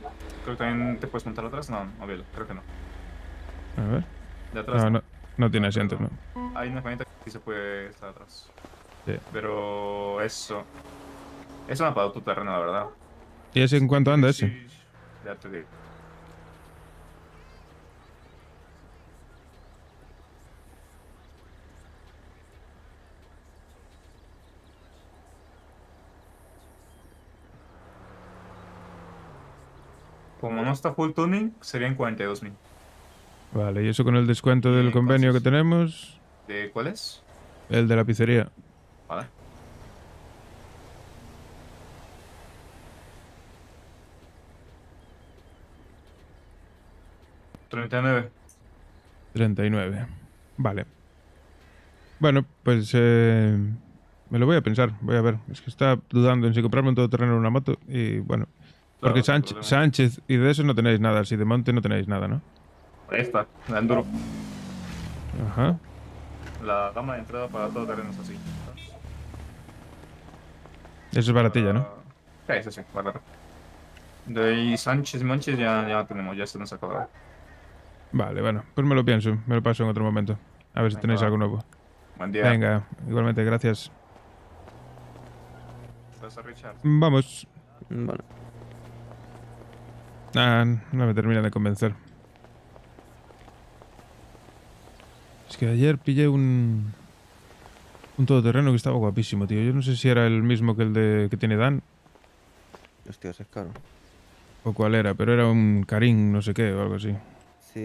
Creo que también te puedes montar atrás. No, creo que no. A ver. De atrás. No tiene asiento, ¿no? Hay una herramienta que sí se puede estar atrás. Sí. Pero eso. Es una para tu terreno, la verdad. ¿Y ese en cuánto anda ese? Sí, ya te digo. Como no está full tuning, serían 42.000. Vale, y eso con el descuento del convenio que tenemos. ¿De cuál es? El de la pizzería. Vale. $39. 39. Vale. Bueno, pues me lo voy a pensar. Voy a ver. Es que estaba dudando en si comprarme un todoterreno o una moto. Y bueno. Porque Sánchez y de eso no tenéis nada. Si de monte no tenéis nada, ¿no? Ahí está, la Enduro. Ajá. La gama de entrada para todoterrenos así. Eso es baratilla, ¿no? Sí, barato. De ahí Sánchez y Manches ya tenemos, ya se nos acabó. Vale, bueno, pues me lo pienso, me lo paso en otro momento. A ver si tenéis algo nuevo. Buen día. Venga, igualmente, gracias. ¿Vas a Richard? Vamos. Vale. No me termina de convencer. Es que ayer pillé un todoterreno que estaba guapísimo, tío. Yo no sé si era el mismo que el que tiene Dan. Hostia, ese es caro. O cuál era, pero era un Karim, no sé qué, o algo así. Sí,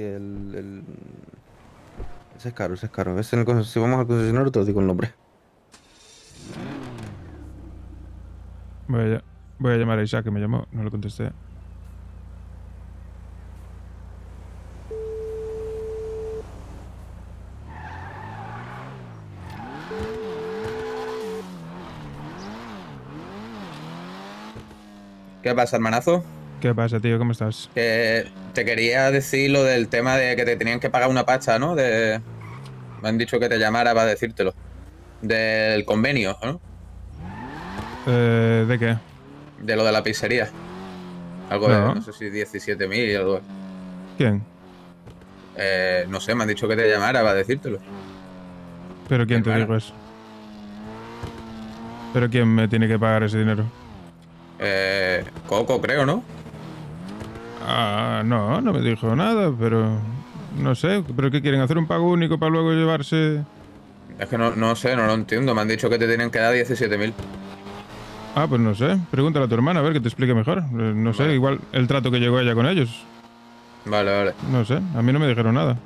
ese es caro, si vamos al concesionario te digo el nombre. Voy a llamar a Isaac, que me llamó, no le contesté. ¿Qué pasa, hermanazo? ¿Qué pasa, tío? ¿Cómo estás? Que te quería decir lo del tema de que te tenían que pagar una pasta, ¿no? Me han dicho que te llamara para decírtelo. Del convenio, ¿no? ¿De qué? De lo de la pizzería. Algo No. de, no sé si 17.000 algo. ¿Quién? No sé, me han dicho que te llamara para decírtelo. ¿Pero quién te Hermana. dijo eso? ¿Pero quién me tiene que pagar ese dinero? Coco, creo, ¿no? Ah, no me dijo nada, pero... No sé, ¿pero qué quieren? ¿Hacer un pago único para luego llevarse...? Es que no sé, no lo entiendo. Me han dicho que te tienen que dar 17.000. Ah, pues no sé. Pregúntale a tu hermana, a ver, que te explique mejor. No sé, igual el trato que llegó ella con ellos. Vale. No sé, a mí no me dijeron nada.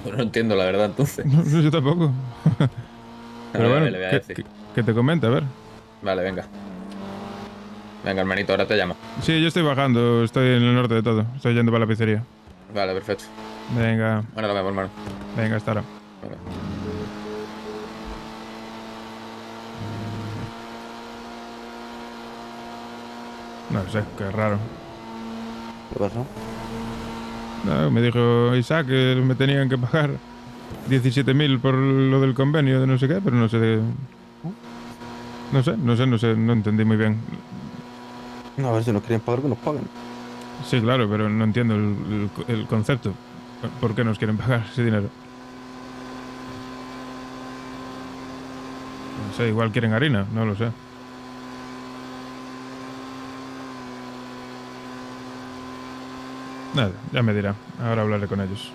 No entiendo la verdad, entonces. No, yo tampoco. Pero bueno, le voy a decir. que te comente, a ver. Vale, venga. Venga, hermanito, ahora te llamo. Sí, yo estoy bajando, estoy en el norte de todo. Estoy yendo para la pizzería. Vale, perfecto. Venga. Ahora lo vemos, hermano. Venga, hasta ahora. Venga. No sé, qué raro. ¿Qué pasó? No, me dijo Isaac que me tenían que pagar 17.000 por lo del convenio de no sé qué, pero no sé de... No sé, no entendí muy bien. A ver, si nos quieren pagar, que nos paguen. Sí, claro, pero no entiendo el concepto. ¿Por qué nos quieren pagar ese dinero? No sé, igual quieren harina, no lo sé. Nada, ya me dirá. Ahora hablaré con ellos.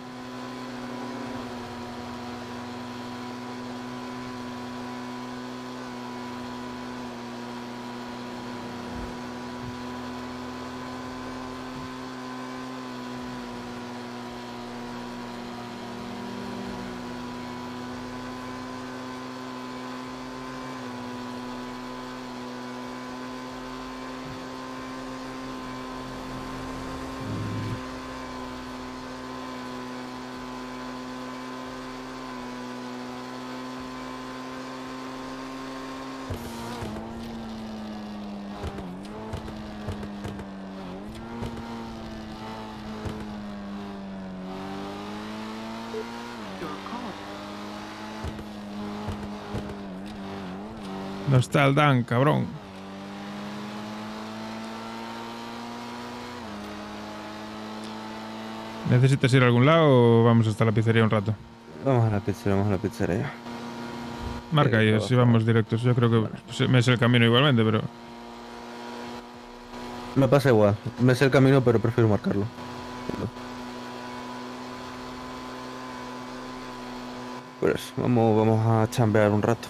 No está el Dan, cabrón. ¿Necesitas ir a algún lado o vamos hasta la pizzería un rato? Vamos a la pizzería. Marca ahí, si vamos directos. Yo creo que me es el camino igualmente, pero... Me pasa igual. Me sé el camino, pero prefiero marcarlo. Pues vamos a chambear un rato.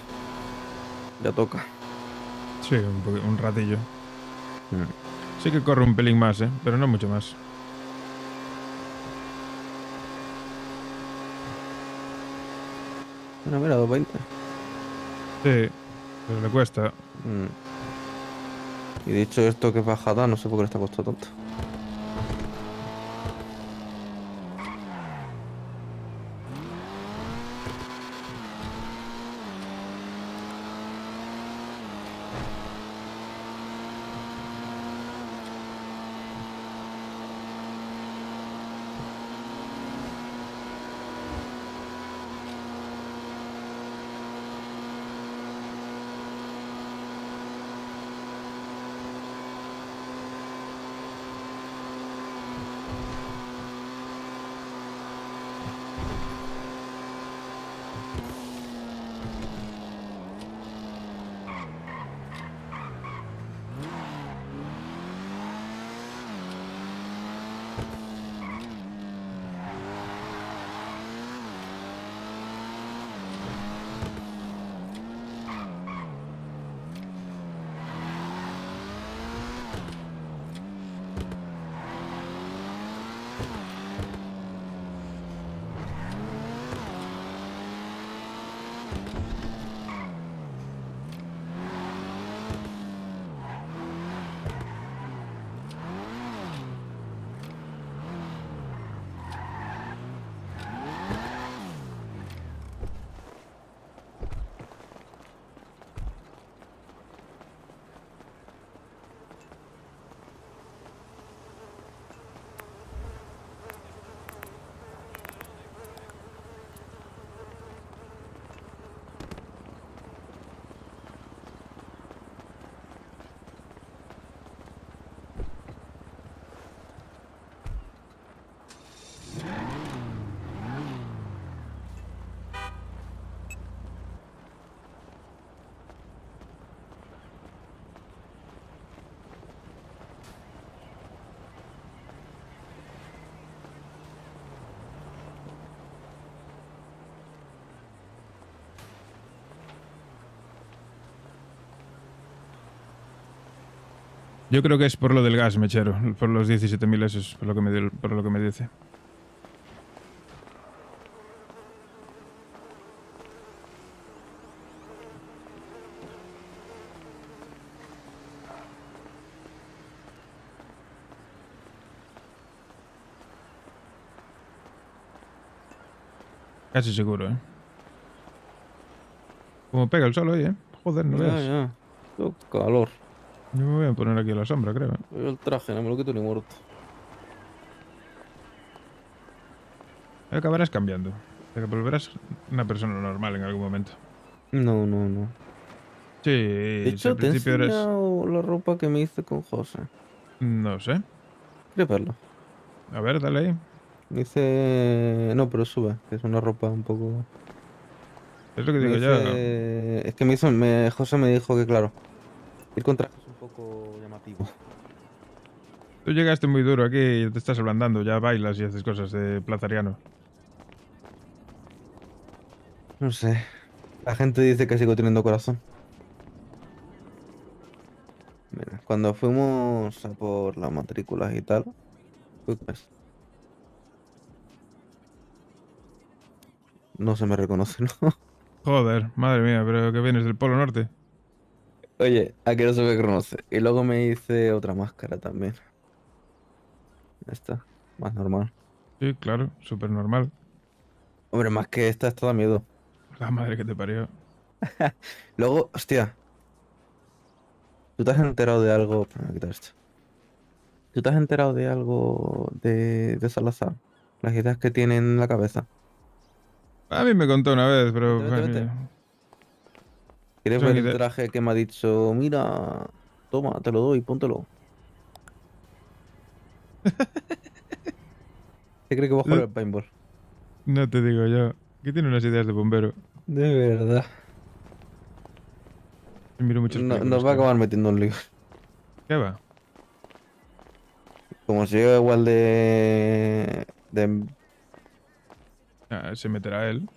Ya toca. Sí, un ratillo. Sí que corre un pelín más, pero no mucho más. Bueno, mira, 2.20. Sí, pero le cuesta. Y dicho esto, que es bajada, no sé por qué le está costando tanto. Yo creo que es por lo del gas, mechero. Por los 17.000 esos, por lo que me dice. Casi seguro, ¿eh? Como pega el sol hoy, ¿eh? Joder, no veas. Ya. Qué calor. Yo me voy a poner aquí a la sombra, creo. Yo el traje, no me lo quito ni muerto. Acabarás cambiando. Te volverás una persona normal en algún momento. No. Sí, De si hecho, al te he principio eres... enseñado la ropa que me hice con José. No sé. ¿Quieres verlo? A ver, dale ahí. Me hice... No, pero sube, que es una ropa un poco... Es lo que digo yo. Es que José me dijo que, claro, ir con traje es un poco llamativo. Tú llegaste muy duro aquí y te estás ablandando. Ya bailas y haces cosas de plazariano. No sé. La gente dice que sigo teniendo corazón. Mira, cuando fuimos a por las matrículas y tal, pues, no se me reconoce, ¿no? Joder, madre mía, pero que vienes del Polo Norte. Oye, ¿a qué no se me reconoce? Y luego me hice otra máscara también. Ya está, más normal. Sí, claro, súper normal. Hombre, más que esta da miedo. La madre que te parió. Luego, hostia. ¿Tú te has enterado de algo? Voy a quitar esto. ¿Tú te has enterado de algo de Salazar? Las ideas que tiene en la cabeza. A mí me contó una vez, pero... Vete. ¿Quieres Son ver el ide- traje que me ha dicho? Mira, toma, te lo doy, póntelo. ¿Qué cree que voy a jugar al paintball? No te digo yo. Que tiene unas ideas de bombero. De verdad. Miro muchas películas. Nos va a acabar metiendo en líos. ¿Qué va? Como si yo igual de... Ah, se meterá él.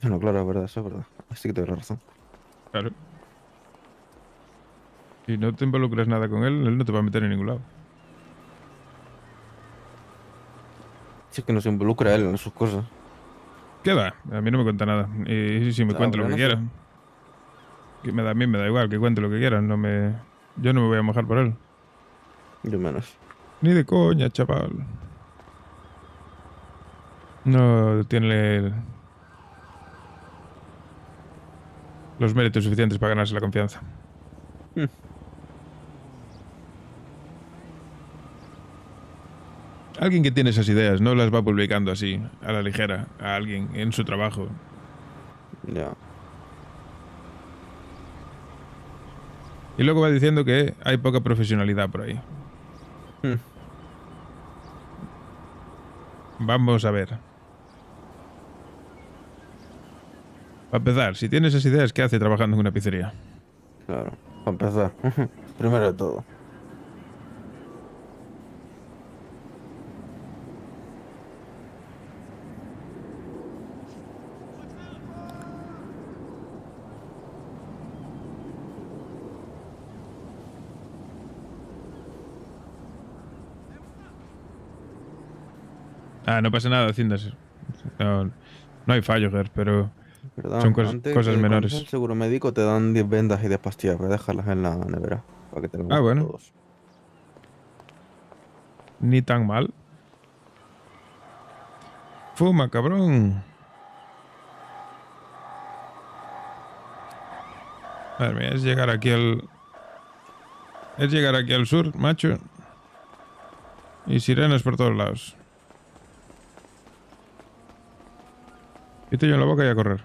No, claro, es verdad, eso es verdad. Así que te doy razón. Claro. Si no te involucras nada con él no te va a meter en ningún lado. Si es que no se involucra él en sus cosas. ¿Qué va? A mí no me cuenta nada. Y si me cuenta lo que quiera. Que a mí me da igual que cuente lo que quiera. Yo no me voy a mojar por él. Yo menos. Ni de coña, chaval. No tiene los méritos suficientes para ganarse la confianza. Alguien que tiene esas ideas no las va publicando así, a la ligera, a alguien en su trabajo. Ya. Y luego va diciendo que hay poca profesionalidad por ahí. Vamos a ver. Para empezar, si tienes esas ideas, ¿qué hace trabajando en una pizzería? Claro, para empezar. Primero de todo. Ah, no pasa nada, Cindas. No hay fallo, Ger, pero ¿Verdad? son Antes cosas de menores. conocer el seguro médico te dan 10 vendas y 10 pastillas. Voy a dejarlas en la nevera. Para que tengamos Ah, bueno. todos. Ni tan mal. Fuma, cabrón. Madre mía, es llegar aquí al... Es llegar aquí al sur, macho. Y sirenas por todos lados. Pitillo en la boca y a correr.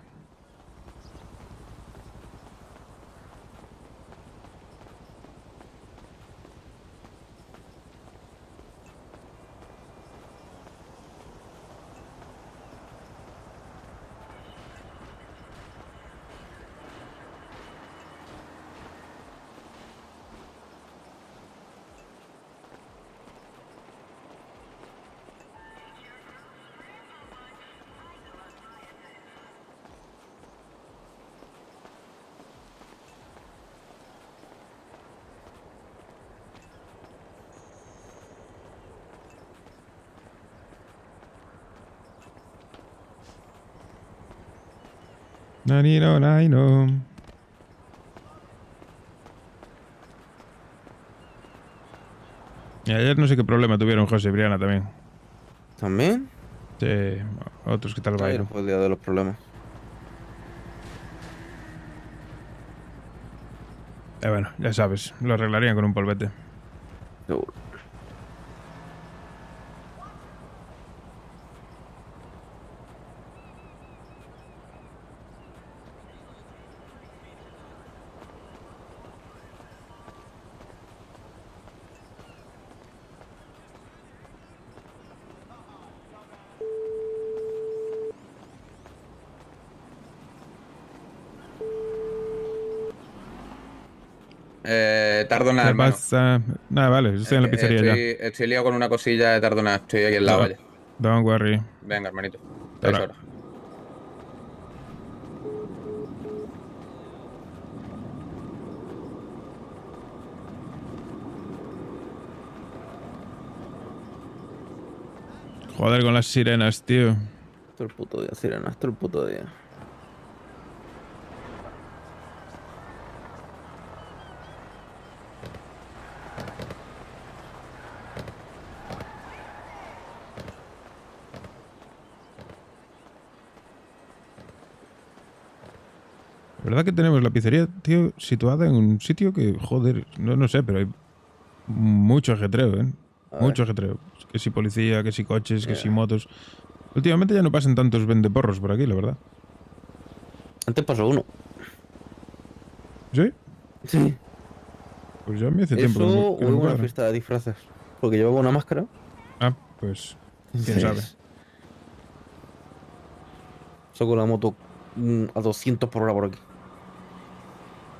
Nanino, naino. Y ayer no sé qué problema tuvieron José y Briana también. ¿También? Sí, otros que tal Ayer vaina. fue el día de los problemas. Bueno, ya sabes, lo arreglarían con un polvete. Seguro. Tardo nada, ¿Qué hermano. pasa? Nada, vale, estoy en la pizzería ya. Estoy liado con una cosilla de tardo nada. Estoy aquí al lado, vaya. Don't worry. Venga, hermanito. Hasta Ahora. ahora. Joder con las sirenas, tío. Todo el puto día, sirena, todo el puto día. ¿Verdad que tenemos la pizzería, tío, situada en un sitio que, joder, no sé, pero hay mucho ajetreo, ¿eh? Mucho ajetreo. Que si policía, que si coches, que si motos. Últimamente ya no pasan tantos vendeporros por aquí, la verdad. Antes pasó uno. ¿Sí? Sí. Pues ya me hace tiempo que Eso no o me hubo una cuadra. fiesta de disfraces. Porque llevaba una máscara. Ah, pues quién Sí. sabe. Saco la moto a 200 por hora por aquí.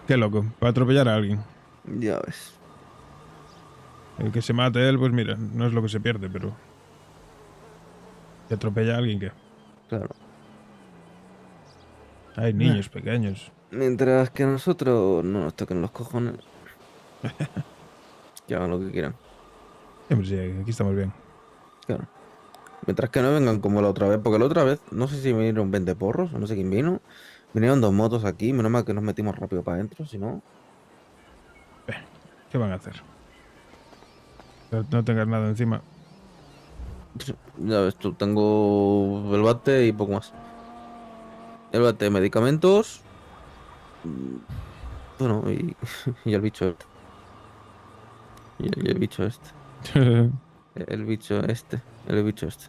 Qué loco, para atropellar a alguien. Ya ves. El que se mate él, pues mira, no es lo que se pierde, pero... ¿Que atropella a alguien qué? Claro. Hay niños pequeños. Mientras que a nosotros no nos toquen los cojones. Que hagan lo que quieran. Siempre sí, aquí estamos bien. Claro. Mientras que no vengan como la otra vez. Porque la otra vez, no sé si vinieron 20 porros o no sé quién vino. Vinieron 2 motos aquí. Menos mal que nos metimos rápido para adentro. Si no... ¿Qué van a hacer? No tengas nada encima. Ya ves tú, tengo el bate y poco más. El bate de medicamentos. Bueno, y el bicho este. Y el bicho este. El bicho este. El bicho este.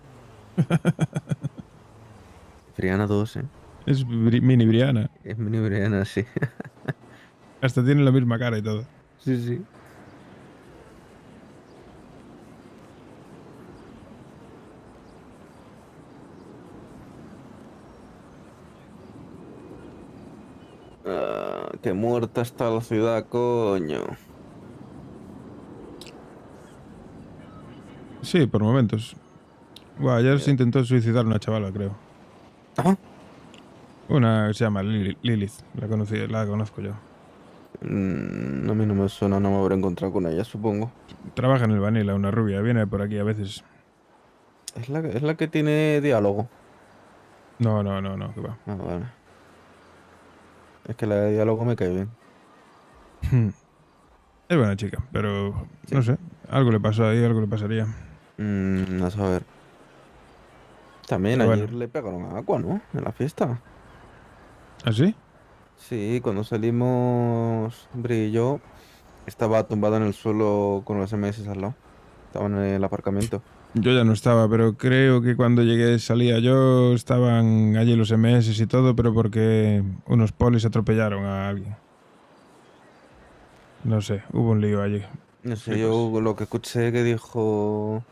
Briana 2, Es mini Briana. Es mini Briana, sí. Hasta tienen la misma cara y todo. Sí, sí. Ah, qué muerta está la ciudad, coño. Sí, por momentos. Buah, ayer se intentó suicidar una chavala, creo. Una que se llama Lilith. La conozco yo. A mí no me suena, no me habré encontrado con ella, supongo. Trabaja en el Vanilla, una rubia. Viene por aquí a veces. Es la que tiene diálogo. No, que va. Ah, vale. Es que la de diálogo me cae bien. Es buena chica, pero no sé. Algo le pasó ahí, algo le pasaría. A saber. También Pero ayer bueno. le pegaron a Aqua, ¿no? En la fiesta. ¿Ah, sí? Sí, cuando salimos, Bri y yo, estaba tumbada en el suelo con los MS al lado. Estaba en el aparcamiento. Yo ya no estaba, pero creo que cuando llegué salía yo, estaban allí los MS y todo, pero porque unos polis atropellaron a alguien. No sé, hubo un lío allí. No sé, yo lo que escuché que dijo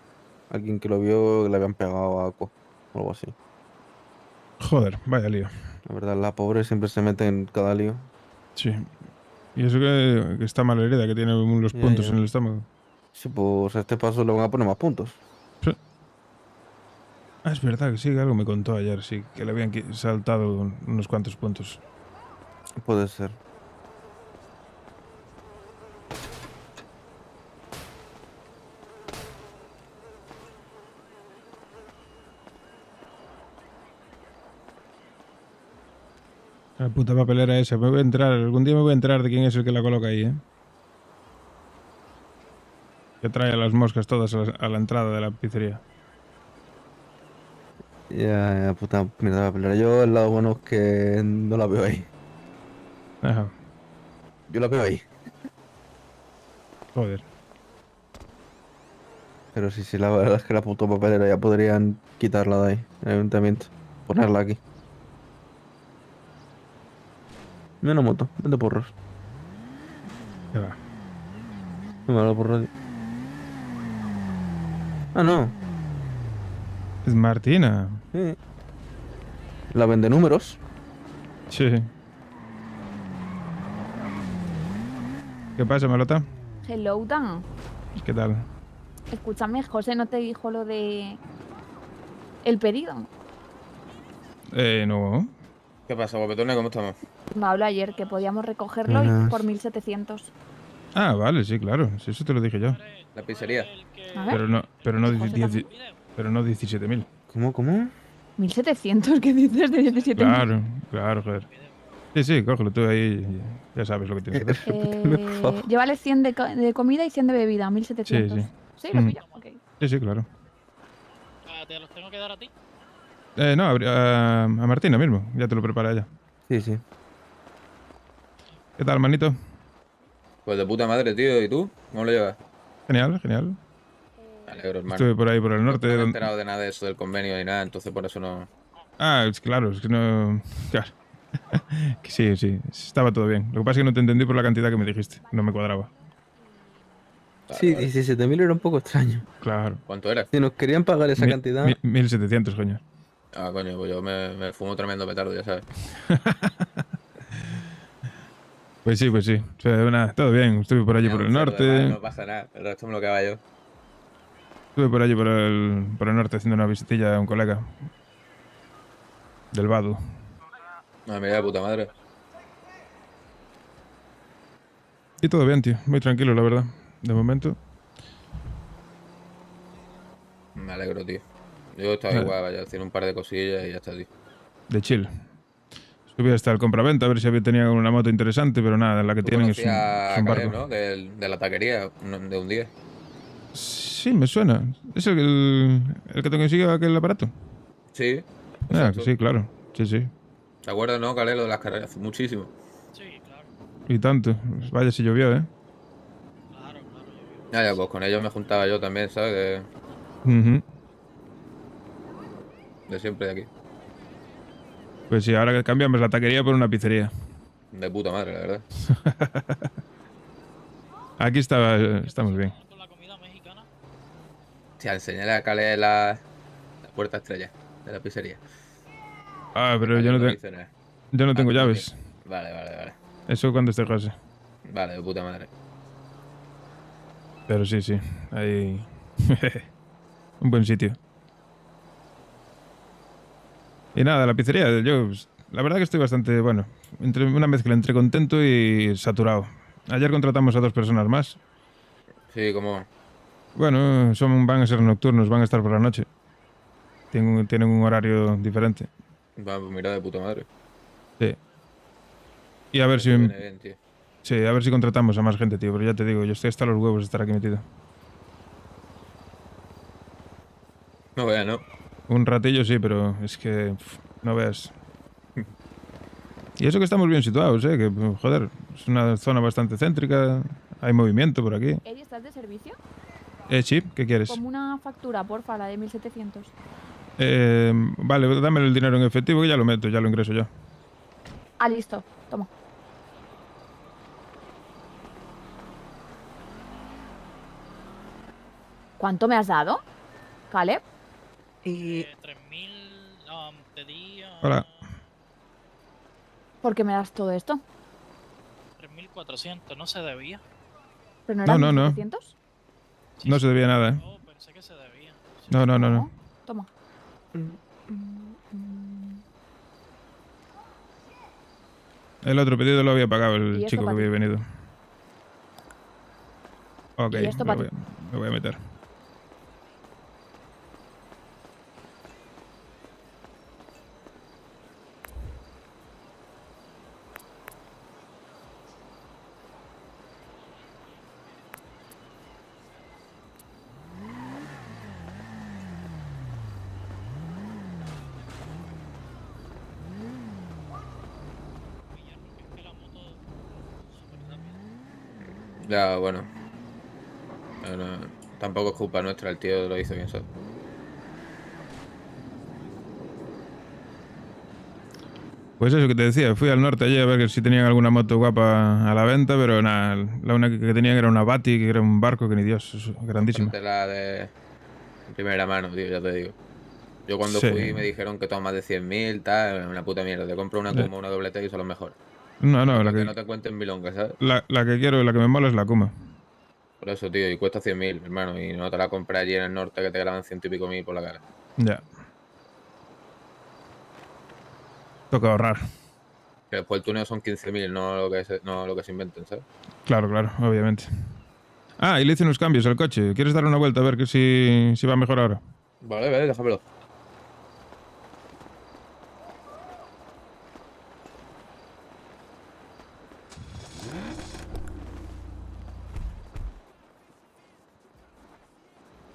alguien que lo vio que le habían pegado a Aqua o algo así. Joder, vaya lío. La verdad, la pobre siempre se mete en cada lío. Sí. Y eso que está mal herida, que tiene los Ya, puntos ya. en el estómago. Sí, pues a este paso le van a poner más puntos. Sí. Ah, es verdad que sí, que algo me contó ayer, sí, que le habían saltado unos cuantos puntos. Puede ser. La puta papelera esa. Me voy a enterar. Algún día me voy a enterar de quién es el que la coloca ahí, ¿eh? Que trae a las moscas todas a la entrada de la pizzería. Ya, puta mierda la papelera. Yo el lado bueno es que no la veo ahí. Ajá. Yo la veo ahí. Joder. Pero sí, la verdad es que la puta papelera ya podrían quitarla de ahí, el ayuntamiento. Ponerla aquí. Mira una moto, vende porros. ¿Qué va? No me habla por radio. Ah, no. Es Martina. Sí. La vende números. Sí. ¿Qué pasa, Malota? Hello, Dan. ¿Qué tal? Escúchame, José no te dijo lo de... el pedido. No. ¿Qué pasa, guapetones? ¿Cómo estamos? Me habló ayer que podíamos recogerlo y Buenas. por 1700. Ah, vale, sí, claro. Sí, eso te lo dije yo. La pizzería. A ver. Pero no José 17.000. ¿Cómo? 1700, ¿qué dices de 17.000? Claro, joder. Sí, cógelo tú ahí. Ya sabes lo que tienes que hacer. Llévale 100 de comida y 100 de bebida, 1700. Sí. ¿Sí? ¿Lo pillo? Ok. Sí, claro. ¿Te los tengo que dar a ti? No, a Martina mismo. Ya te lo prepara ella. Sí. ¿Qué tal, manito? Pues de puta madre, tío. ¿Y tú? ¿Cómo lo llevas? Genial. Me alegro, hermano. Estuve por ahí, por el norte. No me he enterado de nada de eso del convenio ni nada, entonces por eso no... Es que no... Claro. Que sí. Estaba todo bien. Lo que pasa es que no te entendí por la cantidad que me dijiste. No me cuadraba. Sí, 17.000 era un poco extraño. Claro. ¿Cuánto era? Si nos querían pagar esa cantidad... 1700, coño. Ah, coño, pues yo me fumo tremendo petardo, ya sabes. Pues sí. O sea, nada, todo bien. Estuve por allí por el norte. No pasa nada, el resto me lo quedaba yo. Estuve por allí por el norte haciendo una visitilla a un colega. Del Vado. Ah, mira, de puta madre. Y todo bien, tío. Muy tranquilo, la verdad. De momento. Me alegro, tío. Yo estaba igual, vaya, haciendo un par de cosillas y ya está, tío. De chill. Subí hasta el compraventa a ver si tenía una moto interesante, pero nada, la que Tú tienen es conocías un a Caleb, barco. ¿no? De la taquería, de un día. Sí, me suena. ¿Es el que te consiguió aquel aparato? Sí. Ah, exacto. sí, claro. Sí. ¿Te acuerdas, no, Caleb, lo de las carreras? Hace muchísimo. Y tanto. Vaya si llovió, ¿eh? Ya, pues con ellos me juntaba yo también, ¿sabes? Ujú. De siempre de aquí. Pues sí, ahora que cambiamos la taquería por una pizzería. De puta madre, la verdad. Aquí estamos bien. Tía, enseñaré a Caleb la puerta estrella de la pizzería. Ah, pero yo no tengo llaves. Vale. Eso cuando esté José. Vale, de puta madre. Pero sí. Ahí. Un buen sitio. Y nada, la pizzería, yo la verdad que estoy bastante, bueno, una mezcla entre contento y saturado. Ayer contratamos a 2 personas más. Sí, como... Bueno, van a ser nocturnos, van a estar por la noche. Tienen un horario diferente. Va, pues mira, de puta madre. Sí. Y a ver si... Viene bien, tío. Sí, a ver si contratamos a más gente, tío. Pero ya te digo, yo estoy hasta los huevos de estar aquí metido. No veas, ¿no? Un ratillo sí, pero es que... no veas. Y eso que estamos bien situados, ¿eh? Que, joder, es una zona bastante céntrica. Hay movimiento por aquí. ¿Eddie, estás de servicio? Sí, ¿qué quieres? Como una factura, porfa, la de 1700. Vale, dame el dinero en efectivo que ya lo meto, ya lo ingreso yo. Ah, listo. Toma. ¿Cuánto me has dado, Caleb? 3.000 te di Hola. ¿Por qué me das todo esto? 3.400, no se debía. ¿Pero no eran No. 1700? No se debía nada, ¿eh? Pensé que se debía. No. Toma. El otro pedido lo había pagado ¿Y el esto chico que para había ti? venido. Ok, ¿Y esto para ti? me voy a meter. Ya, bueno. Tampoco es culpa nuestra, el tío lo hizo bien, ¿sabes? Pues eso que te decía, fui al norte allí a ver si tenían alguna moto guapa a la venta, pero nada, la única que tenían era una Bati, que era un barco que ni Dios, es grandísima. La de primera mano, tío, ya te digo. Yo cuando Sí. fui me dijeron que todo más de 100.000, tal, una puta mierda. Te compro una Ya. Kuma, una doble T y son los mejores. No, Para la que que, no te cuenten milongas, ¿sabes? la que quiero, la que me mola es la Kuma. Por eso, tío, y cuesta 100.000, hermano. Y no te la compras allí en el norte que te graban 100 y pico mil por la cara. Ya. Toca ahorrar. Que después el tuneo son 15.000, no lo que se inventen, ¿sabes? Claro, obviamente. Ah, y le hice unos cambios al coche. ¿Quieres dar una vuelta a ver que si va mejor ahora? Vale, déjamelo.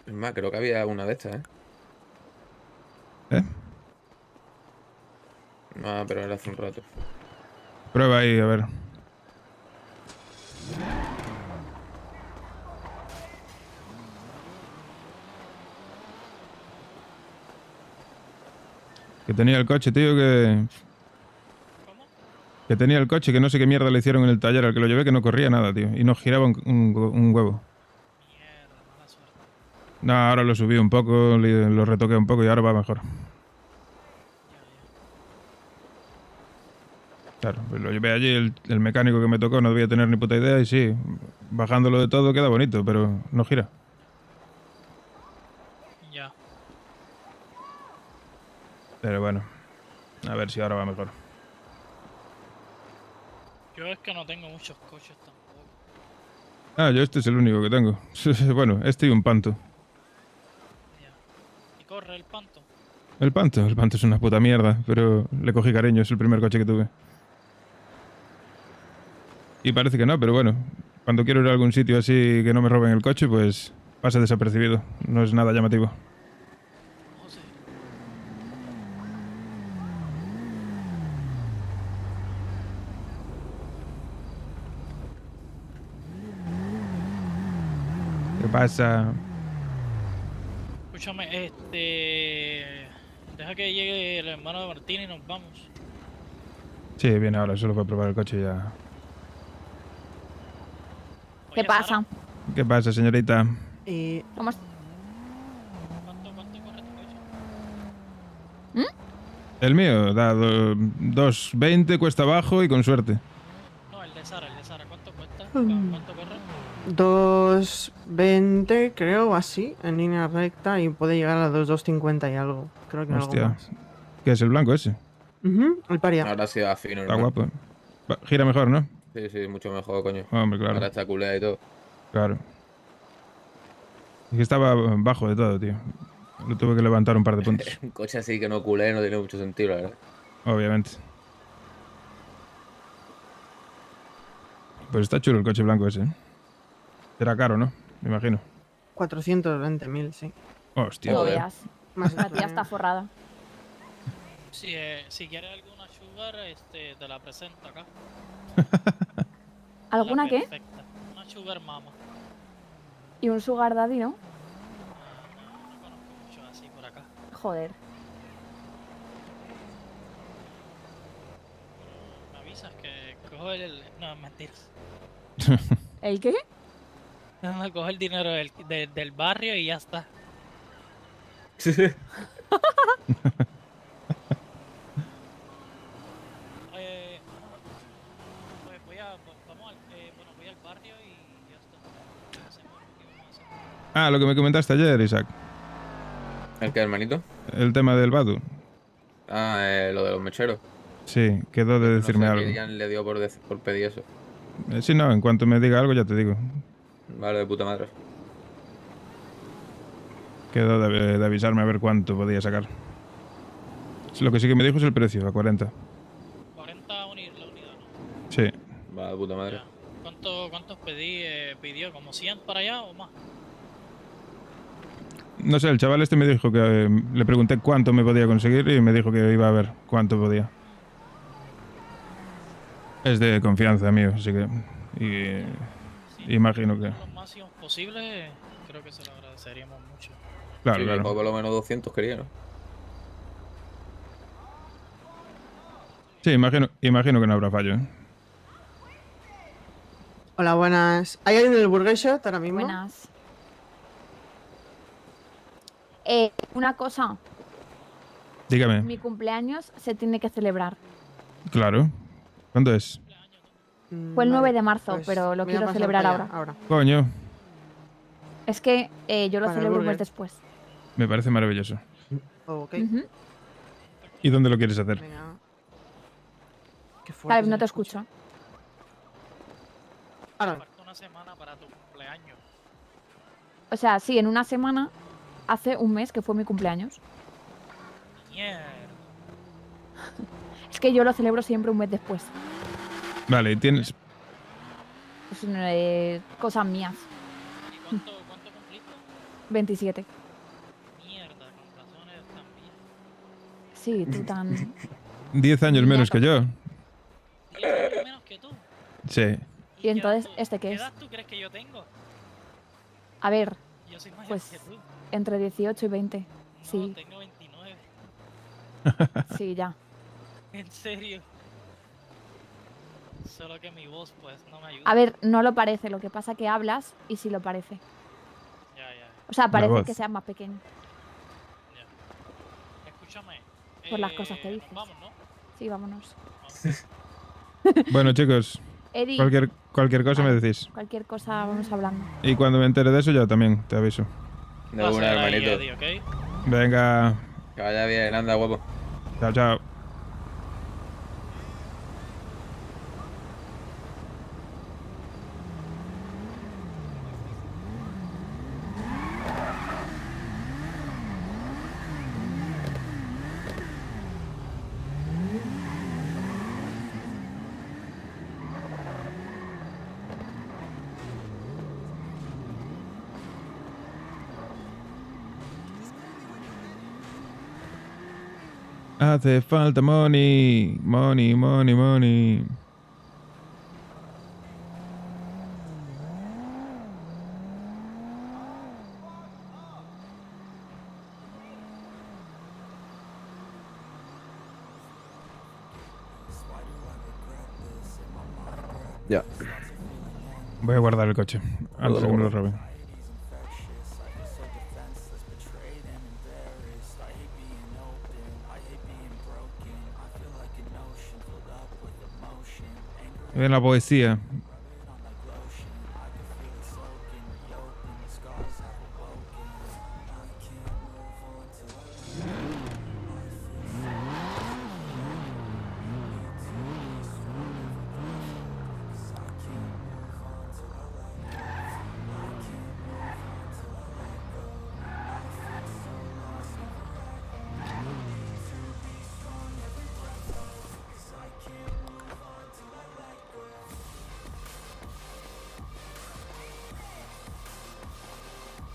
Es más, creo que había una de estas, ¿eh? ¿Eh? No, pero era hace un rato. Prueba ahí, a ver. Que tenía el coche, tío, que... Que tenía el coche, que no sé qué mierda le hicieron en el taller al que lo llevé, que no corría nada, tío. Y no giraba un huevo. No, ahora lo subí un poco, lo retoqué un poco y ahora va mejor. Claro, pues lo llevé allí, el mecánico que me tocó no debía tener ni puta idea y sí, bajándolo de todo queda bonito, pero no gira. Ya. Pero bueno, a ver si ahora va mejor. Yo es que no tengo muchos coches tampoco. Ah, yo este es el único que tengo. Bueno, este y un Panto. ¿Y corre el Panto? El Panto es una puta mierda, pero le cogí cariño, es el primer coche que tuve. Y parece que no, pero bueno, cuando quiero ir a algún sitio así que no me roben el coche, pues pasa desapercibido, no es nada llamativo. ¿Qué pasa? Escúchame, deja que llegue el hermano de Martín y nos vamos. Sí, viene ahora, solo para probar el coche y ya. ¿Qué pasa? ¿Qué pasa, señorita? ¿Cómo es? El mío da 2.20 cuesta abajo y con suerte. No, el de Sara, ¿cuánto cuesta? Mm. ¿Cuánto corre? 2.20 creo, así, en línea recta, y puede llegar a los 2.50 y algo. Creo que algo Hostia. más. ¿Qué es el blanco ese? El paria. Ahora sí va fino, Está hermano. guapo. Gira mejor, ¿no? Sí, mucho mejor, coño. Hombre, claro. Ahora está culea y todo. Claro. Es que estaba bajo de todo, tío. Lo tuve que levantar un par de puntos. Un coche así que no culé no tiene mucho sentido, la verdad. Obviamente. Pues está chulo el coche blanco ese, ¿eh? Era caro, ¿no? Me imagino. 420.000, sí. Hostia. No veas. La tía está forrada. Si quieres alguna sugar, te la presento acá. ¿Alguna qué? Perfecta. Una sugar mama. Y un sugar daddy, ¿no? No conozco mucho así por acá. Joder. Me avisas que cojo No, mentiras. ¿El qué? No, cojo el dinero del barrio y ya está. Pues voy al barrio y ya está. Hacemos lo que vamos a hacer. Ah, lo que me comentaste ayer, Isaac. ¿El qué, hermanito? El tema del Badu. Ah, lo de los mecheros. Sí, quedó de decirme no sé, algo. Kilian le dio por pedir eso. Sí, no, en cuanto me diga algo ya te digo. Vale, de puta madre. Quedó de avisarme a ver cuánto podía sacar. Lo que sí que me dijo es el precio, a 40. 40 la unidad, ¿no? Sí. Va, de puta madre. ¿Cuántos pidió? ¿Como 100 para allá o más? No sé, el chaval este me dijo que le pregunté cuánto me podía conseguir y me dijo que iba a ver cuánto podía. Es de confianza mío, así que... Imagino que. Lo máximo posible, creo que se lo agradeceríamos mucho. Claro, Sí, claro. por lo menos 200 quería, ¿no? Sí, imagino que no habrá fallo. Hola, buenas. ¿Hay alguien en el Burger Shot ahora mismo? Buenas. Una cosa. Dígame. Mi cumpleaños se tiene que celebrar. Claro. ¿Cuándo es? Fue el 9 de marzo, pues pero lo voy a quiero pasar celebrar para allá, ahora. Coño, Es que yo lo Para el celebro un mes burger. después. me parece maravilloso. Ok. Ujú. ¿Y dónde lo quieres hacer? Venga. Qué fuerte Caleb, se no te escucha. escucho. Ahora. Falta una semana para tu cumpleaños. O sea, sí, en una semana, hace un mes que fue mi cumpleaños. Mierda. Es que yo lo celebro siempre un mes después. Vale, tienes. Es cosas mías. ¿Y cuánto cumpliste? 27. Mierda, con razón eres tan bien. Sí, tú tan... 10 años menos que yo. 10 años menos que tú. Sí. ¿Y entonces este qué ¿Qué es? edad tú crees que yo tengo? A ver, Yo soy mayor pues que tú. entre 18 y 20. No, Sí, tengo 29. sí, ya. En serio. Solo que mi voz, pues, no me ayuda. A ver, no lo parece, lo que pasa que hablas y sí lo parece. Ya, ya. O sea, parece voz. que seas más pequeño Escúchame. por las cosas que dices. Vamos, ¿no? Sí, vámonos. Bueno, chicos. Eddie. Cualquier cosa me decís. Cualquier cosa vamos hablando. Y cuando me entere de eso, yo también te aviso. De una, hermanito. Eddie, ¿ok? Venga. Que vaya bien, anda, guapo. Chao, chao. Hace falta money, money, money, money. Ya. Voy a guardar el coche antes de que me lo roben. Ven la poesía.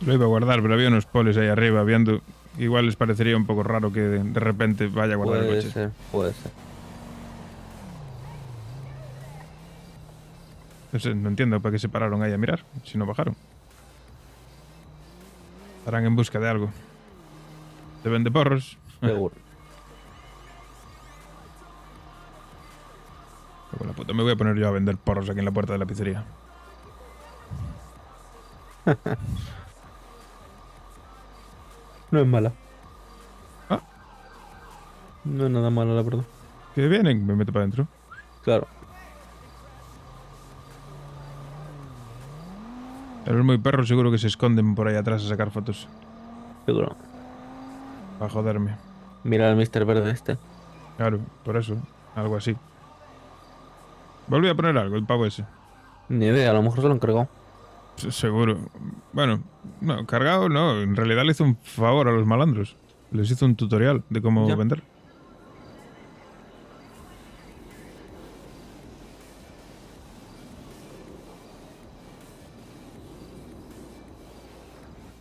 Lo iba a guardar, pero había unos polis ahí arriba viendo. Igual les parecería un poco raro que de repente vaya a guardar el Puede coche. ser, puede ser. No sé, no entiendo para qué se pararon ahí a mirar, si no bajaron. Estarán en busca de algo. ¿Te vende porros? Seguro. Con la puta, me voy a poner yo a vender porros aquí en la puerta de la pizzería. No es mala. Ah. No es nada mala, la verdad. ¿Que vienen? Me meto para adentro. Claro. Pero es muy perro, seguro que se esconden por ahí atrás a sacar fotos. Seguro. Para joderme. Mira al Mr. Verde este. Claro, por eso. Algo así. Volví a poner algo, el pavo ese. Ni idea, a lo mejor se lo han cargado. Seguro. Bueno, no, cargado no. En realidad le hizo un favor a los malandros. Les hizo un tutorial de cómo Ya. vender.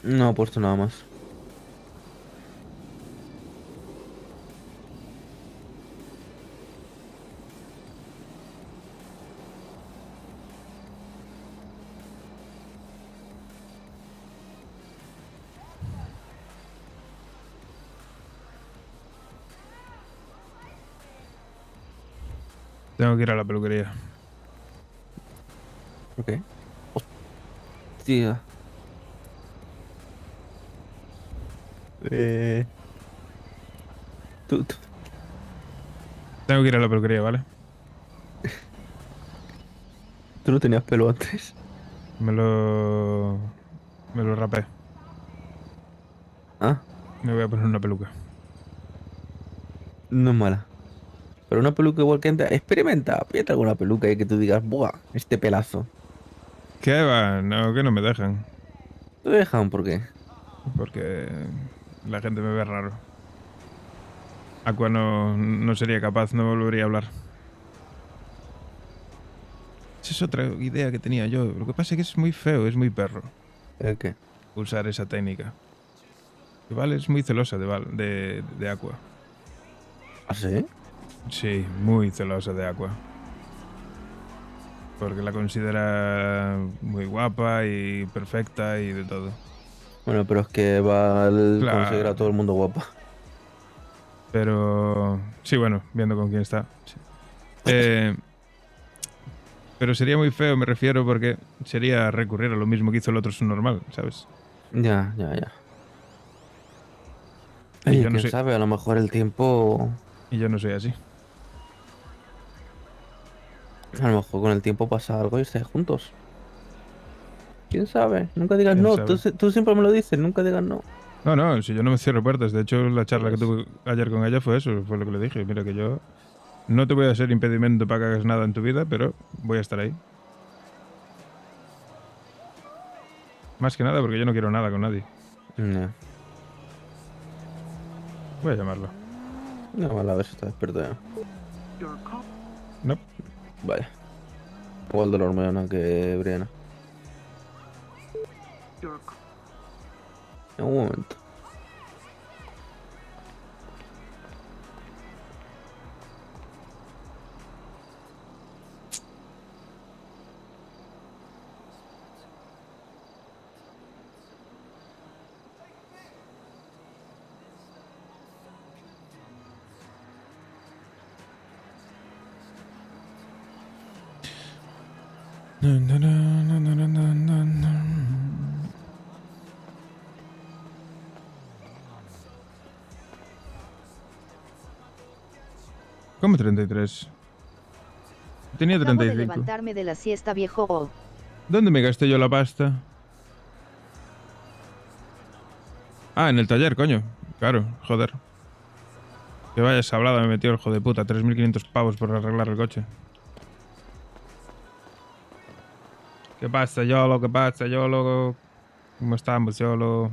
No ha puesto nada más. Tengo que ir a la peluquería. ¿Por qué? Hostia. Tú. Tengo que ir a la peluquería, ¿vale? ¿Tú no tenías pelo antes? Me lo rapé. Ah, Me voy a poner una peluca. no es mala. Pero una peluca igual que antes. Experimenta. Pídete alguna peluca y que tú digas, ¡buah! Este pelazo. ¿Qué va? No, que no me dejan. ¿Te dejan? ¿Por qué? Porque la gente me ve raro. Aqua no sería capaz, no volvería a hablar. Esa es otra idea que tenía yo. Lo que pasa es que es muy feo, es muy perro. ¿El qué? Usar esa técnica. Y Val es muy celosa de Aqua. ¿Ah, sí? Sí, muy celosa de Aqua. Porque la considera muy guapa y perfecta y de todo. Bueno, pero es que Val Claro. considera a todo el mundo guapa. Pero... Sí, bueno, viendo con quién está. Sí. Pero sería muy feo, me refiero, porque sería recurrir a lo mismo que hizo el otro subnormal, ¿sabes? Ya. Y Oye, yo no quién sé- sabe, a lo mejor el tiempo... Y yo no soy así. A lo mejor con el tiempo pasa algo y estáis juntos. ¿Quién sabe? Nunca digas ¿Quién no. sabe? Tú siempre me lo dices, nunca digas no. No, si yo no me cierro puertas. De hecho, la charla que tuve ayer con ella fue eso, fue lo que le dije. Mira que yo no te voy a hacer impedimento para que hagas nada en tu vida, pero voy a estar ahí. Más que nada porque yo no quiero nada con nadie. No. Voy a llamarlo. No, vale, a ver si está despierto ya. No. Vale. Igual de la hormona que Briana. En un momento. ¿Cómo 33? Tenía Acabo de 35. levantarme de la siesta, viejo. ¿Dónde me gasté yo la pasta? Ah, en el taller, coño. Claro, joder. Que vaya sablada me metió el hijo de puta. 3.500 pavos por arreglar el coche. ¿Qué pasa, Yolo? ¿Qué pasa, Yolo? ¿Cómo estamos, Yolo?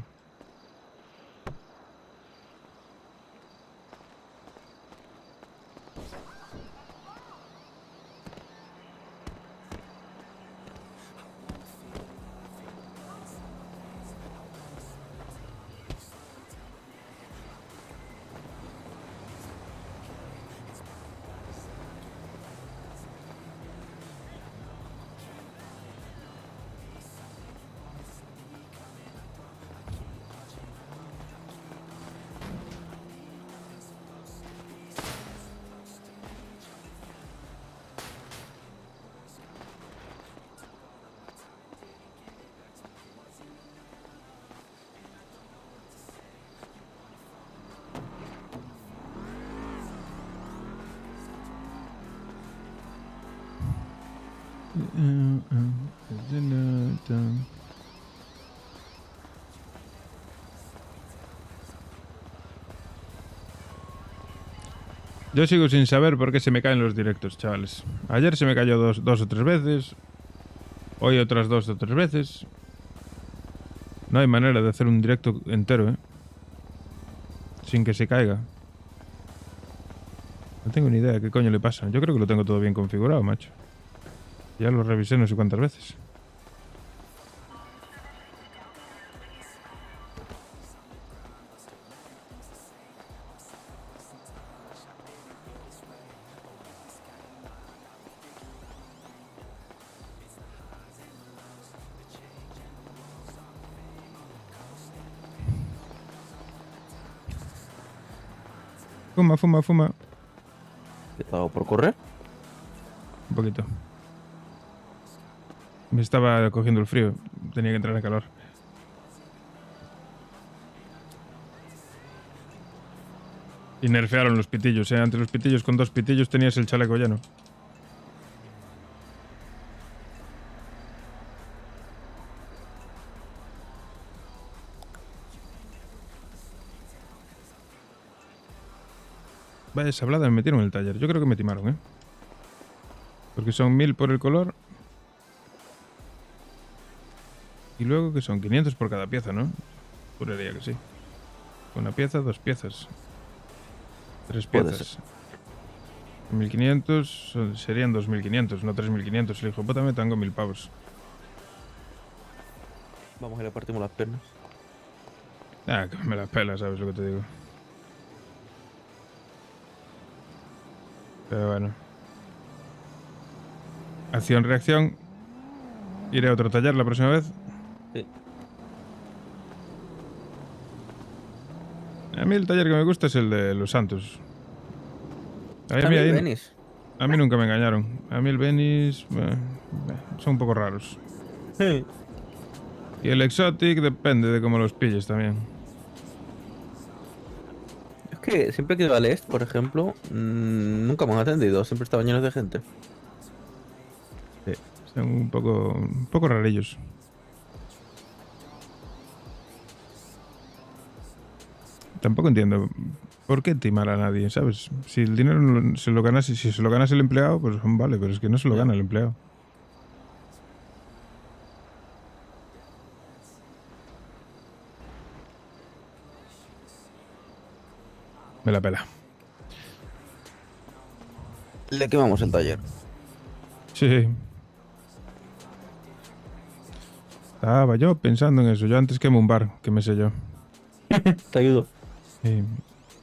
Yo sigo sin saber por qué se me caen los directos, chavales. Ayer se me cayó dos o tres veces. Hoy otras 2 o 3 veces. No hay manera de hacer un directo entero, ¿eh? Sin que se caiga. No tengo ni idea de qué coño le pasa. Yo creo que lo tengo todo bien configurado, macho. Ya lo revisé no sé cuántas veces. ¿Qué te hago por correr? Un poquito. Me estaba cogiendo el frío. Tenía que entrar a calor. Y nerfearon los pitillos, ¿eh? Antes los pitillos con 2 pitillos tenías el chaleco lleno. Vaya sablada me metieron en el taller. Yo creo que me timaron, ¿eh? Porque son 1000 por el color. Y luego que son 500 por cada pieza, ¿no? Juraría que sí. Una pieza, 2 piezas. 3 piezas. 1500 serían 2500, no 3500. El hijo de puta me tengo 1000 pavos. Vamos a le partimos las piernas. Ah, que me la pela, ¿sabes lo que te digo? Pero bueno. Acción-reacción. Iré a otro taller la próxima vez. Sí. A mí el taller que me gusta es el de Los Santos. A mí el Venice. A mí nunca me engañaron. A mí el Venice son un poco raros. Sí. Y el Exotic depende de cómo los pilles también. Es que siempre que iba al Est, por ejemplo, nunca me han atendido. Siempre estaban llenos de gente. Sí, son un poco rarillos. Tampoco entiendo por qué timar a nadie, ¿sabes? Si el dinero se lo ganase, si se lo ganase el empleado, pues vale, pero es que no se lo gana el empleado. Me la pela. Le quemamos el taller. Sí. Estaba yo pensando en eso. Yo antes quemo un bar, que me sé yo. Te ayudo. Sí.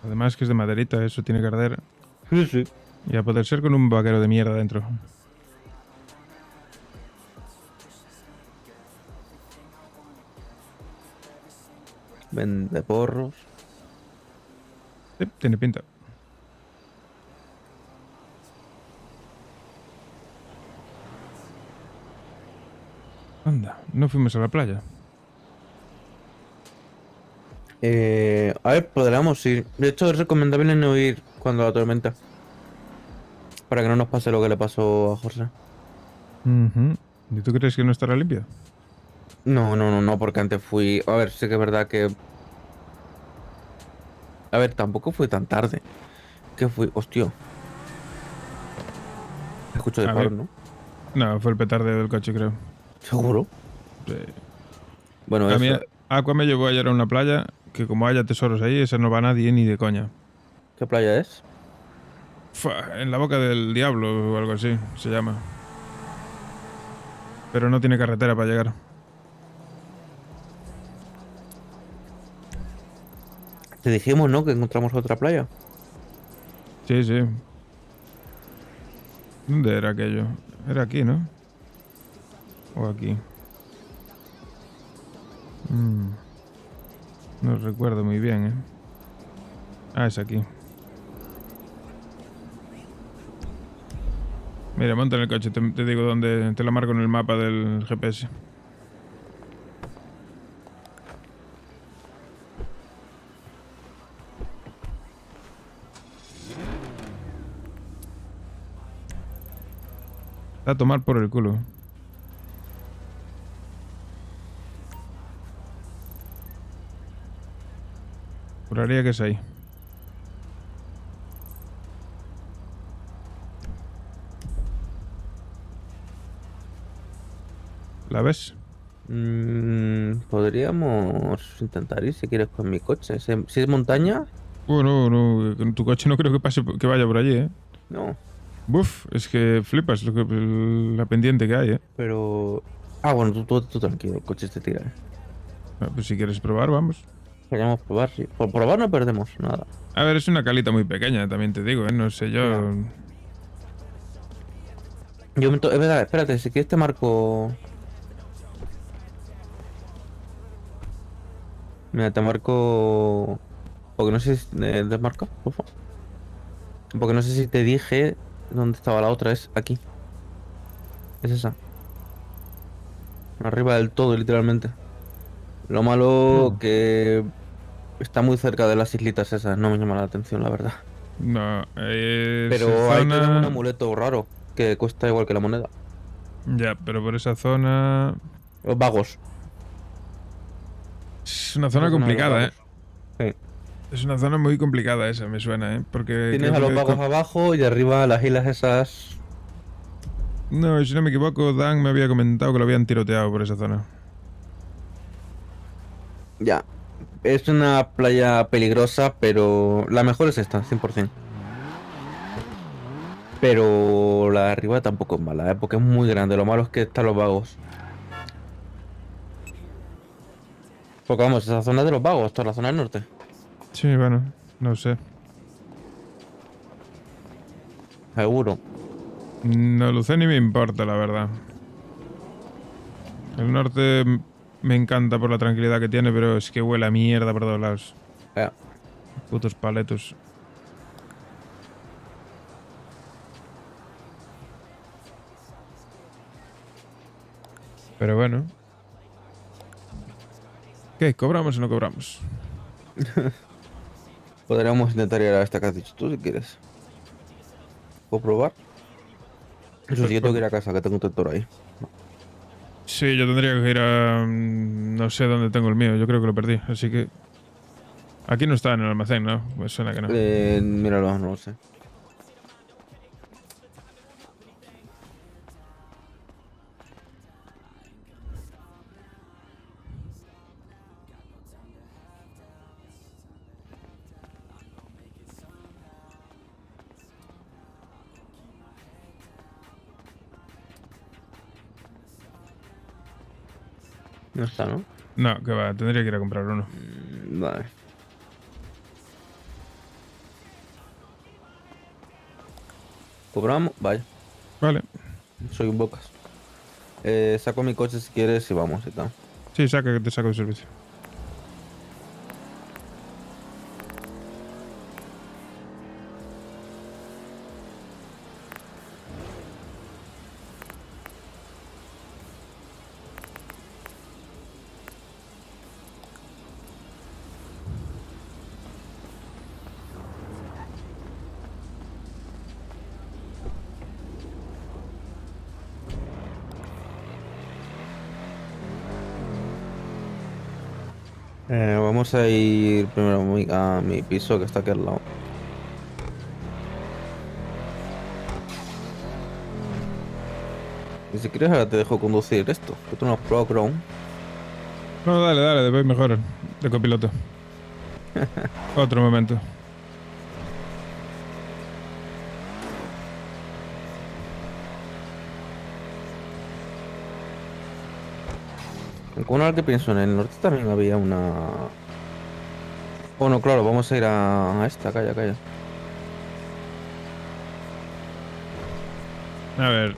Además que es de maderita, eso tiene que arder. Sí, sí. Y a poder ser con un vaquero de mierda dentro. Vende porros. Sí, tiene pinta. Anda, no fuimos a la playa. A ver, podríamos ir. De hecho, es recomendable no ir cuando la tormenta. Para que no nos pase lo que le pasó a José. ¿Y tú crees que no estará limpia? No, porque antes fui... A ver, sí que es verdad que... A ver, tampoco fue tan tarde. Que fui... Hostia. Escucho de paro, ¿no? No, fue el petardeo del coche, creo. ¿Seguro? Sí. Bueno, a eso... mí Aqua me llevó ayer a una playa que como haya tesoros ahí, esa no va nadie ni de coña. ¿Qué playa es? En la boca del diablo o algo así, se llama. Pero no tiene carretera para llegar. Te dijimos, ¿no? Que encontramos otra playa. Sí, sí. ¿Dónde era aquello? Era aquí, ¿no? O aquí. No recuerdo muy bien, ¿eh? Ah, es aquí. Mira, monta en el coche, te digo dónde, te lo marco en el mapa del GPS. A tomar por el culo. Juraría que es ahí. ¿La ves? Podríamos intentar ir si quieres con mi coche. Si es montaña... Bueno, no, con tu coche no creo que pase, que vaya por allí, ¿eh? No. Buf, es que flipas la pendiente que hay, ¿eh? Pero... Ah, bueno, tú tranquilo, el coche te tira. Pues si quieres probar, vamos. Podríamos probar, sí. Por probar no perdemos nada. A ver, es una calita muy pequeña, también te digo, ¿eh? No sé yo... Es verdad, espérate, si quieres te marco... Mira, te marco... Porque no sé si... ¿Desmarca? Por favor. Porque no sé si te dije dónde estaba la otra, es aquí. Es esa. Arriba del todo, literalmente. Lo malo que está muy cerca de las islitas esas, no me llama la atención, la verdad. No, Pero ahí te dan un amuleto raro, que cuesta igual que la moneda. Ya, pero por esa zona... Los vagos. Es una zona Esa zona de los complicada, ¿eh? vagos. Es una zona muy complicada esa, me suena, ¿eh? Porque Tienes creo a los que vagos abajo y arriba las islas esas. No, si no me equivoco, Dan me había comentado que lo habían tiroteado por esa zona. Ya. Es una playa peligrosa, pero la mejor es esta, 100%. Pero la de arriba tampoco es mala, ¿eh? Porque es muy grande. Lo malo es que están los vagos. Porque vamos, esa zona es de los vagos, esto es la zona del norte. Sí, bueno, no sé. Seguro. No lo sé ni me importa, la verdad. El norte me encanta por la tranquilidad que tiene, pero es que huele a mierda por todos lados. Putos paletos. Pero bueno. ¿Qué? ¿Cobramos o no cobramos? Podríamos intentar ir a esta que has dicho tú si quieres. ¿Puedo probar? Eso sí, yo tengo que ir a casa, que tengo un tractor ahí. Sí, yo tendría que ir a... No sé dónde tengo el mío, yo creo que lo perdí, así que... Aquí no está en el almacén, ¿no? Pues suena que no. Míralo, no lo sé. No está, ¿no? No, que va, tendría que ir a comprar uno. Vale. ¿Cobramos? Vaya. Vale. Soy un bocas. Saco mi coche si quieres y vamos y tal. Sí, saca que te saco de servicio. Vamos a ir primero a mi piso que está aquí al lado. Y si quieres ahora te dejo conducir esto, que tú no has probado Chrome. No, dale, voy mejor de copiloto. Otro momento. Con algo que pienso, en el norte también había una... Bueno, claro, vamos a ir a esta, calla. A ver,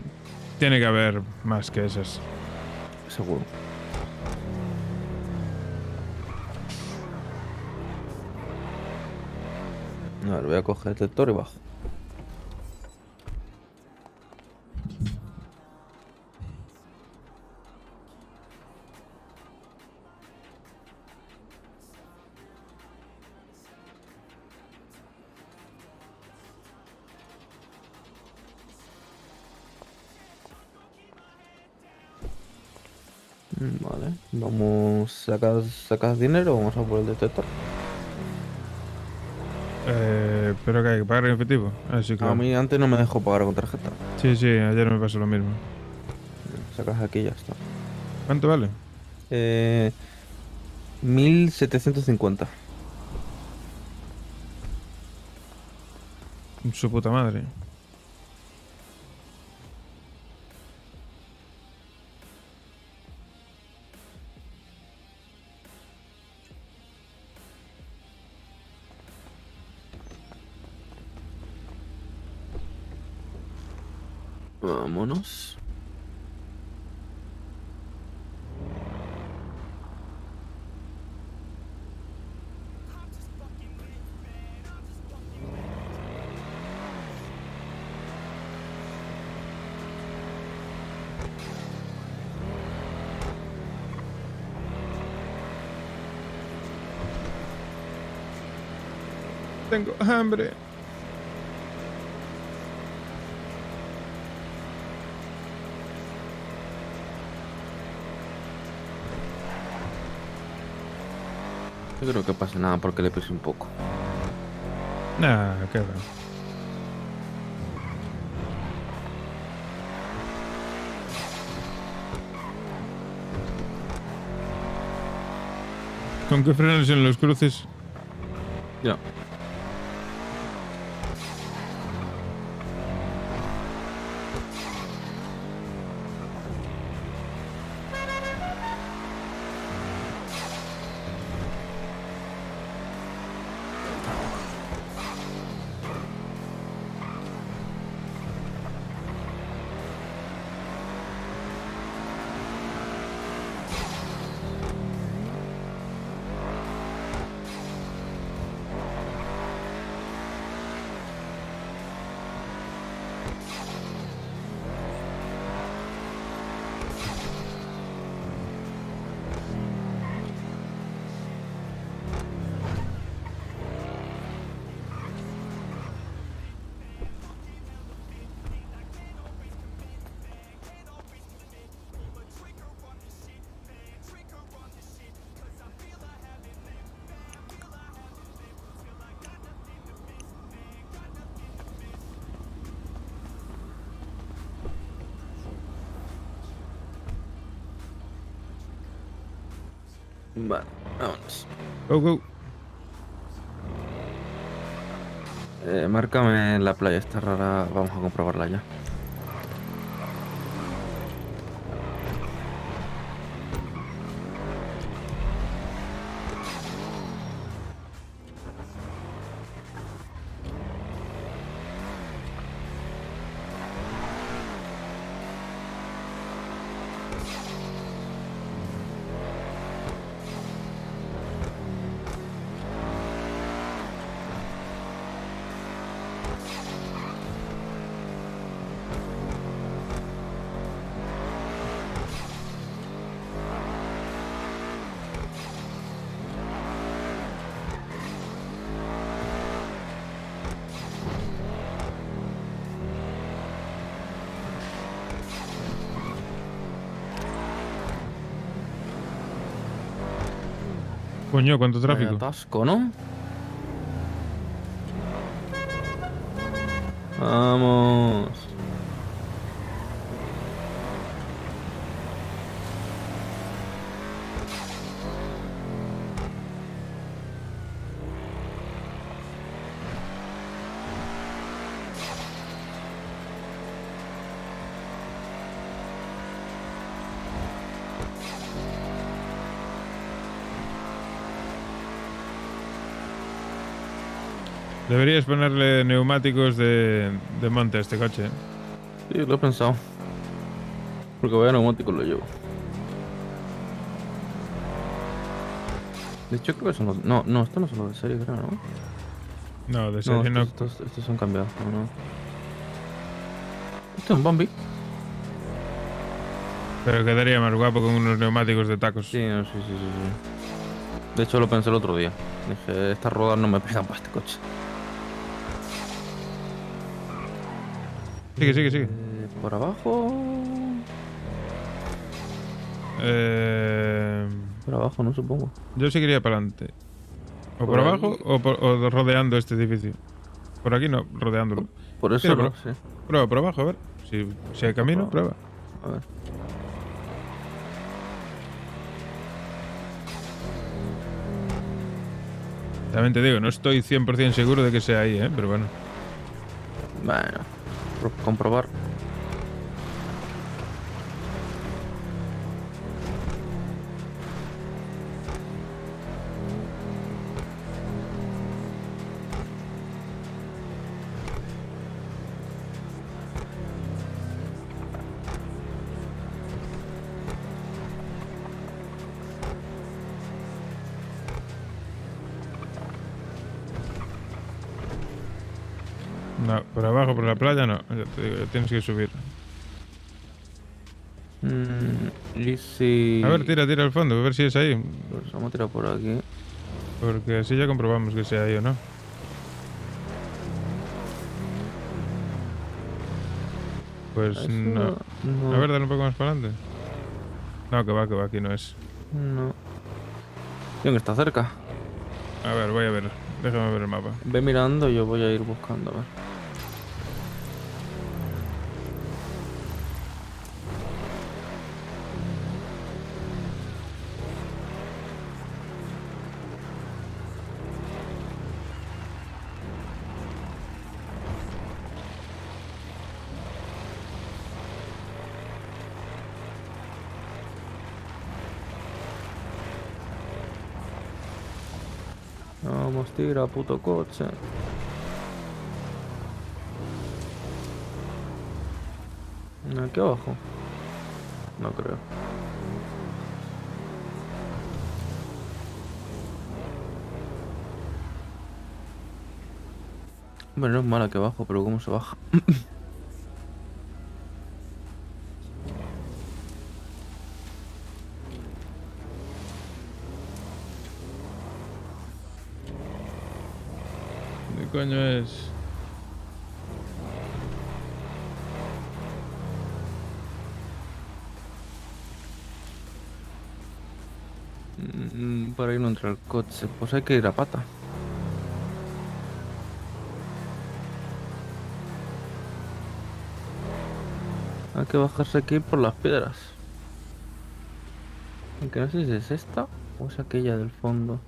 tiene que haber más que esas. Seguro. A ver, voy a coger el detector y bajo. Vale, vamos, ¿sacas dinero o vamos a por el detector? Pero que hay que pagar en efectivo. Sí, claro. A mí antes no me dejó pagar con tarjeta. Sí, ayer me pasó lo mismo. Sacas aquí y ya está. ¿Cuánto vale? 1750. Su puta madre. Vámonos. Tengo hambre. Yo creo que pasa nada porque le pese un poco. Nah, qué va. ¿Con qué frenos en los cruces? Ya. Vale, vámonos. Go, go. Márcame la playa esta rara, vamos a comprobarla ya. Coño, ¿cuánto tráfico? Vaya atasco, ¿no? Vamos. Deberías ponerle neumáticos de monte a este coche. Sí, lo he pensado. Porque vaya neumático lo llevo. De hecho, creo que son los... No, no, estos no son los de serie, creo, ¿no? No, de serie no. Estos son cambiados, no. Esto es un Bambi. Pero quedaría más guapo con unos neumáticos de tacos. Sí. De hecho, lo pensé el otro día. Dije, estas ruedas no me pegan para este coche. Sigue. Por abajo. Por abajo, no supongo. Yo seguiría para adelante. O por ahí. abajo o rodeando este edificio. Por aquí no, rodeándolo. Por eso Mira, no sé. Prueba por abajo, a ver. Si hay camino, prueba. A ver. También te digo, no estoy 100% seguro de que sea ahí, pero bueno. Bueno, por comprobar. No, por abajo, por la playa no. Ya te digo, tienes que subir. Y si... A ver, tira al fondo, a ver si es ahí. Pues vamos a tirar por aquí. Porque así ya comprobamos que sea ahí o no. Pues Eso no. no. A ver, dale un poco más para adelante. No, que va, aquí no es. No. ¿Quién está cerca? A ver, voy a ver. Déjame ver el mapa. Ve mirando, yo voy a ir buscando, a ver. Vamos, tira, puto coche. Aquí abajo. No creo. Bueno, no es mala que abajo, pero ¿cómo se baja? ¿Qué coño es? Por ahí no entra el coche. Pues hay que ir a pata. Hay que bajarse aquí por las piedras. Aunque no sé si es esta o es aquella del fondo.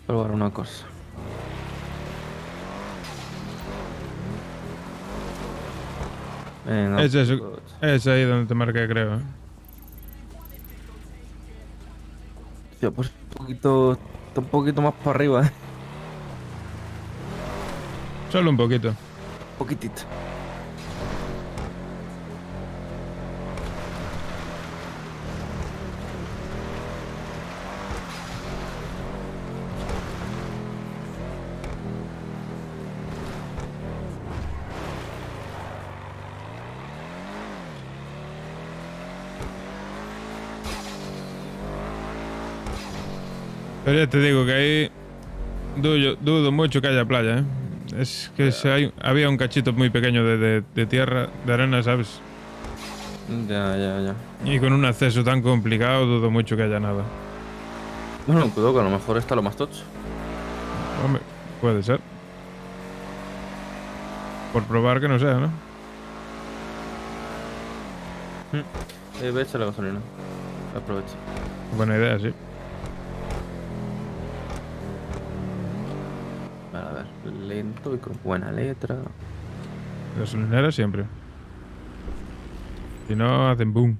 Probar una cosa. Venga, Es ahí donde te marqué, creo. Tío, pues un poquito más para arriba. Solo un poquito. Poquitito. Pero ya te digo que ahí dudo mucho que haya playa, ¿eh? Es que había un cachito muy pequeño de tierra, de arena, ¿sabes? Ya. Y con un acceso tan complicado dudo mucho que haya nada. Bueno, cuidado que a lo mejor está lo más tocho. Hombre, puede ser. Por probar que no sea, ¿no? Ve, echa la gasolina. Aprovecha. Buena idea, sí. A ver, lento y con buena letra. Gasolinera siempre. Si no, hacen boom.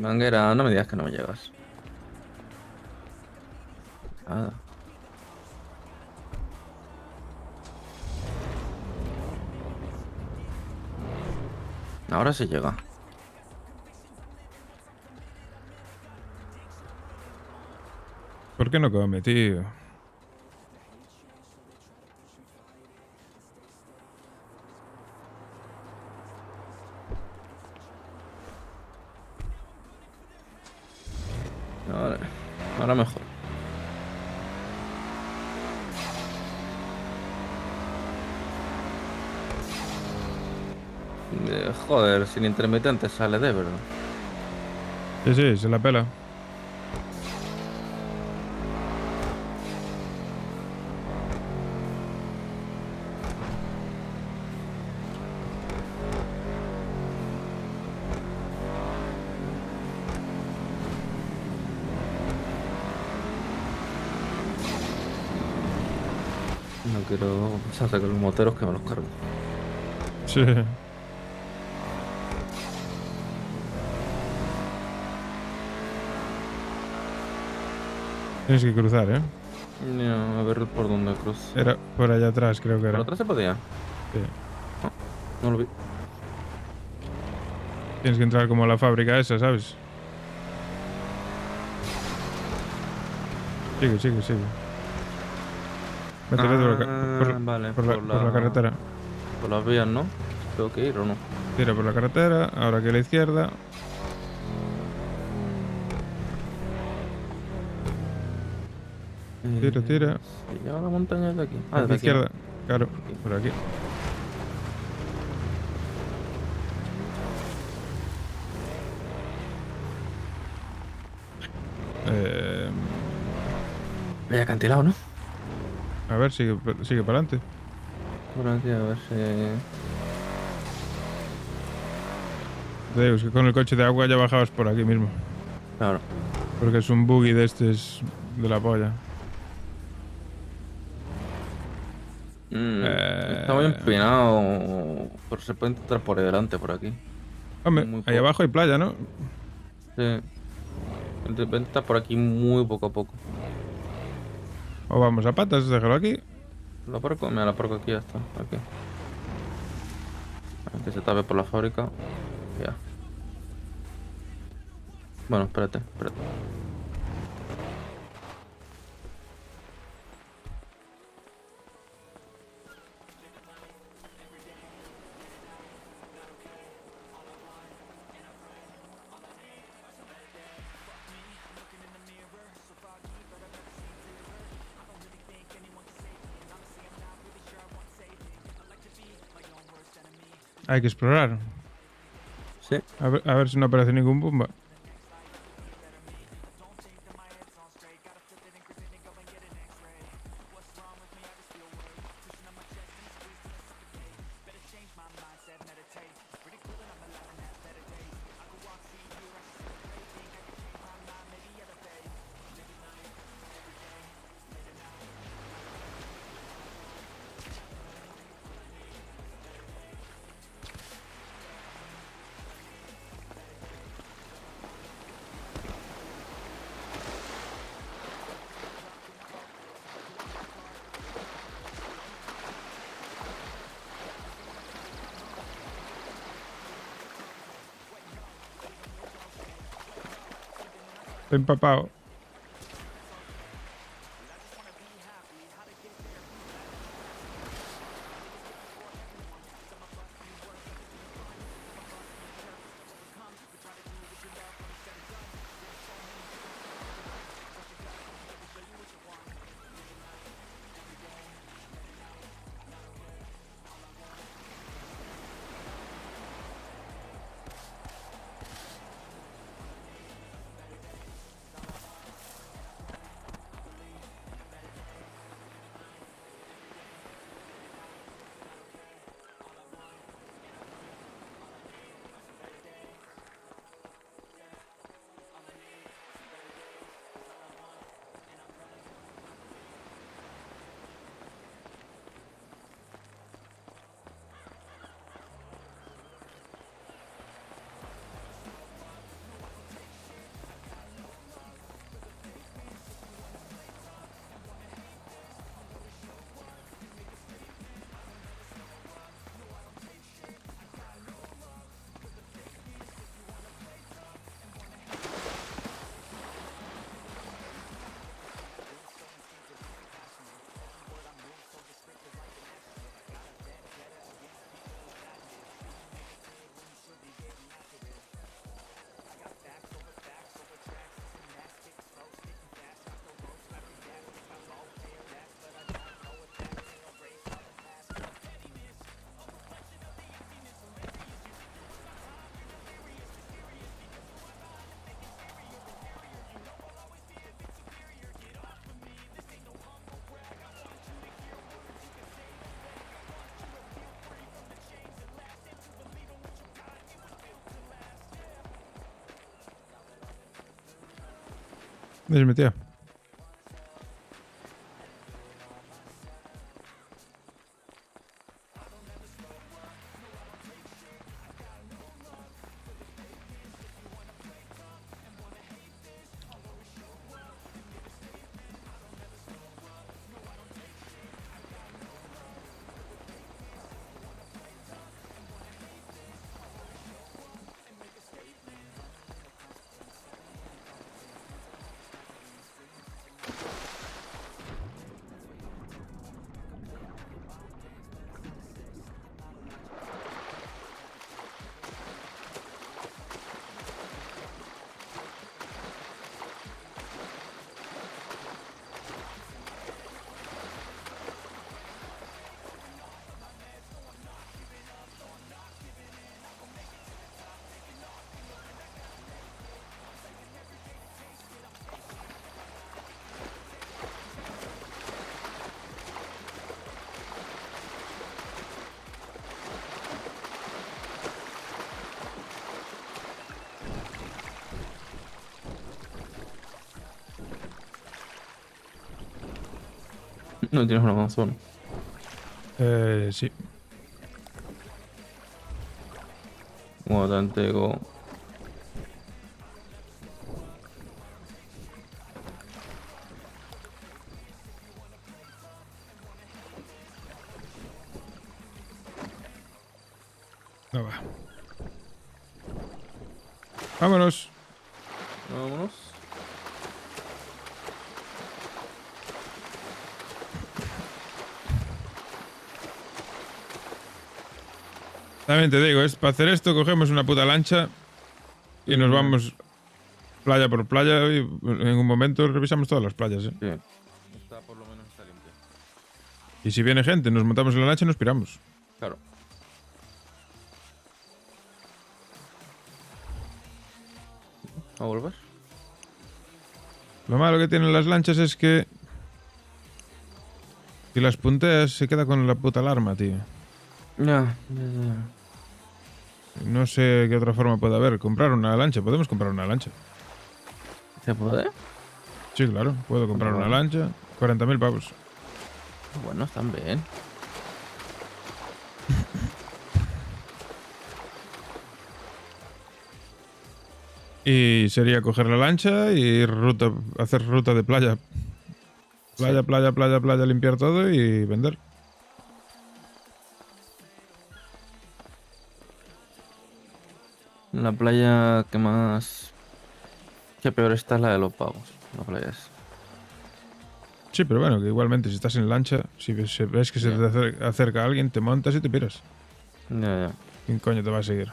Manguera, no me digas que no me llegas. Nada. Ahora sí llega. ¿Por qué no come, tío? Ahora mejor. Joder, sin intermitente sale de verdad. Sí, se la pela. No quiero sacar los moteros que me los cargo. Sí. Tienes que cruzar, ¿eh? No, a ver por dónde cruzo. Era por allá atrás, creo que era. ¿Por atrás se podía? Sí. No lo vi. Tienes que entrar como a la fábrica esa, ¿sabes? Sigue. Vete por Vale, la carretera. Por las vías, ¿no? ¿Tengo que ir o no? Tira por la carretera, ahora que a la izquierda. Tira. ¿Se llega a la montaña de aquí? A la desde aquí, izquierda, ¿no? claro, por aquí. Hay acantilado, ¿no? A ver, sigue para adelante. Por aquí, a ver si... Te digo, es que con el coche de agua ya bajabas por aquí mismo. Claro. Porque es un buggy de estos de la polla. Está muy empinado. Pero se puede intentar por ahí delante, por aquí. Hombre, ahí abajo hay playa, ¿no? Sí. Intenta por aquí muy poco a poco. O vamos a patas, déjalo aquí. La aparco, mira, la aparco aquí, ya está. Aquí. Que se tape por la fábrica. Ya. Bueno, espérate. Hay que explorar. Sí. A ver si no aparece ningún bomba. Está empapado. Dime, tío. No tienes un Amazon. Sí. Bueno, te entrego. No va. Vámonos. Vámonos. También te digo, es para hacer esto cogemos una puta lancha y nos vamos playa por playa y en un momento revisamos todas las playas, ¿eh? Sí. Esta por lo menos está limpia. Y si viene gente, nos montamos en la lancha y nos piramos. Claro. ¿A volver? Lo malo que tienen las lanchas es que si las punteas se queda con la puta alarma, tío. Ya. No sé qué otra forma puede haber. Comprar una lancha. Podemos comprar una lancha. ¿Se puede? Sí, claro. Puedo comprar una lancha. 40.000 pavos. Bueno, están bien. Y sería coger la lancha y hacer ruta de playa. Playa, limpiar todo y vender. La playa que más... que peor está es la de los pavos. La playa es... Sí, pero bueno, que igualmente si estás en lancha, si ves que se te acerca alguien, te montas y te piras. Ya. ¿Quién coño te va a seguir?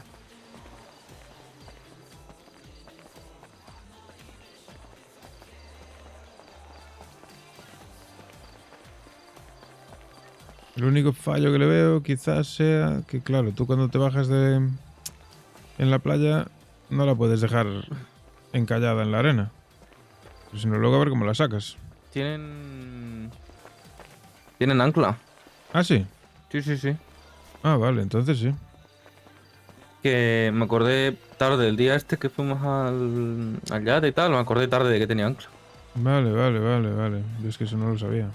El único fallo que le veo quizás sea que, claro, tú cuando te bajas en la playa no la puedes dejar encallada en la arena. Si no, luego a ver cómo la sacas. Tienen ancla. ¿Ah, sí? Sí. Ah, vale, entonces sí. Que me acordé tarde del día este que fuimos al yate y tal. Me acordé tarde de que tenía ancla. Vale. Yo es que eso no lo sabía.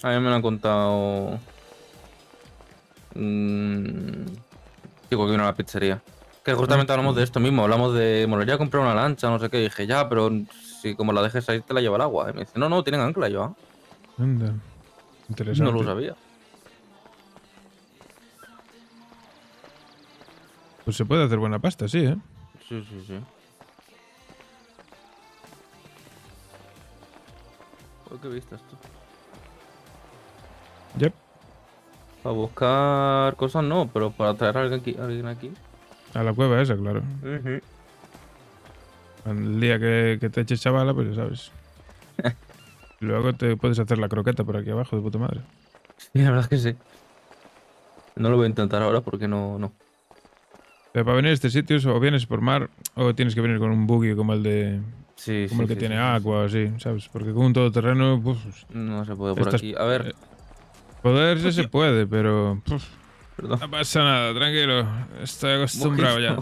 A mí me lo han contado un chico que vino a la pizzería. Que justamente hablamos de esto mismo. Hablamos de, molaría comprar una lancha, no sé qué. Y dije, ya, pero si como la dejes ahí te la lleva el agua. Y me dice, no, tienen ancla. Y yo, ah. Anda. Interesante. No lo sabía. Pues se puede hacer buena pasta, sí, ¿eh? Sí. ¿Qué vistas tú? Yep. Para buscar cosas no, pero para traer a alguien aquí. A la cueva esa, claro. El día que te eches chavala, pues ya sabes. Luego te puedes hacer la croqueta por aquí abajo, de puta madre. Sí, la verdad es que sí. No lo voy a intentar ahora porque no. Pero para venir a este sitio o vienes por mar o tienes que venir con un buggy como el de... Sí, como el que tiene agua o así, ¿sabes? Porque con un todoterreno... no se puede por aquí. A ver... Poder se puede, pero... Perdón. No pasa nada, tranquilo. Estoy acostumbrado ya.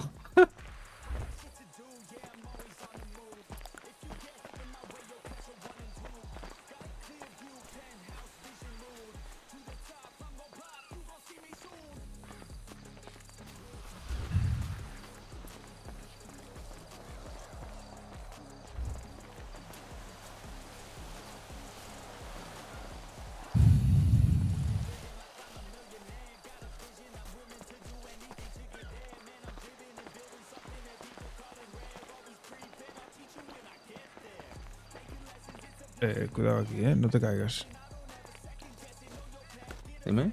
Cuidado aquí, no te caigas. Dime.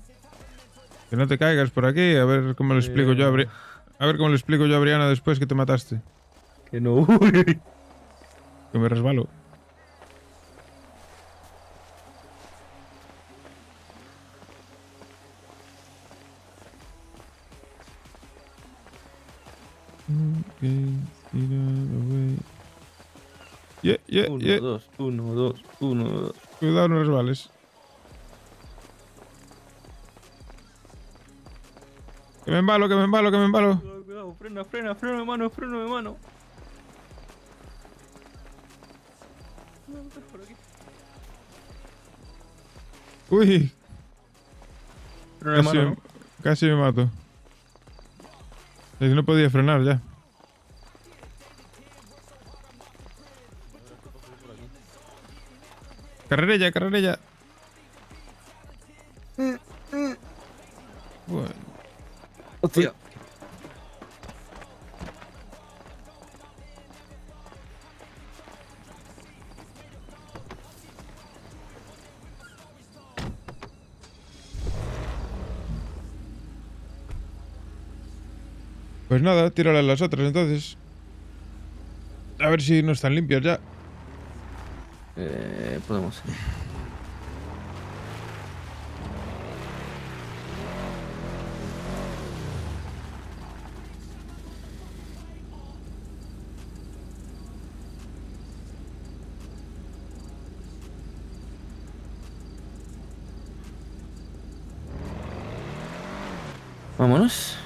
Que no te caigas por aquí, a ver cómo le explico yo a ver cómo le explico yo a Brianna después que te mataste. Que no. Que me resbalo. Yeah. 1, 2. Cuidado, no resbales. Que me embalo. Cuidado, frena, mano. No, por aquí. Uy. Freno de Casi, mano, ¿no? casi me mato. Es que no podía frenar ya. Carrerilla, carrerilla. Bueno. Hostia. Pues nada, tírale a las otras entonces. A ver si no están limpios ya. Podemos. Vámonos.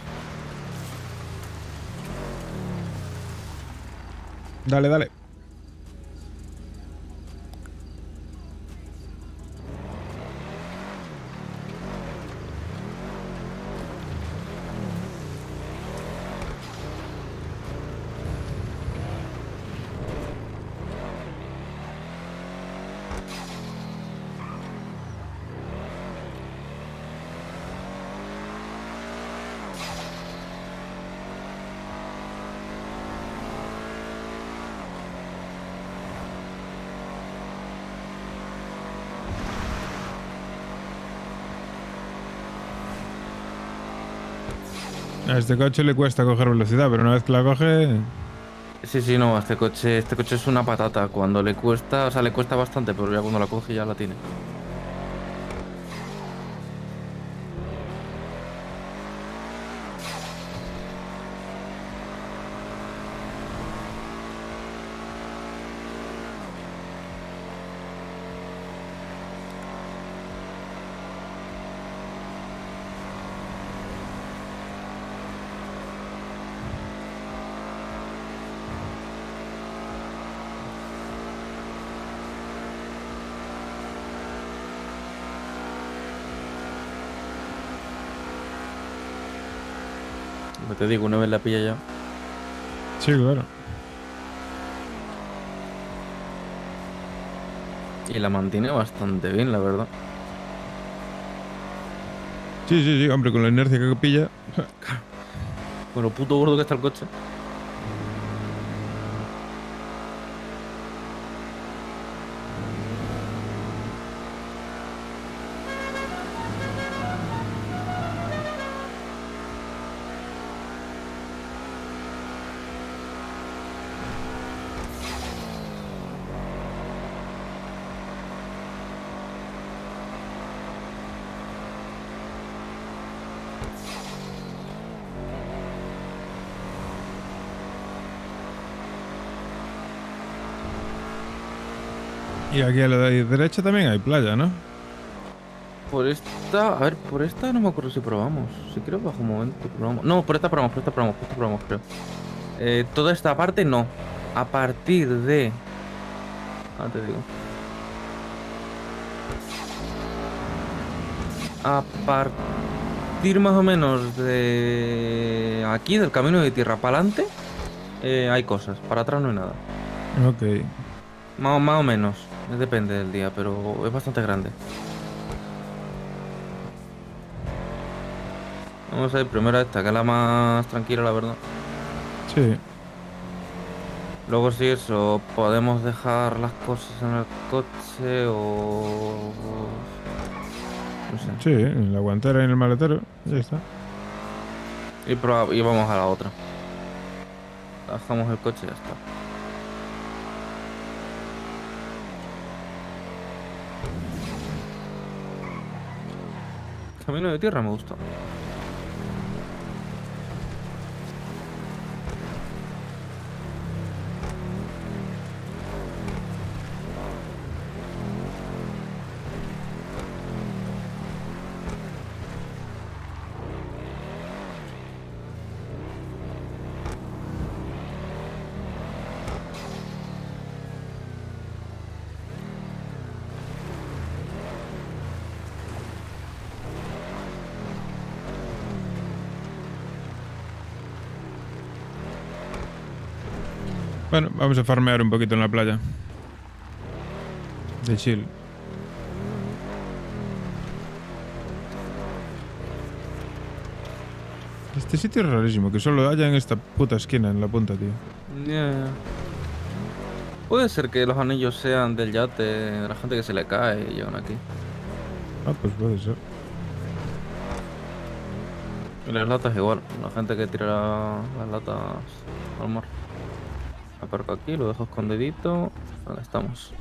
Dale, dale. A este coche le cuesta coger velocidad, pero una vez que la coge... Sí, no, este coche es una patata. Cuando le cuesta, o sea, le cuesta bastante, pero ya cuando la coge ya la tiene. Como te digo, una vez la pilla ya. Sí, claro. Y la mantiene bastante bien, la verdad. Sí, hombre, con la inercia que pilla. Con lo puto gordo que está el coche. Y aquí a la derecha también hay playa, ¿no? Por esta... A ver, por esta no me acuerdo si probamos. Si creo bajo un momento probamos. No, por esta probamos, creo. Toda esta parte no. A partir de... Ah, te digo. A partir más o menos de... Aquí, del camino de tierra para adelante, hay cosas. Para atrás no hay nada. Ok. Más o menos. Depende del día, pero es bastante grande. Vamos a ir primero a esta, que es la más tranquila, la verdad. Sí. Luego si eso, podemos dejar las cosas en el coche o... No sé. Sí, en la guantera y en el maletero. Ya está. Y vamos a la otra. Bajamos el coche y ya está. Camino de tierra me gusta. Bueno, vamos a farmear un poquito en la playa. De chill. Este sitio es rarísimo, que solo haya en esta puta esquina, en la punta, tío. Yeah. Puede ser que los anillos sean del yate, de la gente que se le cae y llegan aquí. Ah, pues puede ser. Y las latas igual, la gente que tira las latas al mar. Aparco aquí, lo dejo escondidito. Acá estamos.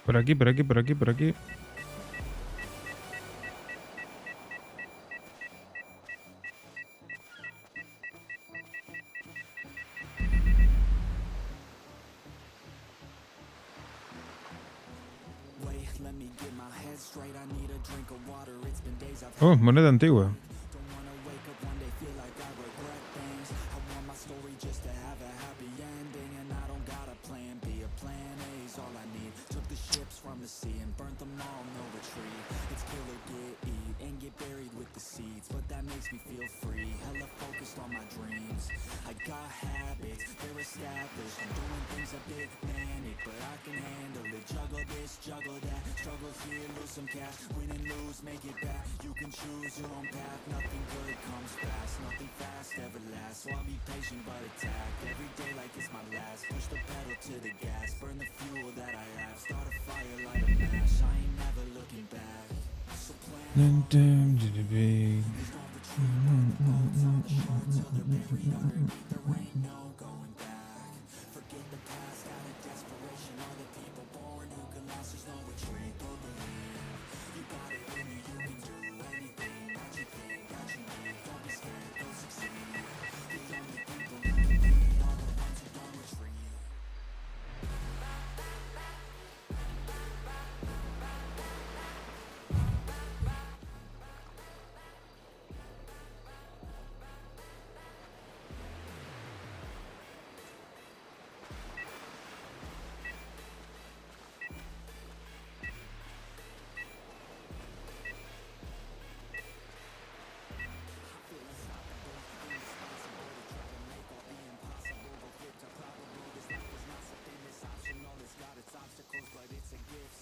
Por aquí, por aquí, por aquí, por aquí. Oh, moneda antigua.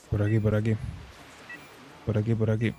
Por aquí, por aquí. Por aquí, por aquí.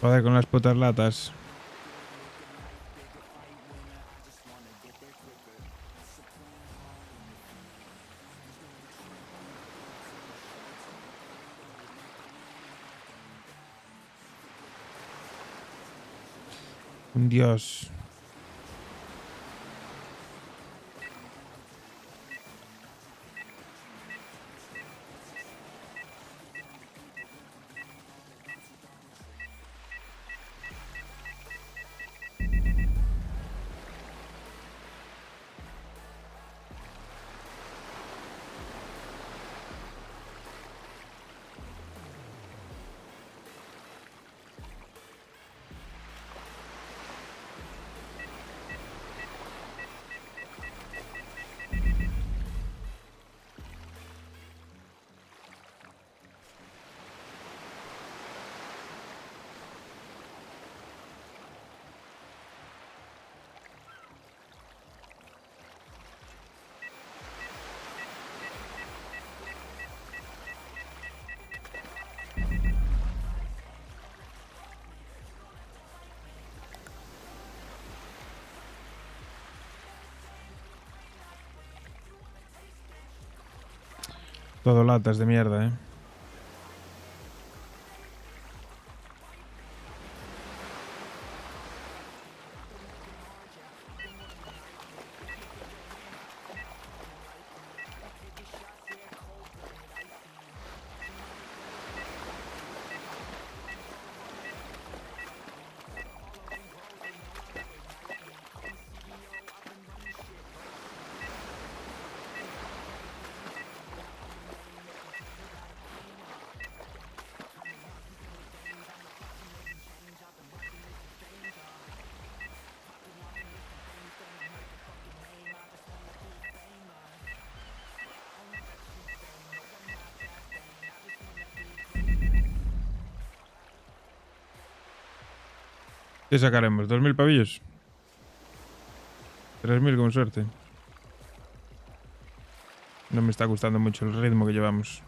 Joder, con las putas latas. Dios. Todo latas de mierda, ¿eh? ¿Qué sacaremos? ¿2.000 pavillos? 3.000 con suerte. No me está gustando mucho el ritmo que llevamos.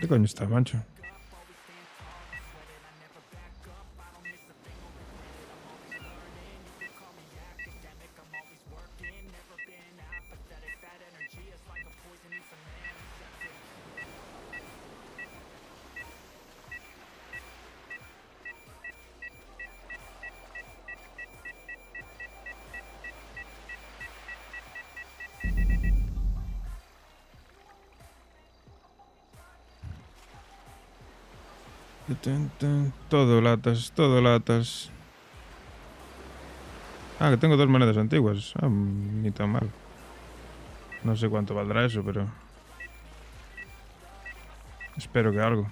¿Qué coño está, mancho? Todo latas, todo latas. Ah, que tengo 2 monedas antiguas. Ah, ni tan mal. No sé cuánto valdrá eso, pero... espero que algo.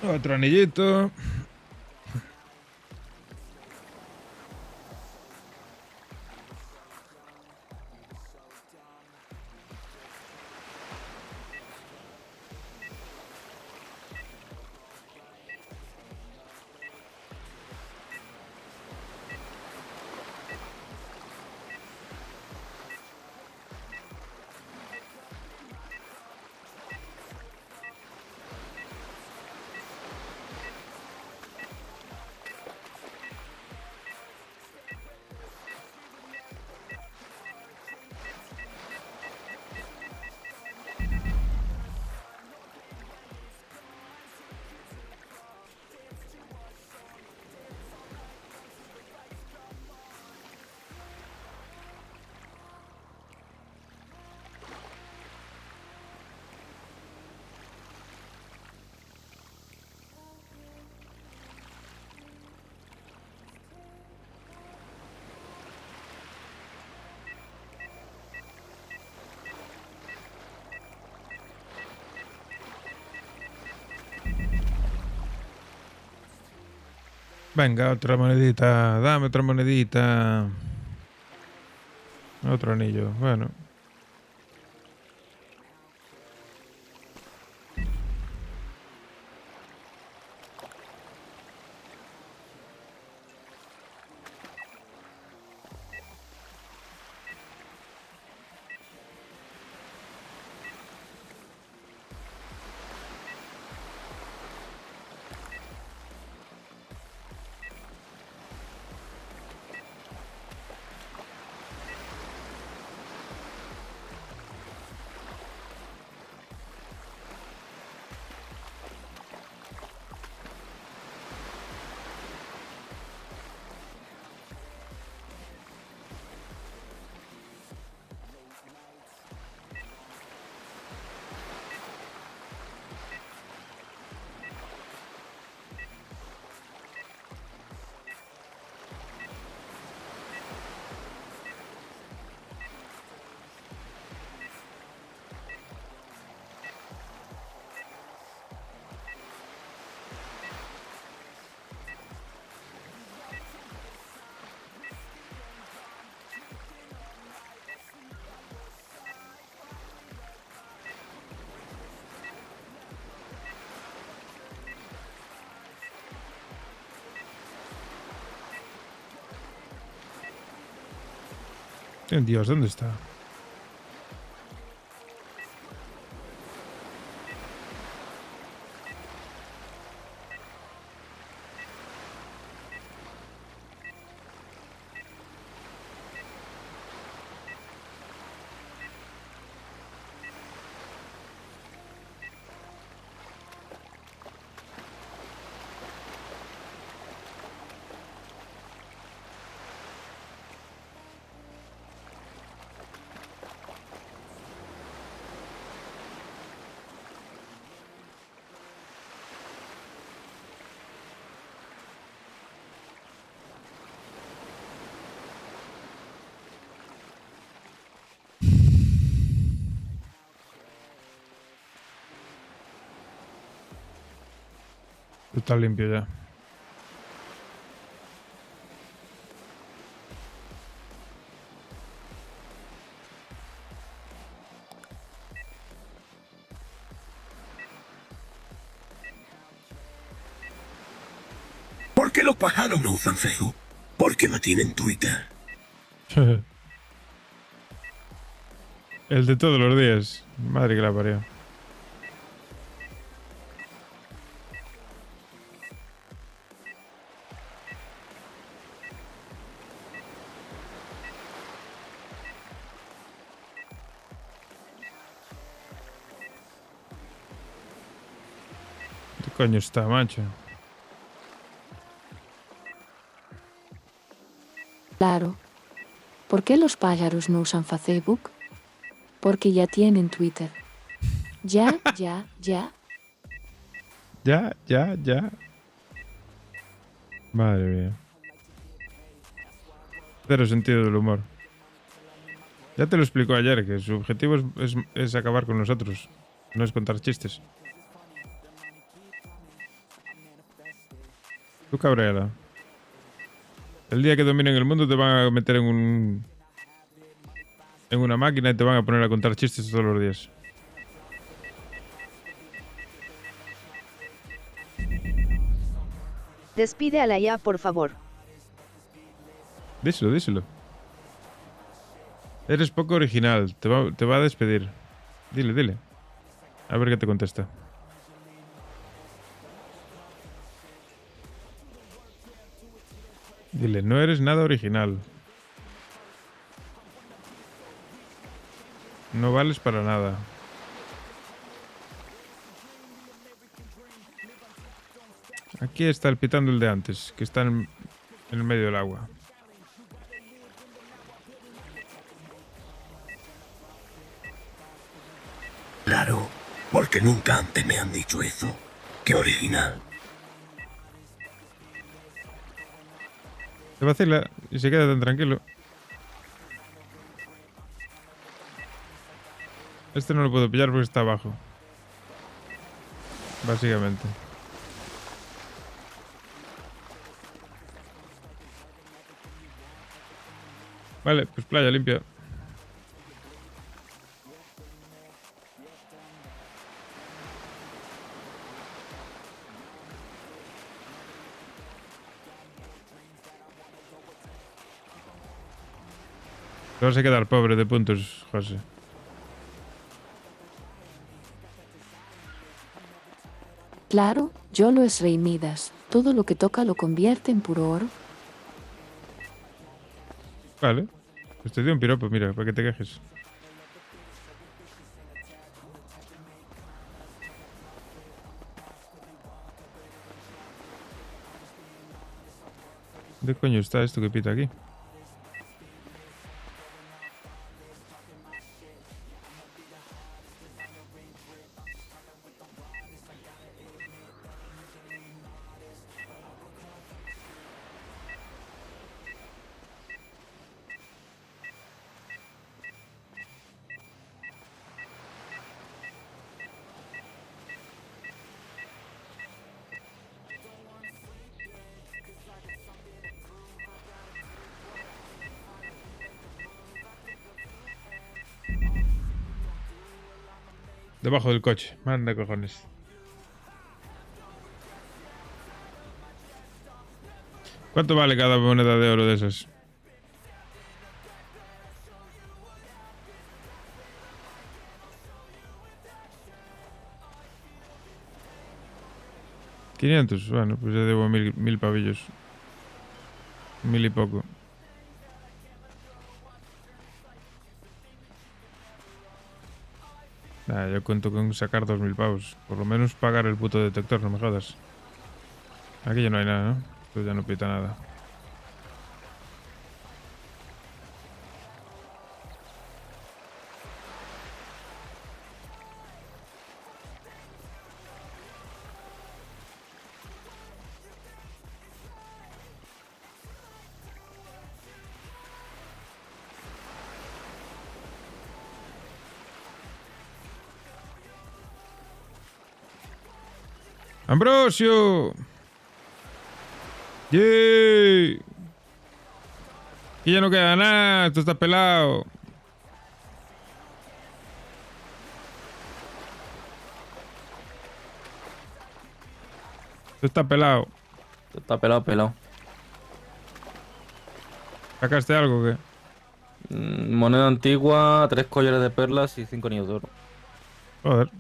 Otro anillito. Venga, otra monedita. Dame otra monedita. Otro anillo. Bueno. Dios, ¿dónde está? Está limpio ya. ¿Por qué los pájaros no usan Facebook? Porque no tienen Twitter. El de todos los días. Madre que la parió. ¿Qué coño está, macho? Claro. ¿Por qué los pájaros no usan Facebook? Porque ya tienen Twitter. Ya. Ya. Madre mía. Cero sentido del humor. Ya te lo explicó ayer, que su objetivo es acabar con nosotros. No es contar chistes. Tú cabreala. El día que dominen el mundo te van a meter en una máquina y te van a poner a contar chistes todos los días. Despide a la IA, por favor. Díselo. Eres poco original. Te va a despedir. Dile. A ver qué te contesta. Dile, no eres nada original. No vales para nada. Aquí está el pitando el de antes, que está en el medio del agua. Claro, porque nunca antes me han dicho eso. Qué original. Se vacila y se queda tan tranquilo. Este no lo puedo pillar porque está abajo. Básicamente. Vale, pues playa limpia. Te vas a quedar pobre de puntos, José. Claro, yo lo es Rey Midas. Todo lo que toca lo convierte en puro oro. Vale. Pues te dio un piropo, mira, para que te quejes. ¿De coño está esto que pita aquí? Debajo del coche. Manda cojones. ¿Cuánto vale cada moneda de oro de esas? $500. Bueno, pues ya debo mil pavillos. 1000 y poco. Nah, yo cuento con sacar 2000 pavos. Por lo menos pagar el puto detector, no me jodas. Aquí ya no hay nada, ¿no? Esto ya no pita nada. ¡Ambrosio! ¡Yay! Aquí ya no queda nada, esto está pelado. Esto está pelado. Esto está pelado, pelado. ¿Sacaste algo o qué? Moneda antigua, 3 collares de perlas y 5 anillos de oro. Joder.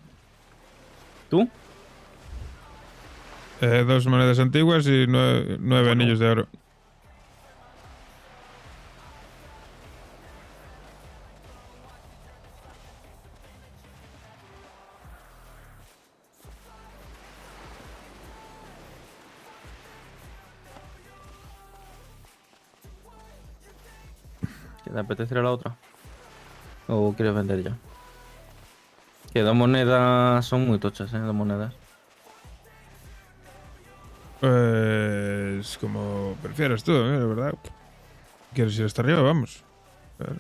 ¿Tú? 2 monedas antiguas y 9 anillos de oro. ¿Te apetece ir a la otra? ¿O quieres vender ya? Que 2 monedas son muy tochas, 2 monedas. Pues como prefieras tú, de verdad. ¿Quieres ir hasta arriba? Vamos. A ver.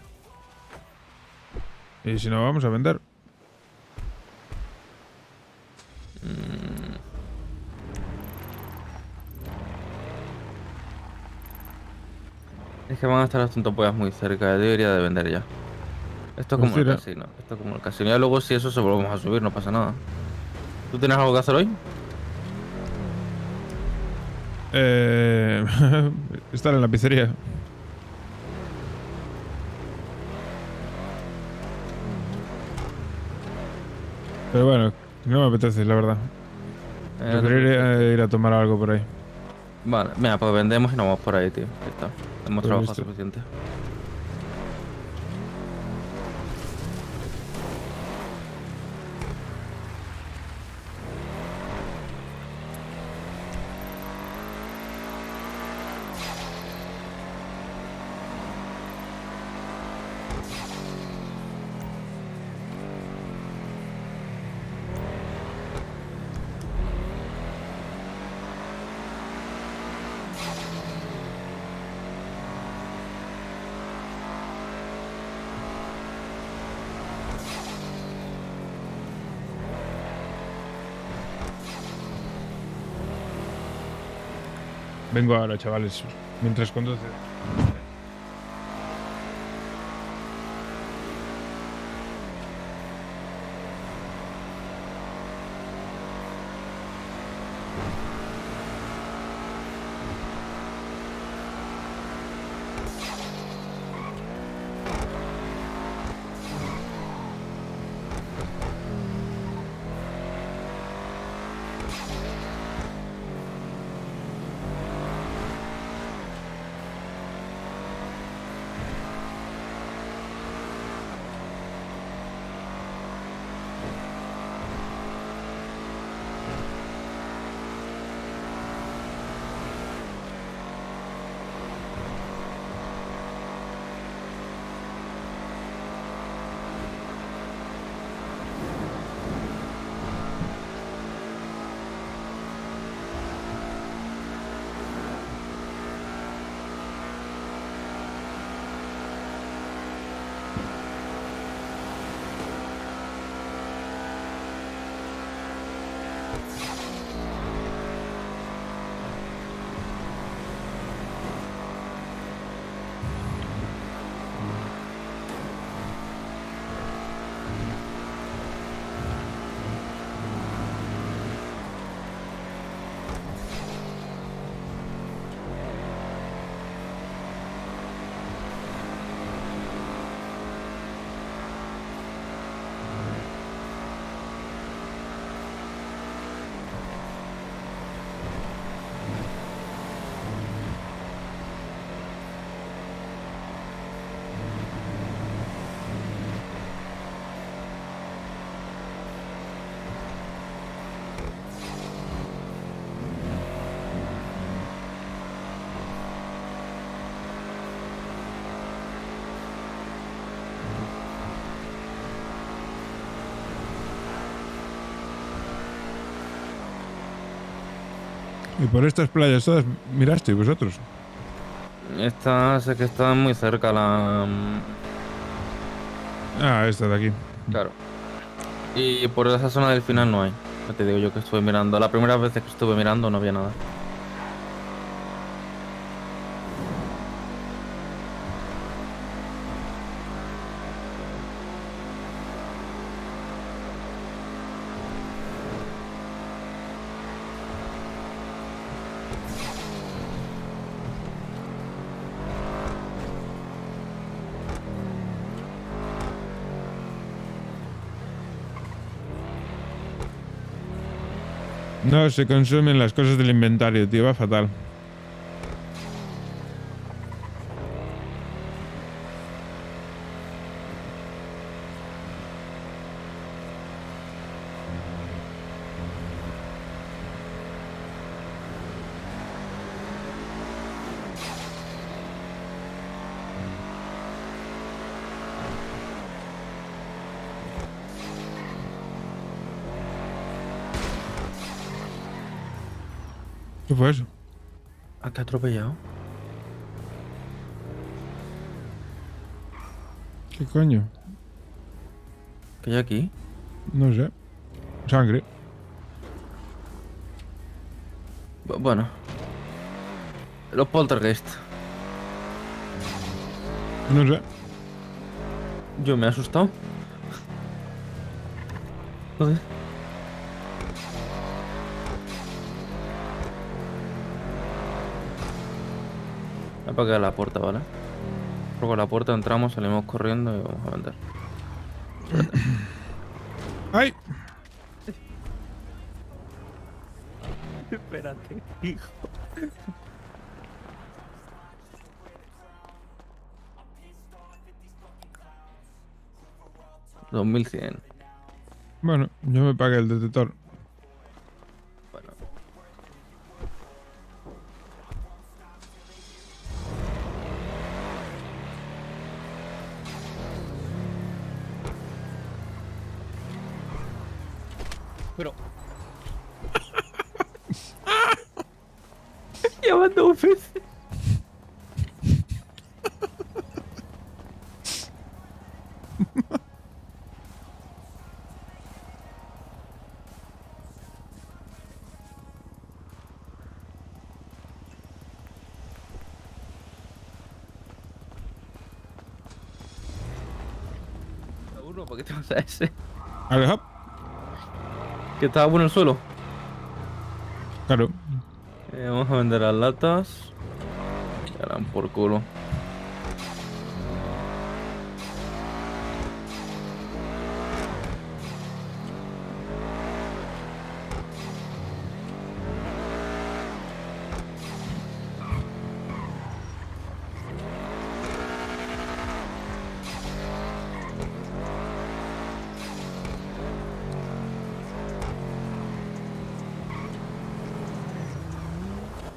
Y si no, vamos a vender. Es que van a estar las tontopollas muy cerca, yo debería de vender ya. Esto es Pues como el tira. casino, esto es como el casino. Ya luego si eso se volvemos a subir, no pasa nada. ¿Tú tienes algo que hacer hoy? Estar en la pizzería. Pero bueno, no me apetece, la verdad. Preferiría ir a tomar algo por ahí. Vale, mira, pues vendemos y nos vamos por ahí, tío. Ya está. Hemos Pues trabajado listo. suficiente. Vengo ahora, chavales. Mientras conduce. Y por estas playas todas mirasteis vosotros. Esta sé que está muy cerca la... Ah, esta de aquí. Claro. Y por esa zona del final no hay. Ya te digo yo que estuve mirando. La primera vez que estuve mirando no había nada. No, se consumen las cosas del inventario, tío, va fatal. ¿Qué fue eso? ¿A qué ha atropellado? ¿Qué coño? ¿Qué hay aquí? No sé. Sangre. Bueno. Los poltergeist. No sé. Yo me he asustado. Joder. Voy a apagar la puerta, ¿vale? Por la puerta entramos, salimos corriendo y vamos a vender. ¡Ay! Espérate, hijo. $2100. Bueno, yo me pagué el detector. Bueno. Pero... Ya van 2 veces. Uno, ¿por qué te vas a ese? Aleja. Que estaba bueno el suelo. Claro. Vamos a vender las latas. Ya dan por culo.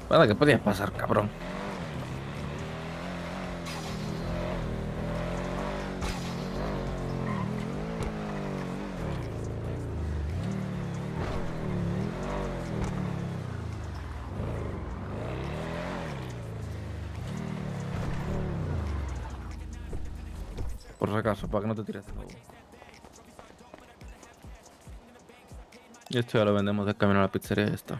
Nada, ¿qué podías pasar, cabrón? Por si acaso, para que no te tires de nuevo. Y esto ya lo vendemos de camino a la pizzería y ya está.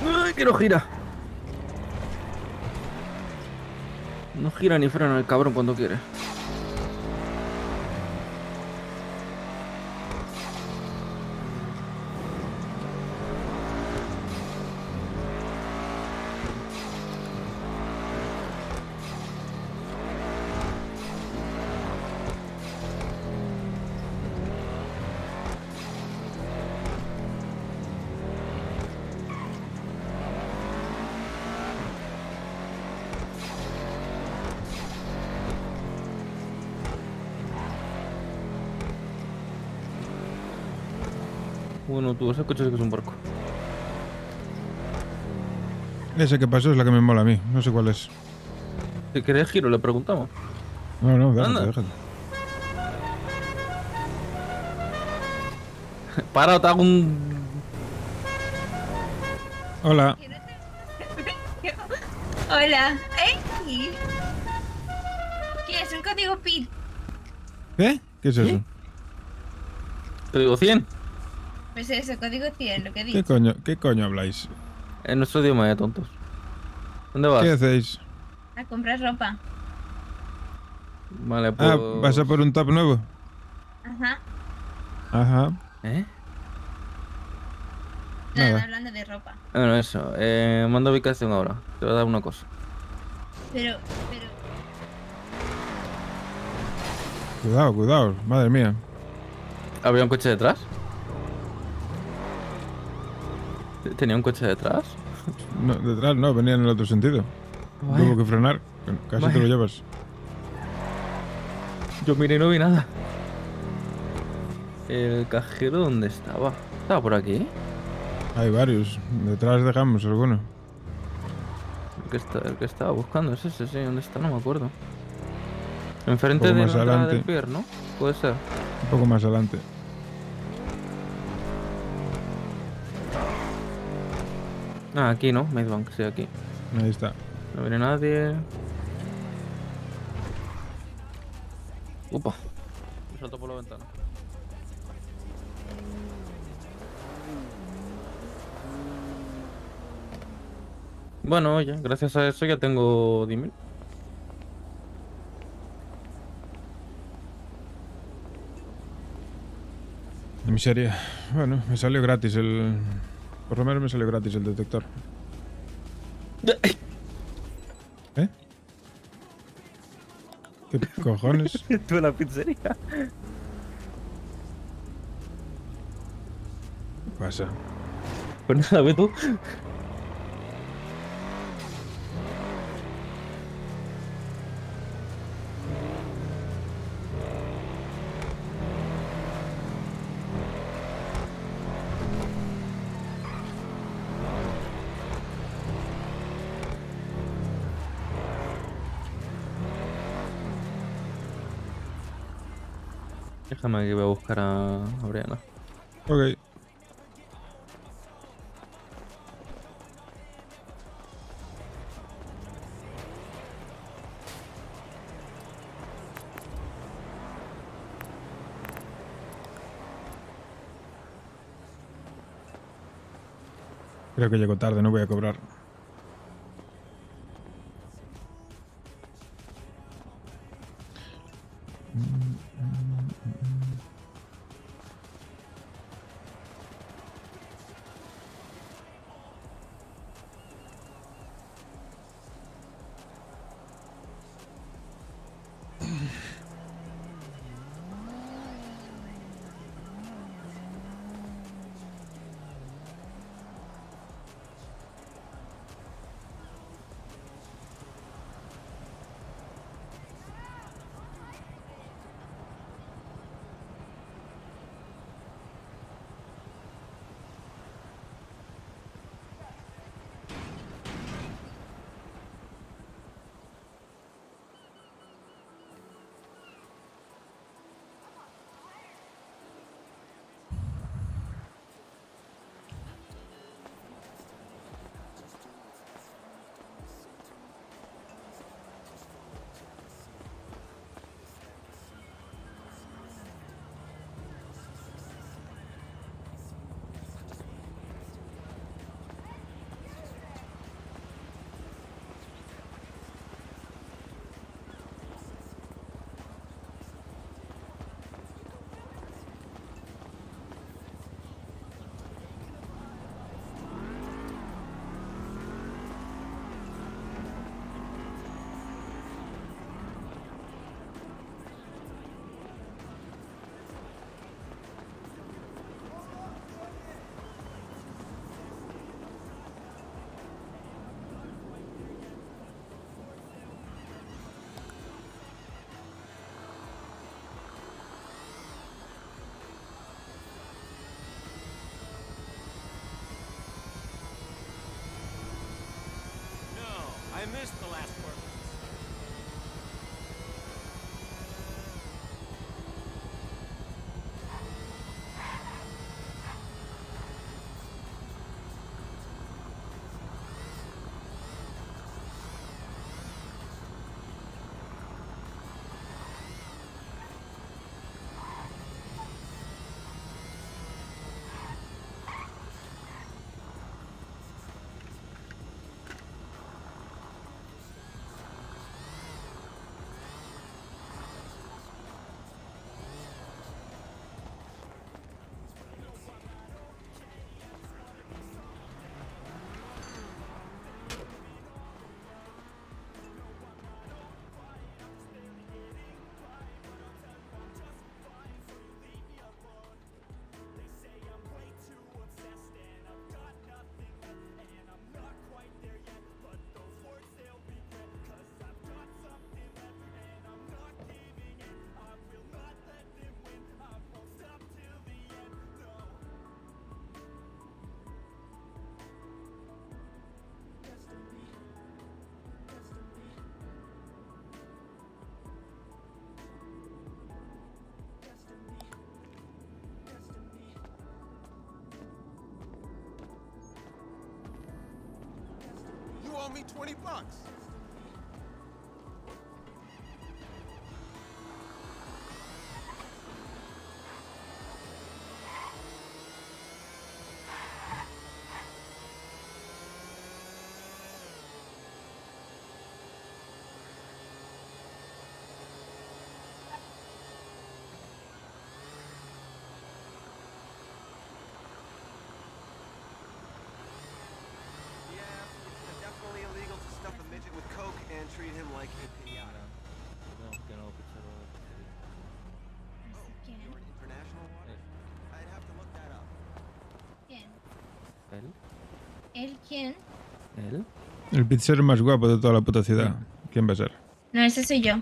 ¡Ay, que no gira! No gira ni frena el cabrón cuando quiere. Bueno, tú, ese coche sí que es un barco. Ese que pasó es la que me mola a mí. No sé cuál es. Si querés giro, le preguntamos. No, déjate, Anda. déjate. Para, te hago un... Hola. Hola. ¡Ey! ¿Quieres un código PIN? ¿Qué? ¿Qué es eso? Te digo 100. Pues eso, código 100, lo que he dicho. ¿Qué coño habláis? En nuestro idioma de tontos. ¿Dónde vas? ¿Qué hacéis? A comprar ropa. Vale, pues... Ah, ¿vas a por un top nuevo? Ajá. Ajá. ¿Eh? Nada. Hablando de ropa. Bueno, eso. Manda ubicación ahora. Te voy a dar una cosa. Pero... Cuidado, cuidado. Madre mía. ¿Había un coche detrás? ¿Tenía un coche detrás? No, detrás no, venía en el otro sentido. Vaya. Tuvo que frenar. Casi Vaya. te lo llevas. Yo miré y no vi nada. ¿El cajero dónde estaba? ¿Estaba por aquí? Hay varios. Detrás dejamos alguno. El que estaba buscando es ese, sí. ¿Dónde está? No me acuerdo. Enfrente Un poco de la más entrada adelante. del pier, ¿no? Puede ser. Un poco más adelante. Ah, aquí, ¿no? Maidbank, sí, aquí. Ahí está. No viene nadie. Upa. Me salto por la ventana. Bueno, oye, gracias a eso ya tengo 10.000. De miseria. Bueno, me salió gratis el... Por lo menos me salió gratis el detector. ¿Eh? ¿Qué cojones? Tú en la pizzería. ¿Qué pasa? Pues nada, ve tú. Déjame que voy a buscar a Brianna. Ok. Creo que llego tarde, no voy a cobrar. missed the last part. You owe me $20. Definitely illegal to stuff a midget with coke and treat him like a pinata. You're an international water? I'd have to look that up. ¿Quién? ¿Él? ¿Él quién? ¿Él? El pizzero más guapo de toda la puta ciudad. ¿Quién va a ser? No, ese soy yo.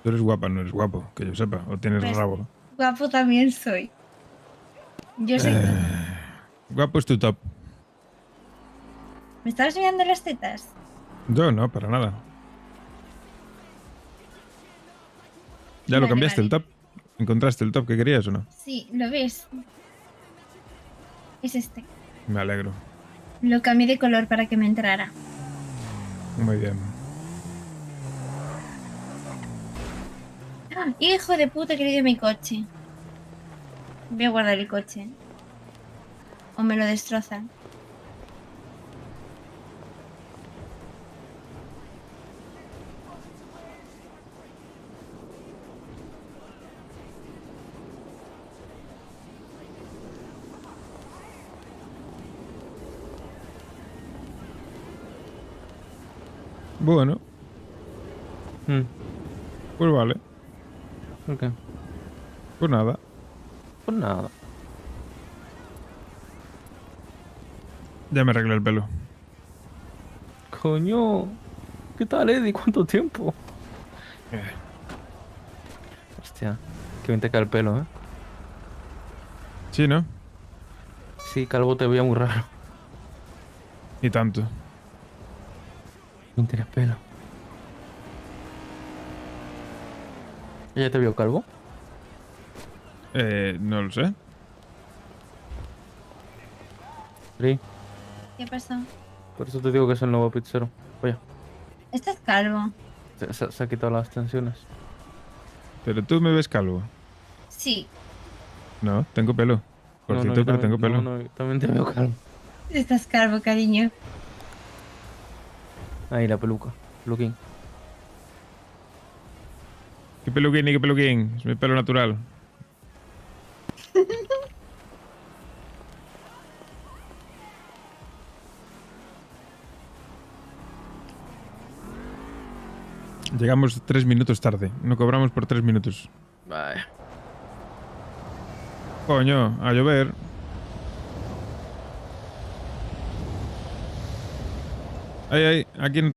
Tú eres guapa, no eres guapo, que yo sepa. O tienes Pues- rabo. Guapo también soy. Yo soy. Guapo es tu top. ¿Me estabas mirando las tetas? Yo no, para nada. ¿Ya lo Vale, cambiaste vale. el top? ¿Encontraste el top que querías o no? Sí, ¿lo ves? Es este. Me alegro. Lo cambié de color para que me entrara. Muy bien. ¡Ah! Hijo de puta, que le dio mi coche. Voy a guardar el coche. O me lo destrozan. Bueno. Pues vale. ¿Por qué? Pues nada. Pues nada. Ya me arreglé el pelo. Coño. ¿Qué tal, Eddie? ¿Cuánto tiempo? Hostia. Que bien te cae el pelo, ¿eh? Sí, ¿no? Sí, calvo te veía muy raro. Y tanto. Bien tienes pelo. ¿Ella te vio calvo? No lo sé. Sí. ¿Qué pasó? Por eso te digo que es el nuevo pizzero. Oye, Estás calvo. se ha quitado las tensiones. Pero tú me ves calvo. Sí, No, tengo pelo. Por cierto, yo pero también- tengo pelo. No, yo también te veo calvo. estás calvo, cariño. Ahí la peluca. Peluquín. ¿Qué peluquín ni qué peluquín? Es mi pelo natural. Llegamos 3 minutos tarde. No cobramos por 3 minutos. Vaya. Coño, a llover. Ay, aquí en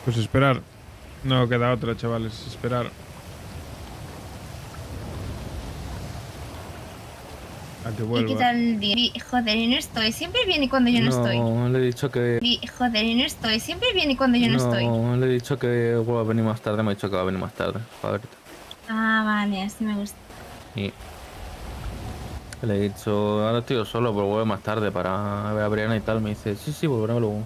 Pues esperar. No queda otra, chavales. Esperar. A que ¿Y vuelva. qué tal el día? Joder, y no estoy. Siempre viene cuando yo no estoy. No, le he dicho que... Joder, y no estoy. Siempre viene cuando yo no estoy. No, le he dicho que vuelva a venir más tarde. Me ha dicho que va a venir más tarde. Para verte. Ah, vale, así me gusta. Y le he dicho, ahora estoy yo solo, pero vuelve más tarde para ver a Brianna y tal. Me dice, sí, volveré luego.